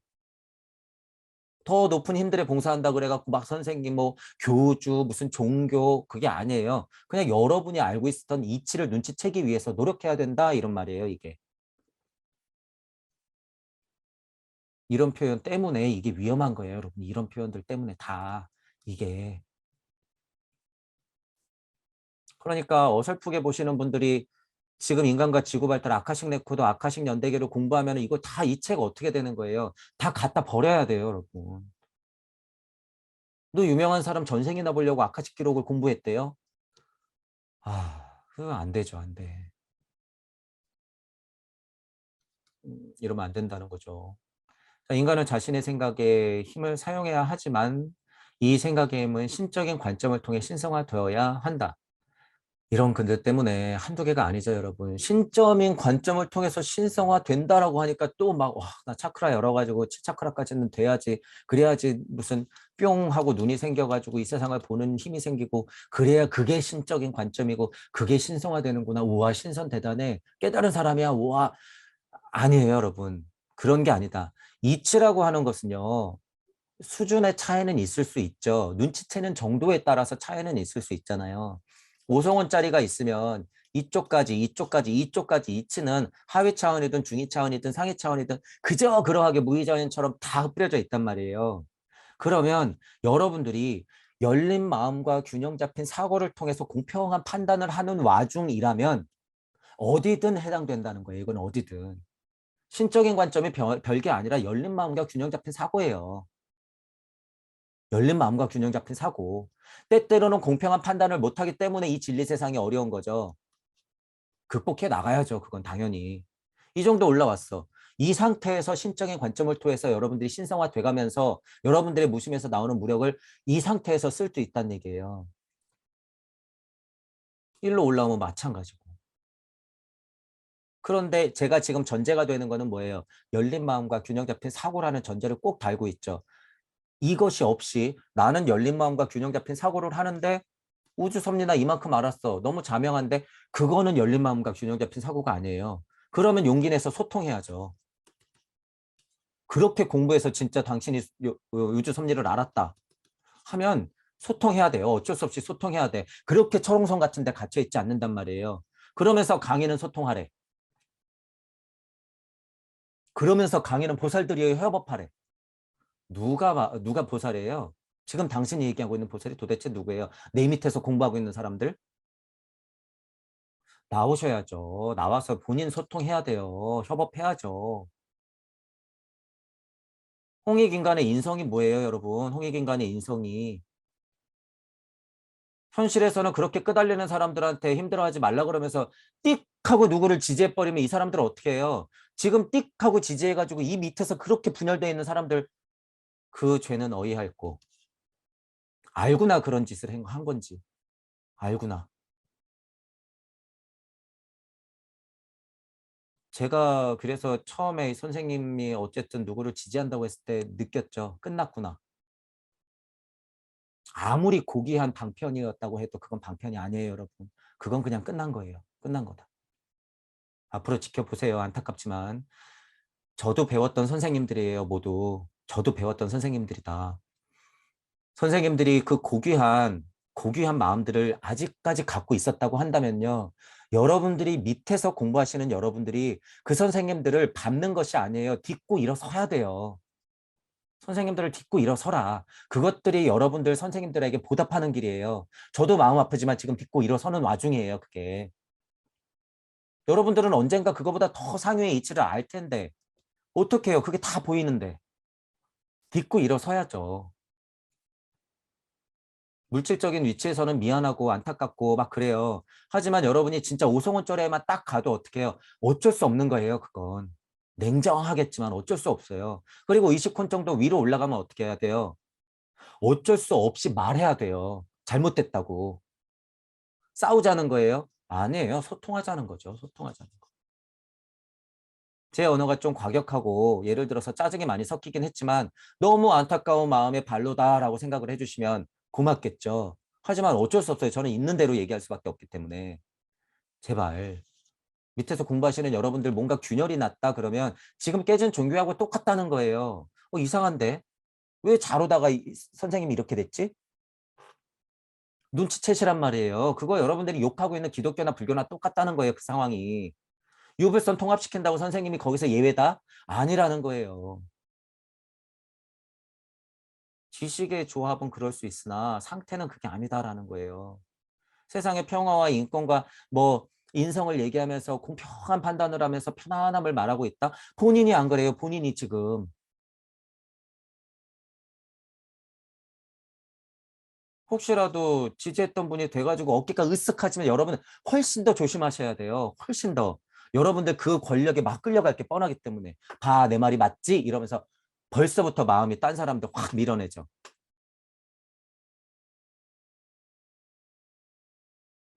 더 높은 힘들에 봉사한다 그래갖고 막 선생님 뭐 교주 무슨 종교 그게 아니에요. 그냥 여러분이 알고 있었던 이치를 눈치채기 위해서 노력해야 된다 이런 말이에요. 이게. 이런 표현 때문에 이게 위험한 거예요. 여러분. 이런 표현들 때문에 다 이게. 그러니까 어설프게 보시는 분들이 지금 인간과 지구 발달 아카식 레코드 아카식 연대기를 공부하면 이거 다 이 책 어떻게 되는 거예요? 다 갖다 버려야 돼요, 여러분. 너 유명한 사람 전생이나 보려고 아카식 기록을 공부했대요? 그거 안 되죠, 안 돼. 이러면 안 된다는 거죠. 인간은 자신의 생각에 힘을 사용해야 하지만 이 생각의 힘은 신적인 관점을 통해 신성화되어야 한다. 이런 근데 때문에 한두 개가 아니죠, 여러분. 신점인 관점을 통해서 신성화 된다라고 하니까 또 막, 와, 나 차크라 열어가지고 치차크라까지는 돼야지. 그래야지 무슨 뿅 하고 눈이 생겨가지고 이 세상을 보는 힘이 생기고, 그래야 그게 신적인 관점이고, 그게 신성화되는구나. 우와, 신선 대단해. 깨달은 사람이야. 우와. 아니에요, 여러분. 그런 게 아니다. 이치라고 하는 것은요, 수준의 차이는 있을 수 있죠. 눈치채는 정도에 따라서 차이는 있을 수 있잖아요. 5성원짜리가 있으면 이쪽까지 이치는 하위 차원이든 중위 차원이든 상위 차원이든 그저 그러하게 무의자연처럼 다 흩뿌려져 있단 말이에요. 그러면 여러분들이 열린 마음과 균형 잡힌 사고를 통해서 공평한 판단을 하는 와중이라면 어디든 해당된다는 거예요. 이건 어디든. 신적인 관점이 별게 아니라 열린 마음과 균형 잡힌 사고예요. 열린 마음과 균형 잡힌 사고. 때때로는 공평한 판단을 못하기 때문에 이 진리 세상이 어려운 거죠. 극복해 나가야죠. 그건 당연히. 이 정도 올라왔어. 이 상태에서 신적인 관점을 통해서 여러분들이 신성화 돼가면서 여러분들의 무심에서 나오는 무력을 이 상태에서 쓸 수 있다는 얘기예요. 일로 올라오면 마찬가지고. 그런데 제가 지금 전제가 되는 거는 뭐예요? 열린 마음과 균형 잡힌 사고라는 전제를 꼭 달고 있죠. 이것이 없이 나는 열린 마음과 균형 잡힌 사고를 하는데 우주 섭리나 이만큼 알았어. 너무 자명한데 그거는 열린 마음과 균형 잡힌 사고가 아니에요. 그러면 용기 내서 소통해야죠. 그렇게 공부해서 진짜 당신이 우주 섭리를 알았다 하면 소통해야 돼요. 어쩔 수 없이 소통해야 돼. 그렇게 철옹성 같은 데 갇혀 있지 않는단 말이에요. 그러면서 강의는 소통하래. 그러면서 강의는 보살들이 협업하래. 누가 보살이에요? 지금 당신이 얘기하고 있는 보살이 도대체 누구예요? 내 밑에서 공부하고 있는 사람들? 나오셔야죠. 나와서 본인 소통해야 돼요. 협업해야죠. 홍익인간의 인성이 뭐예요, 여러분? 홍익인간의 인성이. 현실에서는 그렇게 끄달리는 사람들한테 힘들어하지 말라 그러면서 띡 하고 누구를 지지해버리면 이 사람들은 어떻게 해요? 지금 띡 하고 지지해가지고 이 밑에서 그렇게 분열되어 있는 사람들 그 죄는 어이할고 알구나 그런 짓을 한 건지 알구나. 제가 그래서 처음에 선생님이 어쨌든 누구를 지지한다고 했을 때 느꼈죠. 끝났구나. 아무리 고귀한 방편이었다고 해도 그건 방편이 아니에요, 여러분. 그건 그냥 끝난 거예요. 끝난 거다. 앞으로 지켜보세요. 안타깝지만. 저도 배웠던 선생님들이에요, 모두. 저도 배웠던 선생님들이다. 선생님들이 그 고귀한 마음들을 아직까지 갖고 있었다고 한다면요. 여러분들이 밑에서 공부하시는 여러분들이 그 선생님들을 밟는 것이 아니에요. 딛고 일어서야 돼요. 선생님들을 딛고 일어서라. 그것들이 여러분들 선생님들에게 보답하는 길이에요. 저도 마음 아프지만 지금 딛고 일어서는 와중이에요, 그게. 여러분들은 언젠가 그거보다 더 상위의 이치를 알 텐데 어떻게 해요? 그게 다 보이는데. 딛고 일어서야죠. 물질적인 위치에서는 미안하고 안타깝고 막 그래요. 하지만 여러분이 진짜 오송원절에만 딱 가도 어떻게 해요? 어쩔 수 없는 거예요, 그건. 냉정하겠지만 어쩔 수 없어요. 그리고 20콘 정도 위로 올라가면 어떻게 해야 돼요? 어쩔 수 없이 말해야 돼요. 잘못됐다고. 싸우자는 거예요? 아니에요. 소통하자는 거죠. 소통하자는 거. 제 언어가 좀 과격하고 예를 들어서 짜증이 많이 섞이긴 했지만 너무 안타까운 마음의 발로다라고 생각을 해주시면 고맙겠죠. 하지만 어쩔 수 없어요. 저는 있는 대로 얘기할 수밖에 없기 때문에. 제발 밑에서 공부하시는 여러분들 뭔가 균열이 났다 그러면 지금 깨진 종교하고 똑같다는 거예요. 이상한데? 왜 자로다가 선생님이 이렇게 됐지? 눈치채시란 말이에요. 그거 여러분들이 욕하고 있는 기독교나 불교나 똑같다는 거예요. 그 상황이. 유불선 통합시킨다고 선생님이 거기서 예외다? 아니라는 거예요. 지식의 조합은 그럴 수 있으나 상태는 그게 아니다라는 거예요. 세상의 평화와 인권과 뭐 인성을 얘기하면서 공평한 판단을 하면서 편안함을 말하고 있다? 본인이 안 그래요. 본인이 지금. 혹시라도 지지했던 분이 돼가지고 어깨가 으쓱하지만 여러분 훨씬 더 조심하셔야 돼요. 훨씬 더. 여러분들 그 권력에 막 끌려갈 게 뻔하기 때문에. 봐, 내 말이 맞지? 이러면서 벌써부터 마음이 딴 사람들 확 밀어내죠.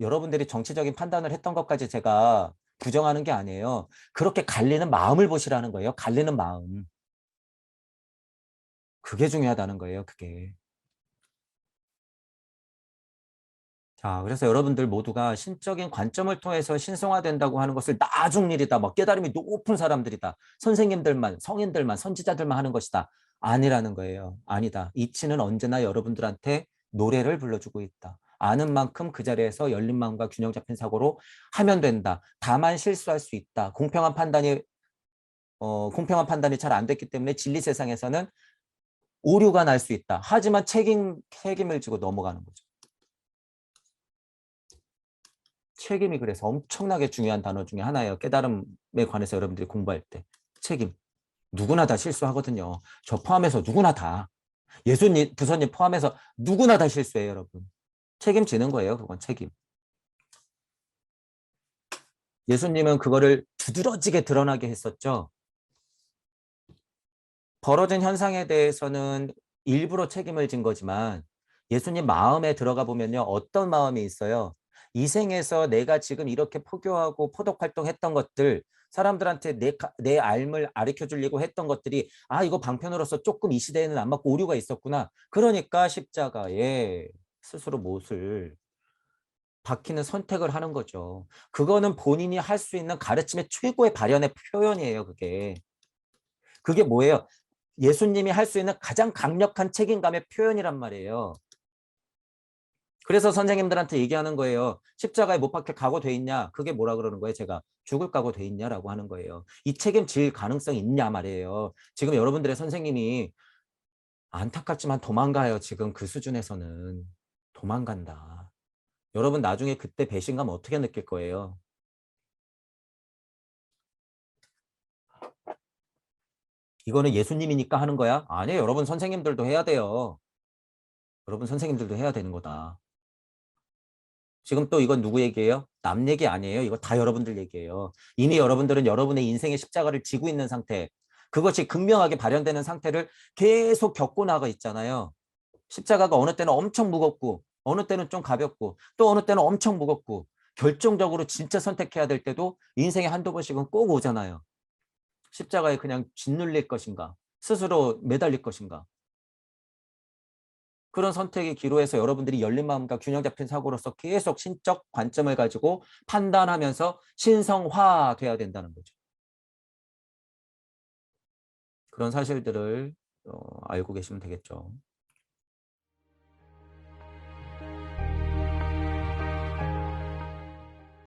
여러분들이 정치적인 판단을 했던 것까지 제가 부정하는 게 아니에요. 그렇게 갈리는 마음을 보시라는 거예요. 갈리는 마음. 그게 중요하다는 거예요. 그게. 자, 그래서 여러분들 모두가 신적인 관점을 통해서 신성화된다고 하는 것을 나중 일이다. 뭐 깨달음이 높은 사람들이다. 선생님들만, 성인들만, 선지자들만 하는 것이다. 아니라는 거예요. 아니다. 이치는 언제나 여러분들한테 노래를 불러주고 있다. 아는 만큼 그 자리에서 열린 마음과 균형 잡힌 사고로 하면 된다. 다만 실수할 수 있다. 공평한 판단이 잘 안 됐기 때문에 진리 세상에서는 오류가 날 수 있다. 하지만 책임을 지고 넘어가는 거죠. 책임이 그래서 엄청나게 중요한 단어 중에 하나예요. 깨달음에 관해서 여러분들이 공부할 때. 책임. 누구나 다 실수하거든요. 저 포함해서 누구나 다. 예수님, 부처님 포함해서 누구나 다 실수해요, 여러분. 책임지는 거예요, 그건 책임. 예수님은 그거를 두드러지게 드러나게 했었죠. 벌어진 현상에 대해서는 일부러 책임을 진 거지만 예수님 마음에 들어가 보면요. 어떤 마음이 있어요? 이 생에서 내가 지금 이렇게 포교하고 포독 활동했던 것들 사람들한테 내 삶을 가르쳐 주려고 했던 것들이 이거 방편으로서 조금 이 시대에는 안 맞고 오류가 있었구나. 그러니까 십자가에 스스로 못을 박히는 선택을 하는 거죠. 그거는 본인이 할 수 있는 가르침의 최고의 발현의 표현이에요. 그게 뭐예요? 예수님이 할 수 있는 가장 강력한 책임감의 표현이란 말이에요. 그래서 선생님들한테 얘기하는 거예요. 십자가에 못 박혀 각오돼 있냐? 그게 뭐라 그러는 거예요? 제가 죽을 각오돼 있냐라고 하는 거예요. 이 책임질 가능성이 있냐 말이에요. 지금 여러분들의 선생님이 안타깝지만 도망가요. 지금 그 수준에서는. 도망간다. 여러분 나중에 그때 배신감 어떻게 느낄 거예요? 이거는 예수님이니까 하는 거야? 아니에요. 여러분 선생님들도 해야 돼요. 여러분 선생님들도 해야 되는 거다. 지금 또 이건 누구 얘기예요? 남 얘기 아니에요. 이거 다 여러분들 얘기예요. 이미 여러분들은 여러분의 인생의 십자가를 지고 있는 상태, 그것이 극명하게 발현되는 상태를 계속 겪고 나가 있잖아요. 십자가가 어느 때는 엄청 무겁고 어느 때는 좀 가볍고 또 어느 때는 엄청 무겁고 결정적으로 진짜 선택해야 될 때도 인생에 한두 번씩은 꼭 오잖아요. 십자가에 그냥 짓눌릴 것인가, 스스로 매달릴 것인가. 그런 선택의 기로에서 여러분들이 열린 마음과 균형 잡힌 사고로서 계속 신적 관점을 가지고 판단하면서 신성화돼야 된다는 거죠. 그런 사실들을 알고 계시면 되겠죠.